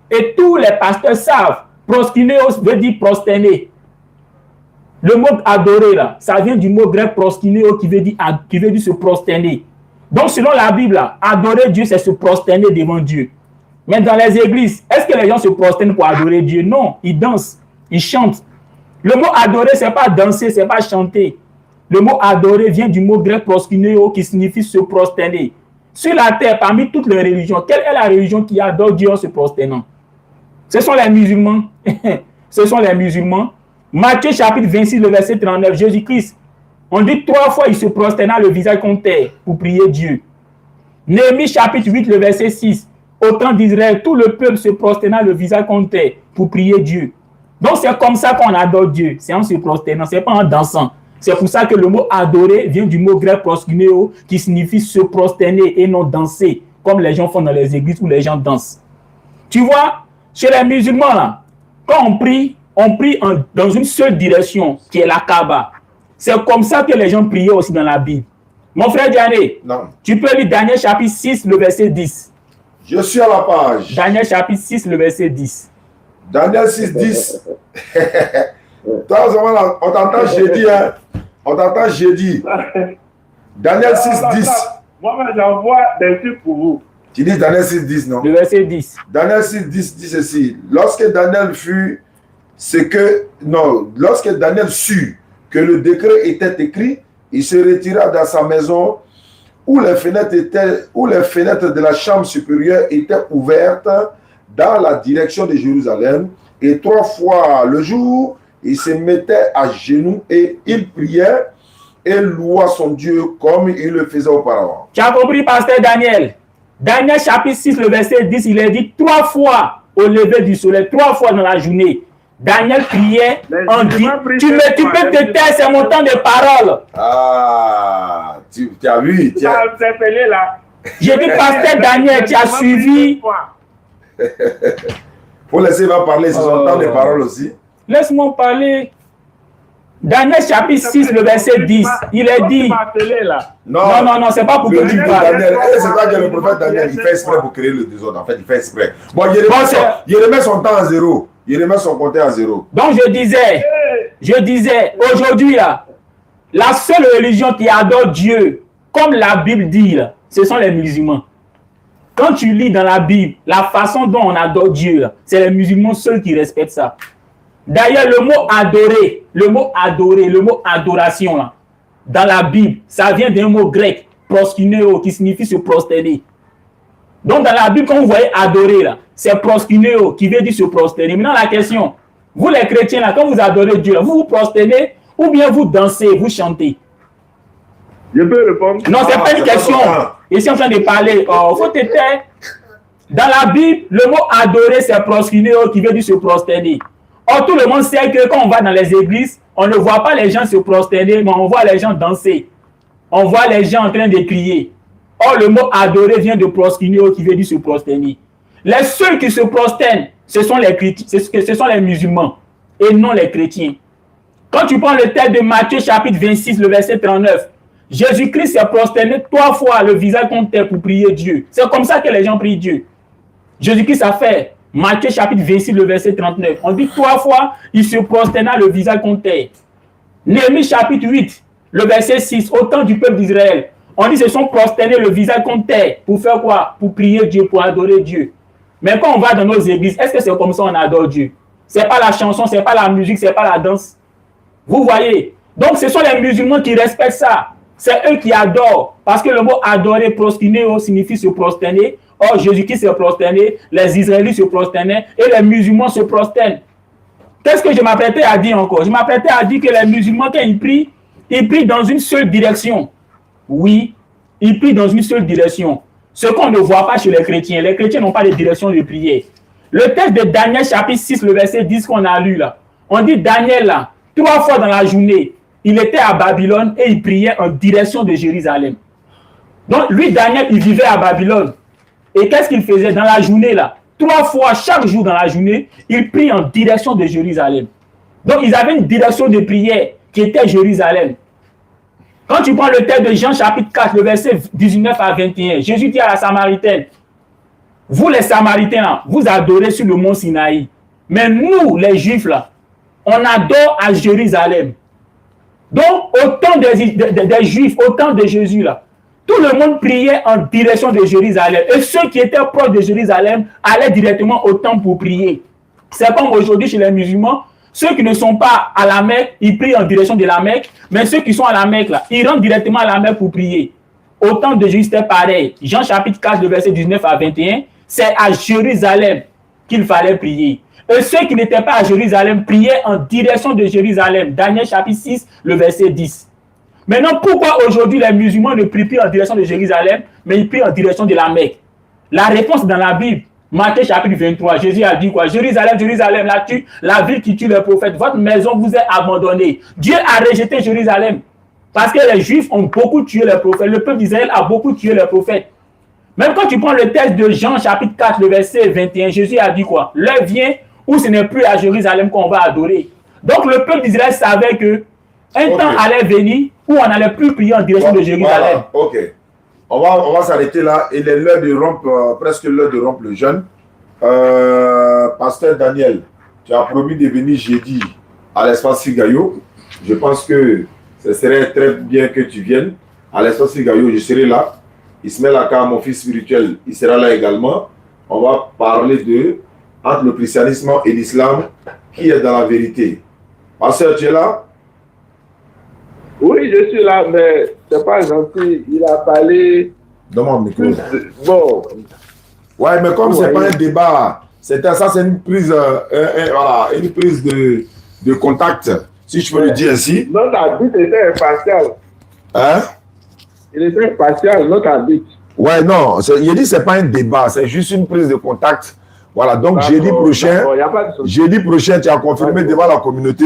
[SPEAKER 3] Et tous les pasteurs savent, proskuneo veut dire prosterner. Le mot adorer, là, ça vient du mot grec proskuneo qui veut dire se prosterner. Donc, selon la Bible, là, adorer Dieu, c'est se prosterner devant Dieu. Mais dans les églises, est-ce que les gens se prosternent pour adorer Dieu? Non, ils dansent, ils chantent. Le mot adorer, ce n'est pas danser, ce n'est pas chanter. Le mot adorer vient du mot grec proskuneo qui signifie se prosterner. Sur la terre, parmi toutes les religions, quelle est la religion qui adore Dieu en se prosternant? Ce sont les musulmans. Ce sont les musulmans. Matthieu chapitre 26, le verset 39, Jésus-Christ, on dit 3 fois il se prosterna le visage contre terre pour prier Dieu. Néhémie chapitre 8, le verset 6, au temps d'Israël, tout le peuple se prosterna le visage contre terre pour prier Dieu. Donc c'est comme ça qu'on adore Dieu, c'est en se prosternant, ce n'est pas en dansant. C'est pour ça que le mot adorer vient du mot grec proskuneo qui signifie se prosterner et non danser, comme les gens font dans les églises où les gens dansent. Tu vois, chez les musulmans, là, quand on prie dans une seule direction, qui est la Kaaba. C'est comme ça que les gens priaient aussi dans la Bible. Mon frère Diané, tu peux lire Daniel chapitre 6, le verset 10.
[SPEAKER 2] Je suis à la page.
[SPEAKER 3] Daniel chapitre 6, le verset 10.
[SPEAKER 2] Daniel 6, 10. Toi, on t'entend jeudi, hein? On t'entend jeudi. Daniel 6, 10.
[SPEAKER 5] Moi, j'envoie des trucs pour vous.
[SPEAKER 2] Tu dis Daniel 6, 10, non?
[SPEAKER 3] Le verset 10.
[SPEAKER 2] Daniel 6, 10 dit ceci. Lorsque Daniel sut que le décret était écrit, il se retira dans sa maison où les fenêtres de la chambre supérieure étaient ouvertes dans la direction de Jérusalem. Et 3 fois le jour, il se mettait à genoux et il priait et loua son Dieu comme il le faisait auparavant.
[SPEAKER 3] Tu as compris, pasteur Daniel? Daniel chapitre 6, le verset 10, il est dit 3 fois au lever du soleil, 3 fois dans la journée. Daniel priait en dit, tu peux te taire, c'est mon temps de parole.
[SPEAKER 2] Ah, tu as vu.
[SPEAKER 5] Tu as interpellé là.
[SPEAKER 3] J'ai dit, pasteur Daniel, tu as suivi.
[SPEAKER 2] Faut laisser va parler, c'est son temps de parole aussi.
[SPEAKER 3] Laisse-moi parler. Daniel chapitre 6, le verset 10, il est dit. Non, c'est pas pour que tu parles.
[SPEAKER 2] C'est pas que le prophète Daniel, il fait exprès pour créer le désordre. En fait, il fait exprès. Bon, il remet son temps à zéro. Il remet son compteur à zéro.
[SPEAKER 3] Donc, je disais, aujourd'hui, là, la seule religion qui adore Dieu, comme la Bible dit, là, ce sont les musulmans. Quand tu lis dans la Bible, la façon dont on adore Dieu, c'est les musulmans seuls qui respectent ça. D'ailleurs, le mot adoration, là, dans la Bible, ça vient d'un mot grec, proskuneo, qui signifie se prosterner. Donc, dans la Bible, quand vous voyez adorer, là, c'est proskuneo, qui veut dire se prosterner. Maintenant, la question, vous les chrétiens, là, quand vous adorez Dieu, là, vous vous prosternez ou bien vous dansez, vous chantez?
[SPEAKER 5] Je peux répondre?
[SPEAKER 3] Non, ce n'est pas une question. Ici, on est en train de parler. Il faut te taire. Dans la Bible, le mot adorer, c'est proskuneo, qui veut dire se prosterner. Or, tout le monde sait que quand on va dans les églises, on ne voit pas les gens se prosterner, mais on voit les gens danser. On voit les gens en train de crier. Or, le mot adorer vient de proskuneo, qui veut dire se prosterner. Les seuls qui se prosternent, ce sont les chrétiens, ce sont les musulmans, et non les chrétiens. Quand tu prends le texte de Matthieu chapitre 26, le verset 39, Jésus-Christ s'est prosterné 3 fois le visage contre terre pour prier Dieu. C'est comme ça que les gens prient Dieu. Jésus-Christ a fait Matthieu chapitre 26, le verset 39. On dit 3 fois, il se prosterna le visage contre terre. Néhémie chapitre 8, le verset 6, au temps du peuple d'Israël, on dit qu'ils se sont prosternés le visage contre terre. Pour faire quoi? Pour prier Dieu, pour adorer Dieu. Mais quand on va dans nos églises, est-ce que c'est comme ça qu'on adore Dieu? Ce n'est pas la chanson, ce n'est pas la musique, ce n'est pas la danse. Vous voyez? Donc ce sont les musulmans qui respectent ça. C'est eux qui adorent. Parce que le mot adorer, proskuneo, signifie se prosterner. Or, Jésus-Christ se prosternait, les Israélites se prosternaient et les musulmans se prosternent. Qu'est-ce que je m'apprêtais à dire encore? Je m'apprêtais à dire que les musulmans, quand ils prient dans une seule direction. Oui, ils prient dans une seule direction. Ce qu'on ne voit pas chez les chrétiens. Les chrétiens n'ont pas de direction de prière. Le texte de Daniel chapitre 6, le verset 10 qu'on a lu là. On dit Daniel là, 3 fois dans la journée, il était à Babylone et il priait en direction de Jérusalem. Donc lui, Daniel, il vivait à Babylone. Et qu'est-ce qu'il faisait dans la journée là? 3 fois chaque jour dans la journée, il prie en direction de Jérusalem. Donc ils avaient une direction de prière qui était Jérusalem. Quand tu prends le texte de Jean chapitre 4, le verset 19 à 21, Jésus dit à la Samaritaine, vous les Samaritains là, vous adorez sur le mont Sinaï. Mais nous, les Juifs là, on adore à Jérusalem. Donc, au temps des Juifs, au temps de Jésus là, tout le monde priait en direction de Jérusalem. Et ceux qui étaient proches de Jérusalem allaient directement au temple pour prier. C'est comme aujourd'hui chez les musulmans, Ceux qui ne sont pas à la Mecque, ils prient en direction de la Mecque, mais ceux qui sont à la Mecque, là, ils rentrent directement à la Mecque pour prier. Au temps de Jésus, c'était pareil. Jean chapitre 4, le verset 19 à 21, c'est à Jérusalem qu'il fallait prier. Et ceux qui n'étaient pas à Jérusalem priaient en direction de Jérusalem. Daniel chapitre 6, le verset 10. Maintenant, pourquoi aujourd'hui les musulmans ne prient plus en direction de Jérusalem, mais ils prient en direction de la Mecque? La réponse dans la Bible, Matthieu chapitre 23, Jésus a dit quoi? Jérusalem, Jérusalem, la ville qui tue les prophètes, votre maison vous est abandonnée. Dieu a rejeté Jérusalem parce que les Juifs ont beaucoup tué les prophètes. Le peuple d'Israël a beaucoup tué les prophètes. Même quand tu prends le texte de Jean chapitre 4, le verset 21, Jésus a dit quoi? L'heure vient où ce n'est plus à Jérusalem qu'on va adorer. Donc le peuple d'Israël savait que un temps allait venir où on n'allait plus prier en direction de Jérusalem.
[SPEAKER 2] Voilà. Ok. On va s'arrêter là. Il est l'heure de rompre, presque l'heure de rompre le jeûne. Pasteur Daniel, tu as promis de venir jeudi à l'espace Figayo. Je pense que ce serait très bien que tu viennes à l'espace Figayo. Je serai là. Ismaël Aka, mon fils spirituel, il sera là également. On va parler de entre le christianisme et l'islam, qui est dans la vérité. Pasteur, tu es là?
[SPEAKER 5] Oui, je suis là, mais c'est pas gentil. Il a parlé.
[SPEAKER 2] Demande micro.
[SPEAKER 5] Bon.
[SPEAKER 2] Ouais, mais comme c'est pas un débat, ça c'est une prise, voilà, une prise de contact, si je peux le dire ainsi.
[SPEAKER 5] Notre arbitre était impartial.
[SPEAKER 2] Hein? Il
[SPEAKER 5] était impartial, notre arbitre.
[SPEAKER 2] Ouais, non, il dit c'est pas un débat, c'est juste une prise de contact. Voilà, donc jeudi prochain, tu as confirmé devant la communauté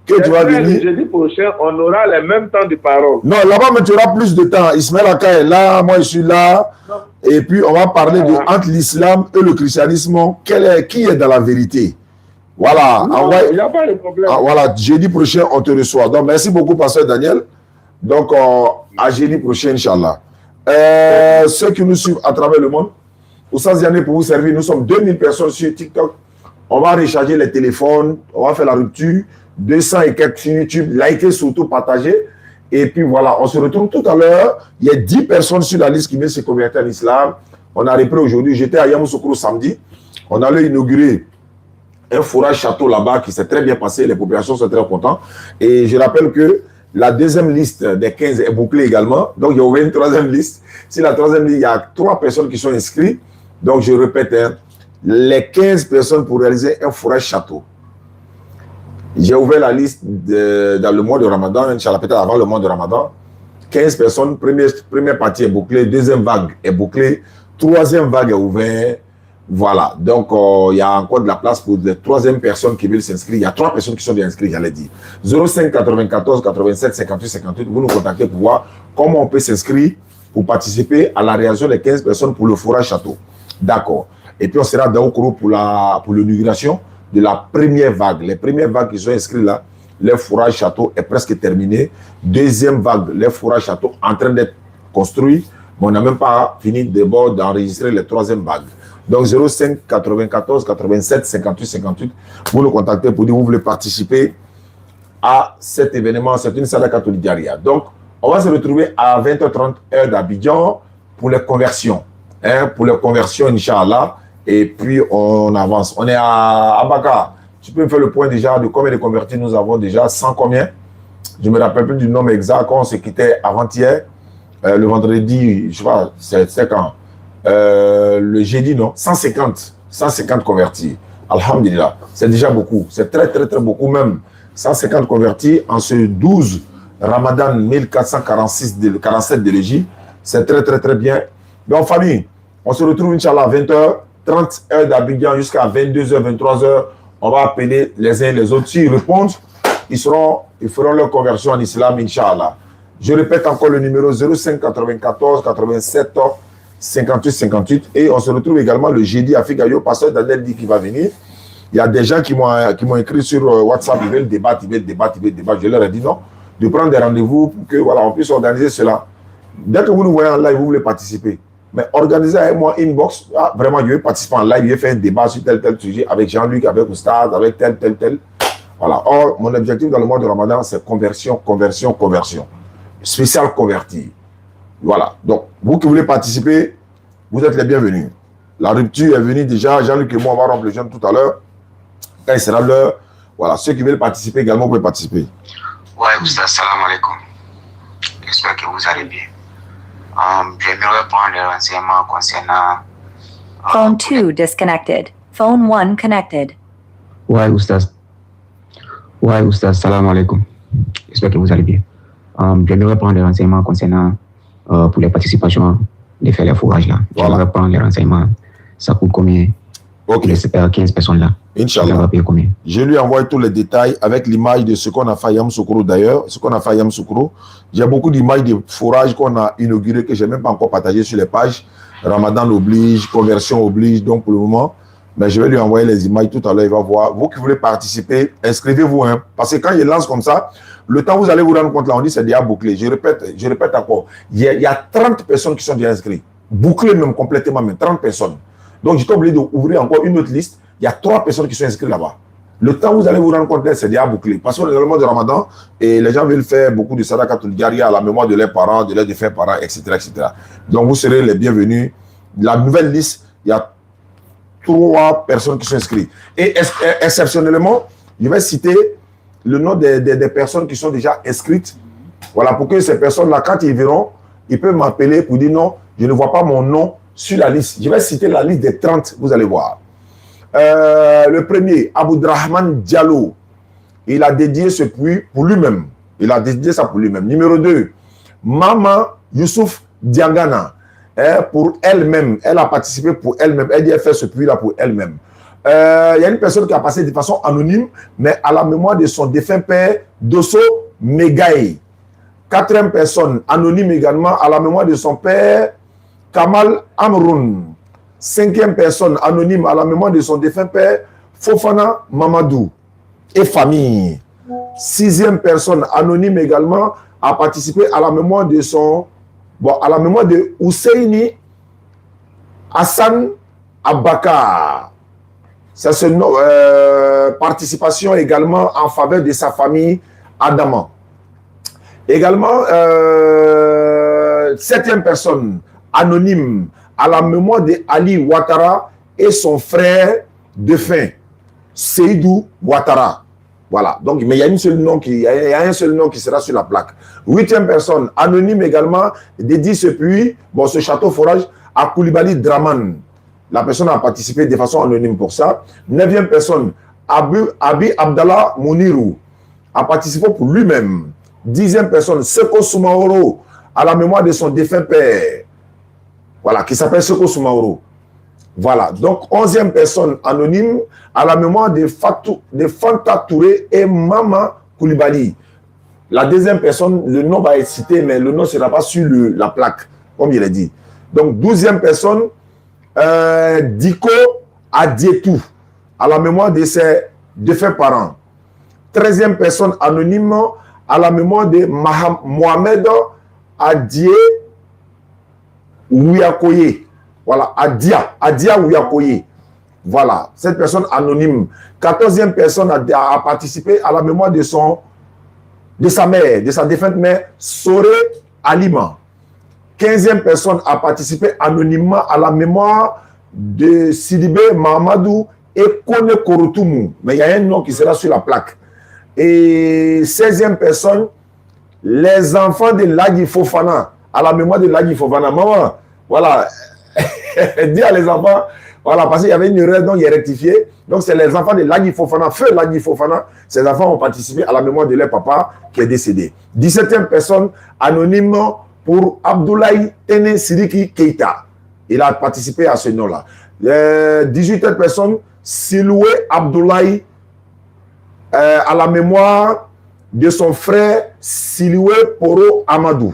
[SPEAKER 2] que tu vas venir.
[SPEAKER 5] Jeudi prochain, on aura les mêmes temps de parole.
[SPEAKER 2] Non, là-bas, mais tu auras plus de temps. Ismaël Aka est là, moi je suis là. Non. Et puis, on va parler de entre l'islam et le christianisme, qui est dans la vérité. Voilà.
[SPEAKER 5] Il n'y a pas de problème.
[SPEAKER 2] Voilà, jeudi prochain, on te reçoit. Donc, merci beaucoup, Pasteur Daniel. Donc, à jeudi prochain, Inch'Allah. Ceux qui nous suivent à travers le monde, Oussa Ziané pour vous servir, nous sommes 2000 personnes sur TikTok. On va recharger les téléphones, on va faire la rupture. 200 et quelques sur YouTube, likez, surtout partagez. Et puis voilà, on se retrouve tout à l'heure. Il y a 10 personnes sur la liste qui viennent se convertir en islam. On a repris aujourd'hui. J'étais à Yamoussoukro samedi. On allait inaugurer un forage château là-bas qui s'est très bien passé. Les populations sont très contentes. Et je rappelle que la deuxième liste des 15 est bouclée également. Donc il y aura une troisième liste. Si la troisième liste, il y a 3 personnes qui sont inscrites. Donc je répète, les 15 personnes pour réaliser un forage château. J'ai ouvert la liste dans le mois de Ramadan, Inch'Allah, peut-être avant le mois de Ramadan. 15 personnes, première partie est bouclée, deuxième vague est bouclée, troisième vague est ouverte. Voilà, donc il y a encore de la place pour les troisième personnes qui veulent s'inscrire. Il y a 3 personnes qui sont bien inscrites, j'allais dire. 05 94 87 58 58, vous nous contactez pour voir comment on peut s'inscrire pour participer à la réalisation des 15 personnes pour le forage château. D'accord. Et puis on sera dans Okoro pour l'inauguration de la première vague. Les premières vagues qui sont inscrites là, le forage château est presque terminé. Deuxième vague, le forage château en train d'être construit, mais on n'a même pas fini d'enregistrer les troisième vagues. Donc 05 94 87 58 58, vous nous contactez pour dire que vous voulez participer à cet événement. C'est une salle catholique diaria. Donc on va se retrouver à 20h30 heure d'Abidjan pour les conversions. Pour les conversions, Inch'Allah. Et puis, on avance. On est à Abaka. Tu peux me faire le point déjà de combien de convertis nous avons déjà? 100 combien? Je ne me rappelle plus du nombre exact. Quand on se quittait avant-hier, le vendredi, je sais pas, c'est quand? Le jeudi, non? 150 convertis. Alhamdulillah. C'est déjà beaucoup. C'est très, très, très beaucoup même. 150 convertis en ce 12 Ramadan 1447 de l'Égypte. C'est très, très, très bien. Donc, famille, on se retrouve, Inch'Allah, à 20h. 30 heures d'Abidjan jusqu'à 22h, 23h, on va appeler les uns et les autres. S'ils répondent, ils feront leur conversion en islam, Inch'Allah. Je répète encore le numéro 05 94 87 58 58. Et on se retrouve également le jeudi à Figayo. Pasteur Daniel dit qu'il va venir. Il y a des gens qui m'ont écrit sur WhatsApp, ils veulent débattre. Je leur ai dit non, de prendre des rendez-vous pour que voilà, on puisse organiser cela. Dès que vous nous voyez en live, vous voulez participer. Mais organisez avec moi inbox. Ah, vraiment, je vais participer en live, je vais faire un débat sur tel sujet avec Jean-Luc, avec Oustaz, avec tel. Voilà. Or, mon objectif dans le mois de Ramadan, c'est conversion. Spécial converti. Voilà. Donc, vous qui voulez participer, vous êtes les bienvenus. La rupture est venue déjà. Jean-Luc et moi, on va rompre le jeûne tout à l'heure. Quand il sera l'heure, Voilà, ceux qui veulent participer également peuvent participer.
[SPEAKER 6] Ouais, Oustaz, salam alaikum. J'espère que vous allez bien. J'aimerais prendre des renseignements concernant...
[SPEAKER 7] Phone 2 disconnected. Phone 1 connected.
[SPEAKER 6] Ouais, Oustaz, salam alaikum. J'espère que vous allez bien. J'aimerais prendre des renseignements concernant pour les participations de faire les fourrages là.
[SPEAKER 2] Voilà.
[SPEAKER 6] J'aimerais prendre les renseignements. Ça coûte combien?
[SPEAKER 2] Ok.
[SPEAKER 6] Les 15 personnes là.
[SPEAKER 2] Inch'Allah.
[SPEAKER 6] Ça va payer combien?
[SPEAKER 2] Je lui envoie tous les détails avec l'image de ce qu'on a fait à Yamoussoukro d'ailleurs, ce qu'on a fait à Yamoussoukro. J'ai beaucoup d'images de fourrages qu'on a inaugurées que je n'ai même pas encore partagées sur les pages. Ramadan oblige, conversion oblige, donc pour le moment, mais je vais lui envoyer les images tout à l'heure, il va voir. Vous qui voulez participer, inscrivez-vous, hein, parce que quand il lance comme ça, le temps vous allez vous rendre compte là, on dit c'est déjà bouclé. Je répète encore, il y a 30 personnes qui sont déjà inscrites, bouclé même complètement, même 30 personnes. Donc j'étais obligé d'ouvrir encore une autre liste. Il y a 3 personnes qui sont inscrites là-bas. Le temps vous allez vous rendre compte là, c'est déjà bouclé. Parce qu'on est dans le mois de Ramadan et les gens veulent faire beaucoup de sadaqatul jariya à la mémoire de leurs parents, de leurs défunts parents, etc., etc. Donc vous serez les bienvenus. La nouvelle liste, il y a 3 personnes qui sont inscrites. Et exceptionnellement, je vais citer le nom des personnes qui sont déjà inscrites. Voilà, pour que ces personnes-là, quand ils verront, ils peuvent m'appeler pour dire non, je ne vois pas mon nom sur la liste. Je vais citer la liste des 30, vous allez voir. Le premier, Aboudrahman Diallo, il a dédié ce puits pour lui-même. Il a dédié ça pour lui-même. Numéro 2, Maman Youssouf Diangana, pour elle-même. Elle a participé pour elle-même. Elle dit elle fait ce puits-là pour elle-même. Il y a une personne qui a passé de façon anonyme, mais à la mémoire de son défunt père, Dosso Megaï. 4e personne, anonyme également, à la mémoire de son père, Kamal Amroun. 5e personne, anonyme, à la mémoire de son défunt père, Fofana Mamadou et famille. 6e personne, anonyme également, a participé à la mémoire de son... Bon, à la mémoire de Ousseini Hassan Abakar. Ça se participation également en faveur de sa famille Adama. Également, 7e personne, anonyme, à la mémoire de Ali Ouattara et son frère défunt, Seydou Ouattara. Voilà. Donc, mais il y a un seul nom qui sera sur la plaque. 8e personne, anonyme également, dédié ce puits, bon, ce château forage, à Koulibaly Draman. La personne a participé de façon anonyme pour ça. 9e personne, Abi Abdallah Mounirou, a participé pour lui-même. 10e personne, Seko Soumaoro, à la mémoire de son défunt père. Voilà, qui s'appelle Seko Soumaoro. Voilà, donc 11e personne anonyme à la mémoire de Fanta Touré et Mama Koulibaly. La 2e personne, le nom va être cité, mais le nom ne sera pas sur la plaque, comme il a dit. Donc 12e personne, Diko Adietou, à la mémoire de ses défunts parents. 13e personne anonyme à la mémoire de Mohamed Adie Ouyakoye. Voilà, Adia Ouyakoye. Voilà, cette personne anonyme. 14e personne a participé à la mémoire de sa mère, de sa défunte mère, Soré Alima. 15e personne a participé anonymement à la mémoire de Sidibé Mahamadou et Kone Korotoumou. Mais il y a un nom qui sera sur la plaque. Et 16e personne, les enfants de Lagui Fofana, à la mémoire de Lagui Fofana. Maman, voilà, dis à les enfants, voilà, parce qu'il y avait une erreur, donc il est rectifié. Donc c'est les enfants de Lagui Fofana, feu Lagui Fofana. Ces enfants ont participé à la mémoire de leur papa qui est décédé. 17e personne, anonymement pour Abdoulaye Tene Sidiki Keita. Il a participé à ce nom-là. 18e personne, Siloué Abdoulaye, à la mémoire de son frère Siloué Poro Amadou.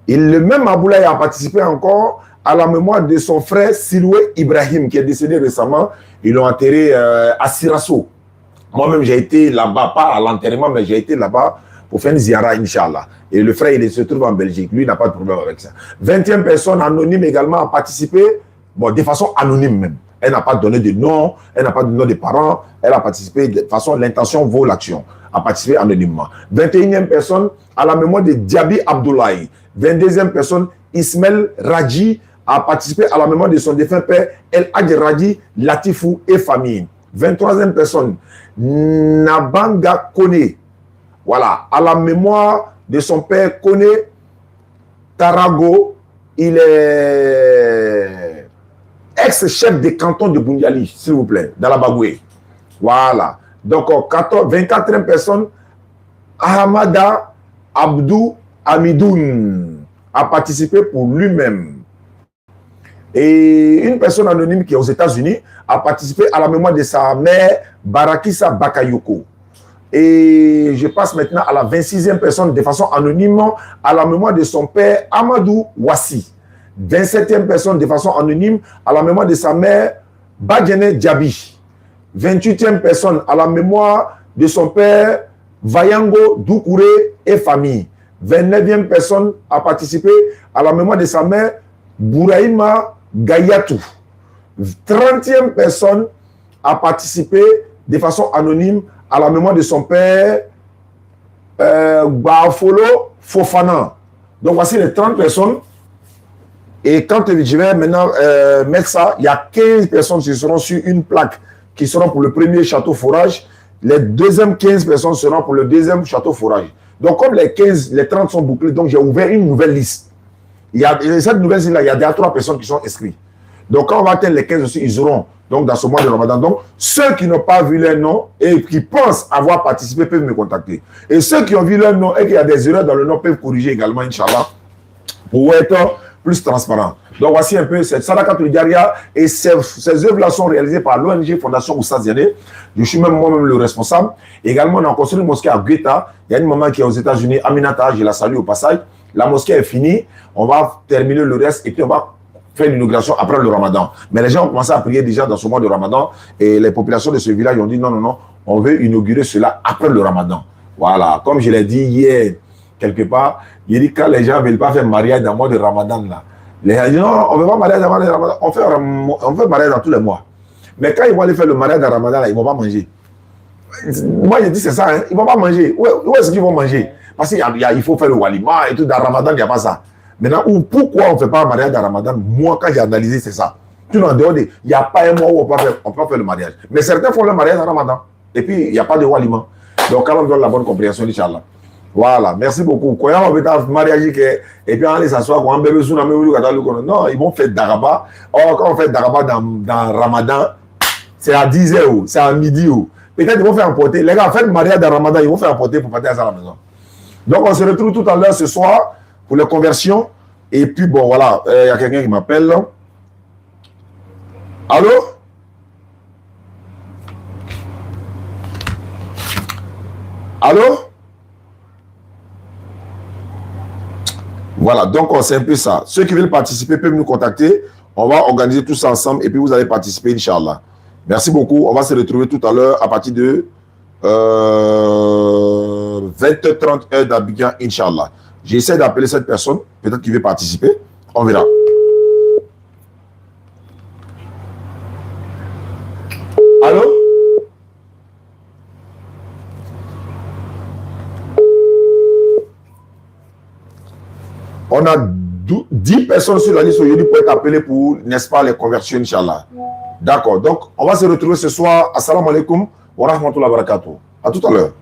[SPEAKER 2] Et le même Abdoulaye a participé encore à la mémoire de son frère Siloué Ibrahim, qui est décédé récemment. Ils l'ont enterré à Sirasso. Moi-même, j'ai été là-bas, pas à l'enterrement, mais j'ai été là-bas pour faire une ziara, Inch'Allah. Et le frère, il se trouve en Belgique. Lui, il n'a pas de problème avec ça. 20e personne anonyme également a participé, bon, de façon anonyme même. Elle n'a pas donné de nom, elle n'a pas donné nom de parents. Elle a participé de façon, l'intention vaut l'action. A participé anonymement. 21e personne, à la mémoire de Diaby Abdoulaye. 22e personne, Ismaël Radji, a participé à la mémoire de son défunt père, El Hadj Radji Latifou et famille. 23e personne, Nabanga Kone. Voilà, à la mémoire de son père Kone Tarago, il est ex-chef de canton de Bundiali, s'il vous plaît, dans la Bagoué. Voilà. Donc, 24e personne, Ahamada Abdou Amidoun a participé pour lui-même. Et une personne anonyme qui est aux États-Unis a participé à la mémoire de sa mère, Barakisa Bakayoko. Et je passe maintenant à la 26e personne de façon anonyme à la mémoire de son père, Amadou Wassi. 27e personne de façon anonyme à la mémoire de sa mère, Badjene Djabi. 28e personne à la mémoire de son père, Vayango Doukouré et famille. 29e personne a participé à la mémoire de sa mère, Bouraïma Gayatou. 30e personne a participé de façon anonyme à la mémoire de son père, Bafolo Fofana. Donc voici les 30 personnes. Et quand je vais maintenant mettre ça, il y a 15 personnes qui seront sur une plaque qui seront pour le premier château forage. Les deuxièmes 15 personnes seront pour le deuxième château forage. Donc comme les 30 sont bouclés, donc j'ai ouvert une nouvelle liste. Il y a cette nouvelle liste-là, il y a déjà 3 personnes qui sont inscrites. Donc quand on va atteindre les 15 aussi, ils auront donc dans ce mois de Ramadan. Donc ceux qui n'ont pas vu leur nom et qui pensent avoir participé peuvent me contacter. Et ceux qui ont vu leur nom et qu'il y a des erreurs dans le nom peuvent corriger également, Inch'Allah, pour être plus transparent. Donc voici un peu cette Sadaqatul Jariya et ces œuvres-là sont réalisées par l'ONG Fondation Oustaz Diané. Je suis même moi-même le responsable. Également, on a construit une mosquée à Guetta. Il y a une maman qui est aux États-Unis, Aminata, je la salue au passage. La mosquée est finie. On va terminer le reste et puis on va faire l'inauguration après le Ramadan. Mais les gens ont commencé à prier déjà dans ce mois de Ramadan et les populations de ce village ont dit non, non, non, on veut inaugurer cela après le Ramadan. Voilà, comme je l'ai dit hier, quelque part, il dit quand les gens ne veulent pas faire mariage dans le mois de Ramadan, là, les gens disent non, on ne veut pas mariage dans le mois de Ramadan, on fait mariage dans tous les mois. Mais quand ils vont aller faire le mariage dans le Ramadan, là, ils ne vont pas manger. Moi, je dis c'est ça, hein, ils ne vont pas manger. Où est-ce qu'ils vont manger? Parce qu'il faut faire le walima et tout, dans le Ramadan, il n'y a pas ça. Maintenant, pourquoi on ne fait pas un mariage dans le Ramadan? Moi, quand j'ai analysé, c'est ça. Tout en dehors, il n'y a pas un mois où on peut faire le mariage. Mais certains font le mariage dans le Ramadan. Et puis, il n'y a pas de walima. Donc, quand on donne la bonne compréhension, Inch'Allah. Voilà, merci beaucoup. Quand on va faire un mariage, et puis on allait s'asseoir, on bébé sous la main, non, ils vont faire Daraba. Or, quand on fait Daraba dans Ramadan, c'est à 10h, c'est à midi. Peut-être ils vont faire emporter. Les gars, faites le mariage dans Ramadan, ils vont faire emporter pour partir à la maison. Donc, on se retrouve tout à l'heure ce soir pour les conversions. Et puis, bon, voilà, il y a quelqu'un qui m'appelle. Allô? Allô? Voilà, donc c'est un peu ça. Ceux qui veulent participer peuvent nous contacter. On va organiser tout ça ensemble et puis vous allez participer, Inch'Allah. Merci beaucoup. On va se retrouver tout à l'heure à partir de 20h30 heure d'Abidjan, Inch'Allah. J'essaie d'appeler cette personne, peut-être qu'il veut participer. On verra. Allô? On a 10 personnes sur la liste aujourd'hui pour être appelées pour, n'est-ce pas, les conversions, Inch'Allah. D'accord. Donc, on va se retrouver ce soir. Assalamu alaikum wa rahmatullahi wa barakatuh. À tout à l'heure.